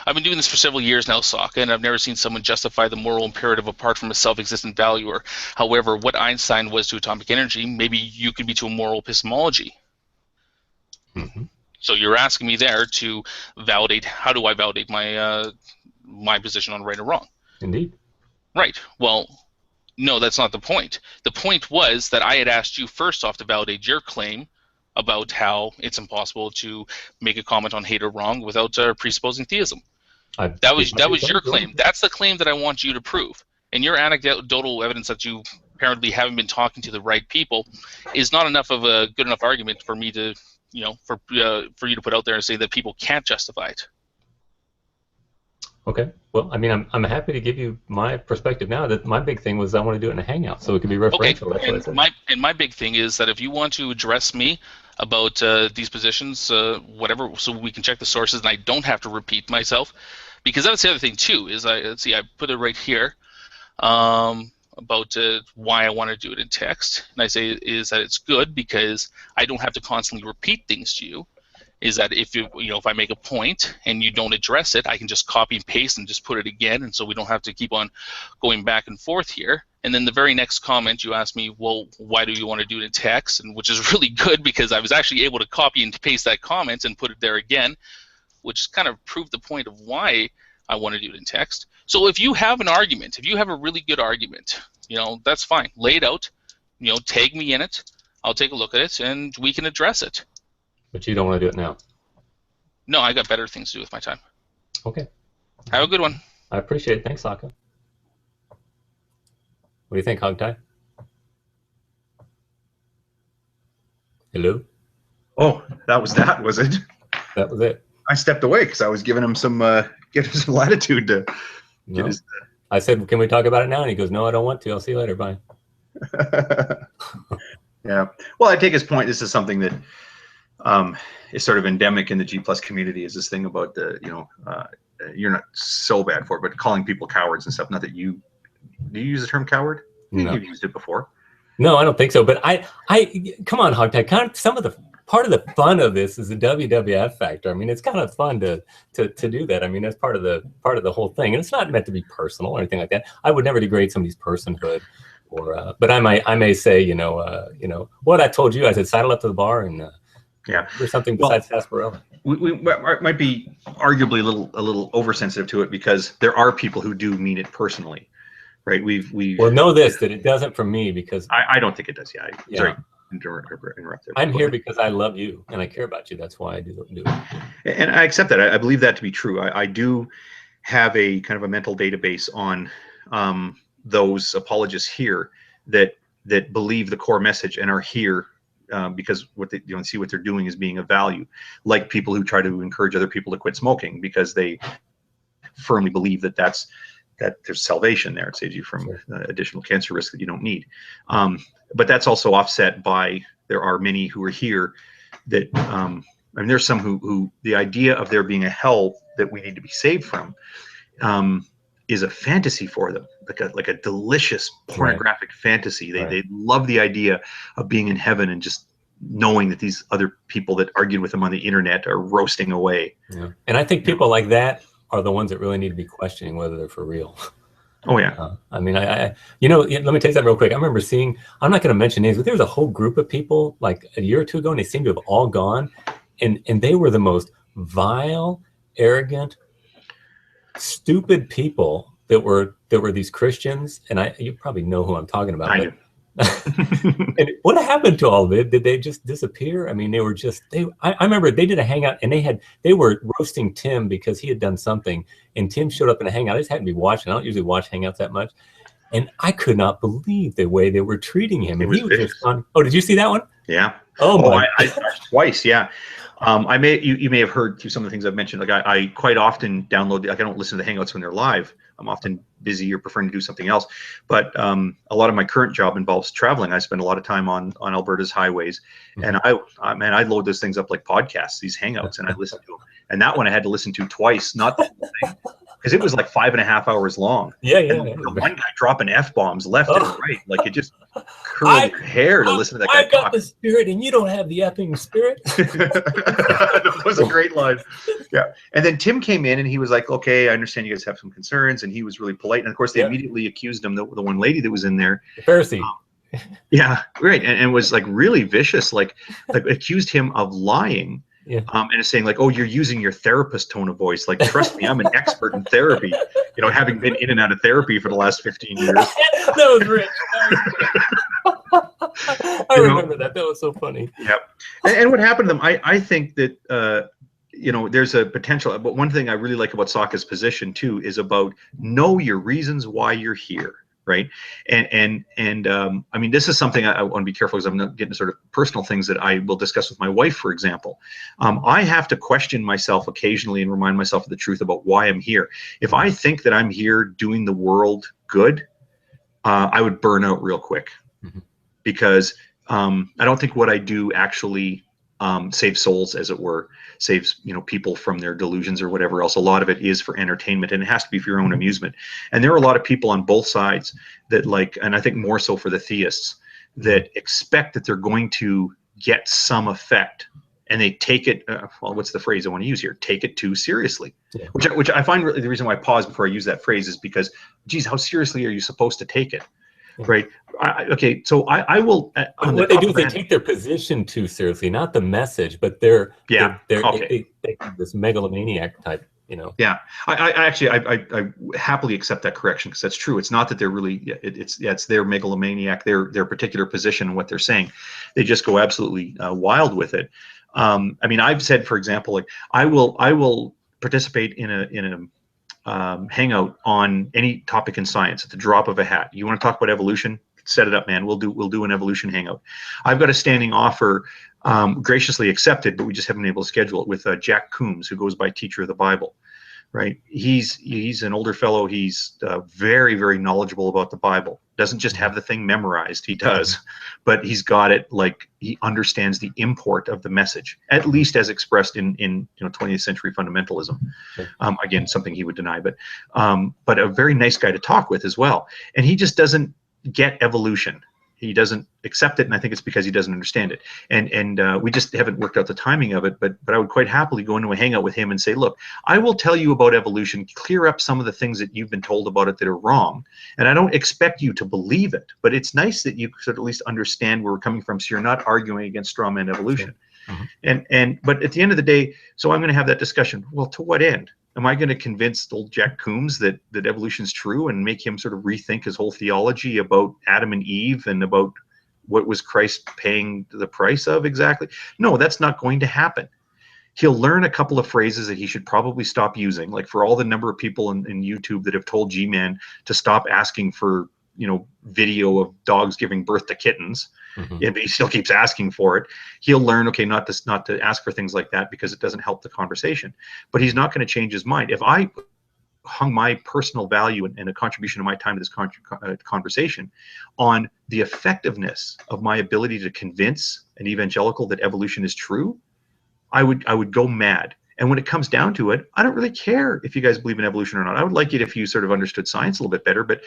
I've been doing this for several years now, Socka, and I've never seen someone justify the moral imperative apart from a self-existent valuer. However, what Einstein was to atomic energy, maybe you could be to a moral epistemology. Mm-hmm. So you're asking me there to validate. How do I validate my my position on right or wrong? Indeed. Right. Well, no, that's not the point. The point was that I had asked you first off to validate your claim about how it's impossible to make a comment on hate or wrong without presupposing theism. That was your claim. That's the claim that I want you to prove. And your anecdotal evidence that you apparently haven't been talking to the right people is not enough of a good enough argument for me to, for you to put out there and say that people can't justify it. Okay. Well, I mean, I'm happy to give you my perspective now. That my big thing was I want to do it in a Hangout, so it could be referential. Okay. And my big thing is that if you want to address me about these positions, whatever, so we can check the sources and I don't have to repeat myself, because that's the other thing too. Is I put it right here about why I want to do it in text, and I say is that it's good because I don't have to constantly repeat things to you. Is that if if I make a point and you don't address it, I can just copy and paste and just put it again, and so we don't have to keep on going back and forth here. And then the very next comment, you asked me, well, why do you want to do it in text? And which is really good because I was actually able to copy and paste that comment and put it there again. which kind of proved the point of why I want to do it in text. So if you have an argument, if you have a really good argument, that's fine. Lay it out, tag me in it. I'll take a look at it, and we can address it. But you don't want to do it now? No, I got better things to do with my time. Okay. Have a good one. I appreciate it. Thanks, Socka. What do you think, HogTie? Hello? Oh, was it? That was it. I stepped away because I was giving him some latitude to get his. I said, "Can we talk about it now?" And he goes, "No, I don't want to. I'll see you later. Bye." Yeah. Well, I take his point. This is something that is sort of endemic in the G+ community. Is this thing about you're not so bad for it, but calling people cowards and stuff. Not that do you use the term coward? No. You've used it before. No, I don't think so. But I come on, HogTie. Kind of part of the fun of this is the WWF factor. I mean, it's kind of fun to do that. I mean, that's part of the whole thing, and it's not meant to be personal or anything like that. I would never degrade somebody's personhood, but I may say, what I told you. I said, sidle up to the bar and or something besides sarsaparilla. We might be arguably a little oversensitive to it because there are people who do mean it personally, right? Well, know this, that it doesn't from me, because I don't think it does. Yeah. Sorry. Interrupt there. I'm here because I love you and I care about you. That's why I do it. And I accept that. I believe that to be true. I do have a kind of a mental database on those apologists here that believe the core message and are here because what they see what they're doing as being of value, like people who try to encourage other people to quit smoking because they firmly believe that there's salvation there. It saves you from additional cancer risk that you don't need. But that's also offset by there are many who are here that there's some who the idea of there being a hell that we need to be saved from is a fantasy for them, like a delicious pornographic fantasy. They love the idea of being in heaven and just knowing that these other people that argued with them on the internet are roasting away. Yeah. And I think people like that are the ones that really need to be questioning whether they're for real. Oh yeah. I mean, let me tell you something real quick. I remember seeing, I'm not going to mention names, but there was a whole group of people like a year or two ago, and they seemed to have all gone, and they were the most vile, arrogant, stupid people that were these Christians, and you probably know who I'm talking about. I do. And what happened to all of it? Did they just disappear? I mean, they were just I remember they did a hangout, and they were roasting Tim because he had done something, and Tim showed up in a hangout. I just happened to be watching. I don't usually watch hangouts that much, and I could not believe the way they were treating him. And he was just on. Oh, did you see that one? Yeah. I twice. Yeah. You may have heard through some of the things I've mentioned. Like I quite often download. Like I don't listen to the hangouts when they're live. I'm often busy or preferring to do something else. But a lot of my current job involves traveling. I spend a lot of time on Alberta's highways, and I load those things up like podcasts, these hangouts, and I listen to them. And that one I had to listen to twice, not the whole thing, because it was like 5.5 hours long. Yeah. The one guy dropping F-bombs left and right, like it just curled your hair to listen to that guy talk. I got talk. the spirit, and you don't have the effing spirit. That was a great line. Yeah. And then Tim came in and he was like, okay, I understand you guys have some concerns. And he was really polite. And of course, they immediately accused him, the one lady that was in there. The Pharisee. Yeah, right. And was like really vicious, like accused him of lying. Yeah. And saying like, oh, you're using your therapist tone of voice. Like, trust me, I'm an expert in therapy. Having been in and out of therapy for the last 15 years. That was rich. I remember that. That was so funny. Yep. And what happened to them? I think that there's a potential. But one thing I really like about Socka's position too is about know your reasons why you're here. Right. And I mean, this is something I want to be careful because I'm not getting sort of personal things that I will discuss with my wife, for example. I have to question myself occasionally and remind myself of the truth about why I'm here. If I think that I'm here doing the world good, I would burn out real quick because I don't think what I do actually saves souls, as it were, saves people from their delusions or whatever else. A lot of it is for entertainment, and it has to be for your own amusement. And there are a lot of people on both sides that and I think more so for the theists, that expect that they're going to get some effect, and they take it. Well, what's the phrase I want to use here? Take it too seriously. Yeah. Which I find really the reason why I pause before I use that phrase is because, geez, how seriously are you supposed to take it? right? Okay, so I will. What they do is they take their position too seriously, not the message, but they're okay. they this megalomaniac type, Yeah, I happily accept that correction, because that's true. It's not that they're really, it's their megalomaniac, their particular position and what they're saying. They just go absolutely wild with it. I mean, I've said, for example, like I will participate in a hangout on any topic in science at the drop of a hat. You want to talk about evolution? Set it up, man. We'll do an evolution hangout. I've got a standing offer, graciously accepted, but we just haven't been able to schedule it, with Jack Coombs, who goes by Teacher of the Bible. Right? He's an older fellow. He's very, very knowledgeable about the Bible. Doesn't just have the thing memorized. He does, but he's got it, like, he understands the import of the message, at least as expressed in 20th century fundamentalism. Again, something he would deny, but a very nice guy to talk with as well. And he just doesn't get evolution. He doesn't accept it, and I think it's because he doesn't understand it. And we just haven't worked out the timing of it. But I would quite happily go into a hangout with him and say, look, I will tell you about evolution, clear up some of the things that you've been told about it that are wrong, and I don't expect you to believe it. But it's nice that you could at least understand where we're coming from, so you're not arguing against strawman evolution. But at the end of the day, so I'm going to have that discussion. Well, to what end? Am I going to convince old Jack Coombs that evolution's true and make him sort of rethink his whole theology about Adam and Eve and about what was Christ paying the price of exactly? No, that's not going to happen. He'll learn a couple of phrases that he should probably stop using, like for all the number of people in YouTube that have told G-Man to stop asking for, video of dogs giving birth to kittens. But he still keeps asking for it. He'll learn, okay, not to ask for things like that, because it doesn't help the conversation. But he's not going to change his mind. If I hung my personal value and a contribution of my time to this conversation on the effectiveness of my ability to convince an evangelical that evolution is true, I would go mad. And when it comes down to it, I don't really care if you guys believe in evolution or not. I would like it if you sort of understood science a little bit better, but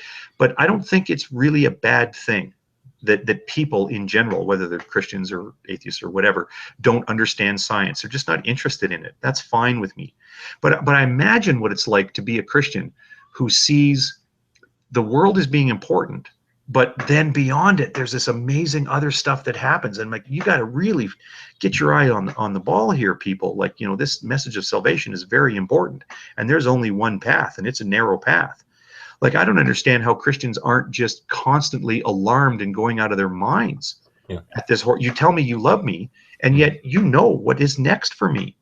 I don't think it's really a bad thing that people in general, whether they're Christians or atheists or whatever, don't understand science. They're just not interested in it. That's fine with me. But I imagine what it's like to be a Christian who sees the world as being important, but then beyond it, there's this amazing other stuff that happens. And like, you got to really get your eye on the ball here, people. Like, this message of salvation is very important, and there's only one path, and it's a narrow path. Like, I don't understand how Christians aren't just constantly alarmed and going out of their minds at this. You tell me you love me, and yet you know what is next for me.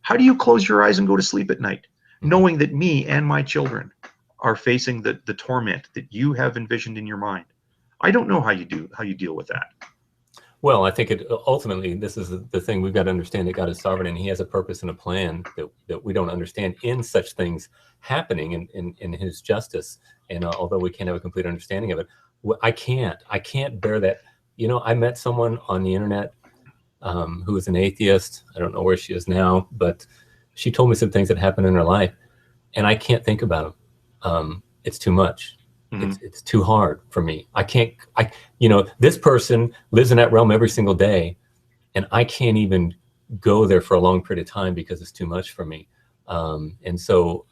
How do you close your eyes and go to sleep at night, knowing that me and my children are facing the torment that you have envisioned in your mind? I don't know how you deal with that. Well, I think ultimately, this is the thing. We've got to understand that God is sovereign, and he has a purpose and a plan that we don't understand in such things happening in his justice. And although we can't have a complete understanding of it, I can't bear that. I met someone on the internet who was an atheist. I don't know where she is now, but she told me some things that happened in her life, and I can't think about them. It's too much. It's too hard for me. This person lives in that realm every single day, and I can't even go there for a long period of time because it's too much for me. And so,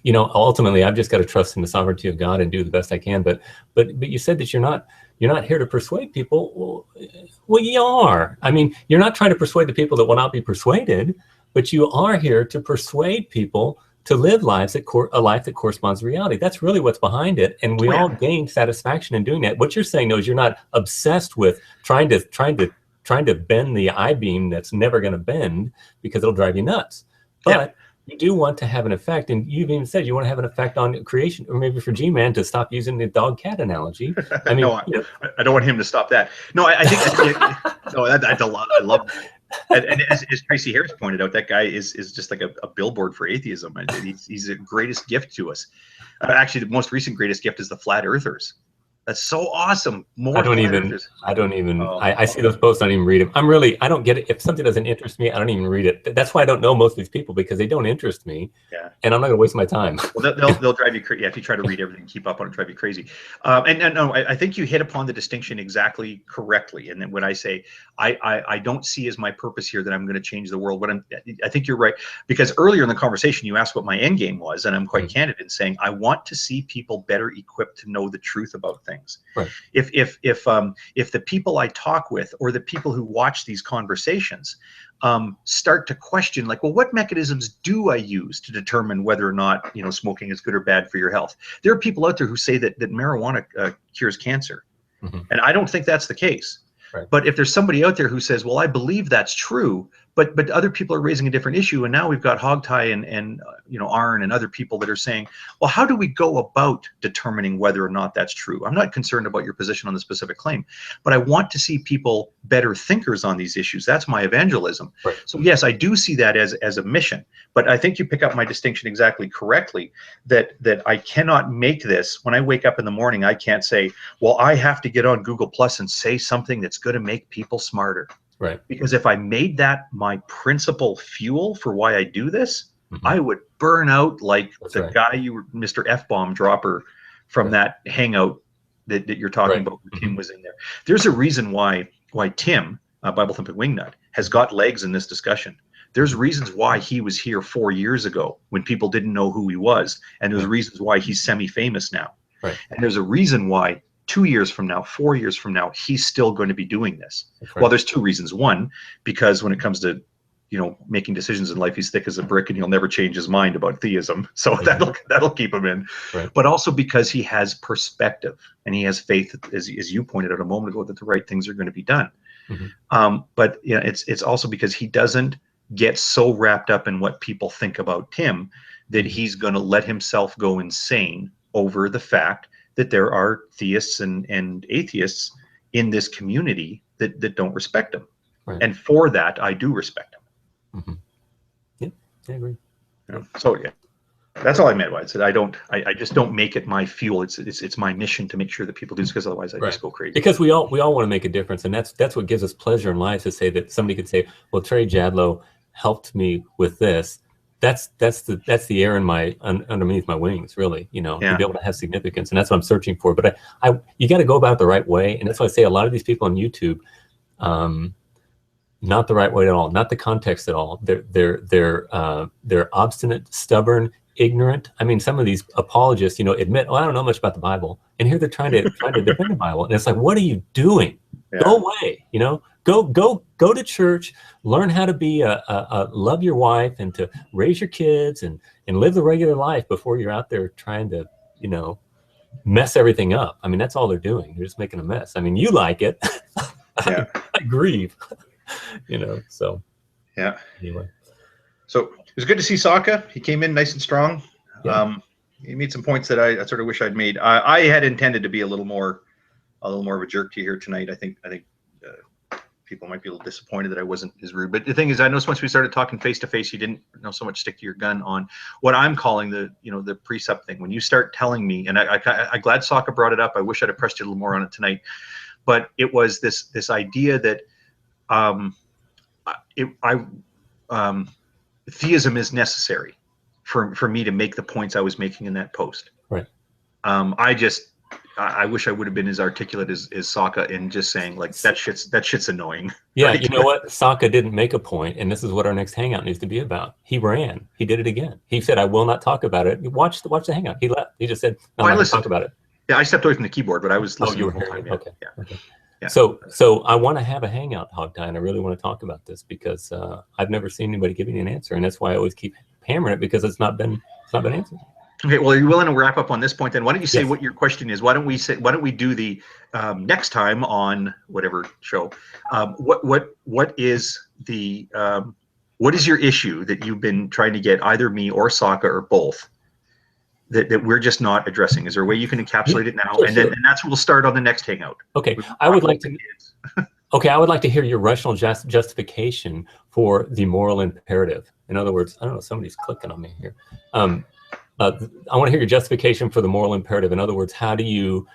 ultimately, I've just got to trust in the sovereignty of God and do the best I can. But you said that you're not here to persuade people. Well, you are. I mean, you're not trying to persuade the people that will not be persuaded, but you are here to persuade people to live lives a life that corresponds to reality. That's really what's behind it, and we all gain satisfaction in doing that. What you're saying, though, is you're not obsessed with trying to bend the I-beam that's never going to bend, because it'll drive you nuts. But you do want to have an effect, and you've even said you want to have an effect on creation, or maybe for G-Man to stop using the dog-cat analogy. I mean, no, I don't want him to stop that. No, I think that's a lot. I love that. And as Tracy Harris pointed out, that guy is just like a billboard for atheism. He's the greatest gift to us. Actually, the most recent greatest gift is the flat earthers. That's so awesome. More I don't flat even, earthers. I see those posts, I don't even read them. I don't get it. If something doesn't interest me, I don't even read it. That's why I don't know most of these people, because they don't interest me. Yeah. And I'm not gonna waste my time. Well, they'll drive you crazy. Yeah, if you try to read everything, keep up on it, drive you crazy. And no, I think you hit upon the distinction exactly correctly. And then when I say I don't see as my purpose here that I'm going to change the world, I think you're right, because earlier in the conversation you asked what my end game was, and I'm quite candid in saying I want to see people better equipped to know the truth about things. Right. If the people I talk with or the people who watch these conversations start to question, like, well, what mechanisms do I use to determine whether or not, you know, smoking is good or bad for your health? There are people out there who say that marijuana cures cancer, and I don't think that's the case. Right. But if there's somebody out there who says, well, I believe that's true, but other people are raising a different issue, and now we've got HogTie and you know, Arn and other people that are saying, well, how do we go about determining whether or not that's true? I'm not concerned about your position on the specific claim, but I want to see people better thinkers on these issues. That's my evangelism. Right. So yes, I do see that as a mission, but I think you pick up my distinction exactly correctly, that I cannot make this, when I wake up in the morning, I can't say, well, I have to get on Google Plus and say something that's going to make people smarter. Right. Because if I made that my principal fuel for why I do this, I would burn out like guy Mr. F-bomb dropper from that Hangout that you're talking about, where Tim was in there. There's a reason why Tim, Bible Thumping Wingnut, has got legs in this discussion. There's reasons why he was here 4 years ago when people didn't know who he was, and there's reasons why he's semi-famous now. Right. And there's a reason why 2 years from now, 4 years from now, he's still going to be doing this. Well, there's two reasons. One, because when it comes to, you know, making decisions in life, he's thick as a brick and he'll never change his mind about theism. So that'll keep him in. Right. But also because he has perspective and he has faith, as you pointed out a moment ago, that the right things are going to be done. But you know, it's also because he doesn't get so wrapped up in what people think about Tim that he's going to let himself go insane over the fact that there are theists and atheists in this community that don't respect him. Right. And for that, I do respect him. Yeah, I agree. You know, so yeah, that's all I meant by it. I said I just don't make it my fuel. It's my mission to make sure that people do this, because otherwise I just go crazy. Because we all want to make a difference, and that's what gives us pleasure in life, to say that somebody could say, well, Trey Jadlow helped me with this. That's the air in my underneath my wings, really, you know, to be able to have significance, and that's what I'm searching for. But you got to go about it the right way, and that's why I say a lot of these people on YouTube, not the right way at all, not the context at all. They're obstinate, stubborn, ignorant. I mean, some of these apologists, you know, admit, oh, I don't know much about the Bible, and here they're trying to defend the Bible, and it's like, what are you doing? Yeah. Go away, you know. Go to church, learn how to be love your wife and to raise your kids and live the regular life before you're out there trying to, you know, mess everything up. I mean, that's all they're doing. They're just making a mess. I mean, you like it. I grieve, you know, so. Yeah. Anyway. So it was good to see Socka. He came in nice and strong. Yeah. He made some points that I sort of wish I'd made. I had intended to be a little more of a jerk to you here tonight. I think people might be a little disappointed that I wasn't as rude. But the thing is, I noticed once we started talking face to face, you didn't so much stick to your gun on what I'm calling the precept thing. When you start telling me, and I'm glad Socka brought it up. I wish I'd have pressed you a little more on it tonight. But it was this idea that theism is necessary for me to make the points I was making in that post. Right. I wish I would have been as articulate as Socka in just saying, like, that shit's annoying. Yeah, right? You know what? Socka didn't make a point, and this is what our next Hangout needs to be about. He ran. He did it again. He said, I will not talk about it. Watch the Hangout. He left. He just said, I'm not going to talk about it. Yeah, I stepped away from the keyboard, but I was listening you were the whole time. Yeah. Okay. Yeah. Okay. Yeah. So I want to have a Hangout, HogTie, and I really want to talk about this, because I've never seen anybody giving an answer, and that's why I always keep hammering it, because it's not been answered. Okay, well, are you willing to wrap up on this point then? Why don't you say what your question is? Why don't we do the next time on whatever show? What is your issue that you've been trying to get either me or Socka or both that we're just not addressing? Is there a way you can encapsulate it now? And that's what we'll start on the next Hangout. Okay, I would like to. Okay, I would like to hear your rational justification for the moral imperative. In other words, I don't know, somebody's clicking on me here. I want to hear your justification for the moral imperative. In other words, how do you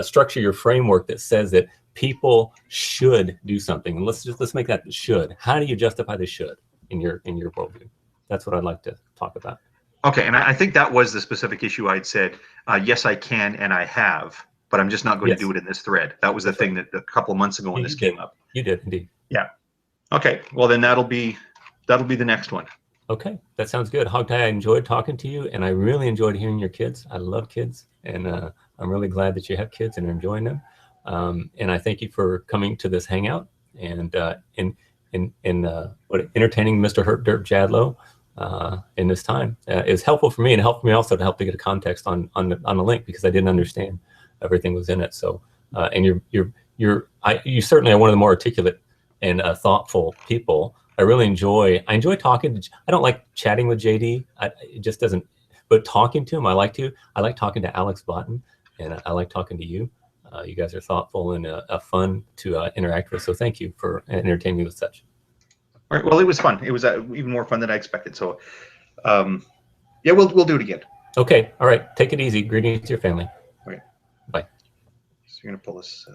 structure your framework that says that people should do something, and let's make that should. How do you justify the should in your worldview? That's what I'd like to talk about. Okay, and I think that was the specific issue. I'd said, yes, I can, and I have, but I'm just not going to do it in this thread. That was the thing that a couple of months ago when this came up. You did indeed. Yeah. Okay. Well, then that'll be the next one. Okay, that sounds good. HogTie, I enjoyed talking to you, and I really enjoyed hearing your kids. I love kids, and I'm really glad that you have kids and are enjoying them. And I thank you for coming to this hangout and entertaining Mr. Herp Derp Jadlow in this time. Is helpful for me, and helped me also to help to get a context on the link, because I didn't understand everything was in it. So and you certainly are one of the more articulate and thoughtful people. I enjoy talking to. I don't like chatting with JD. It just doesn't. But talking to him, I like talking to Alex Botten, and I like talking to you. You guys are thoughtful and fun to interact with. So thank you for entertaining me with such. All right. Well, it was fun. It was even more fun than I expected. So, yeah, we'll do it again. Okay. All right. Take it easy. Greetings to your family. All right. Bye. So you're gonna pull this.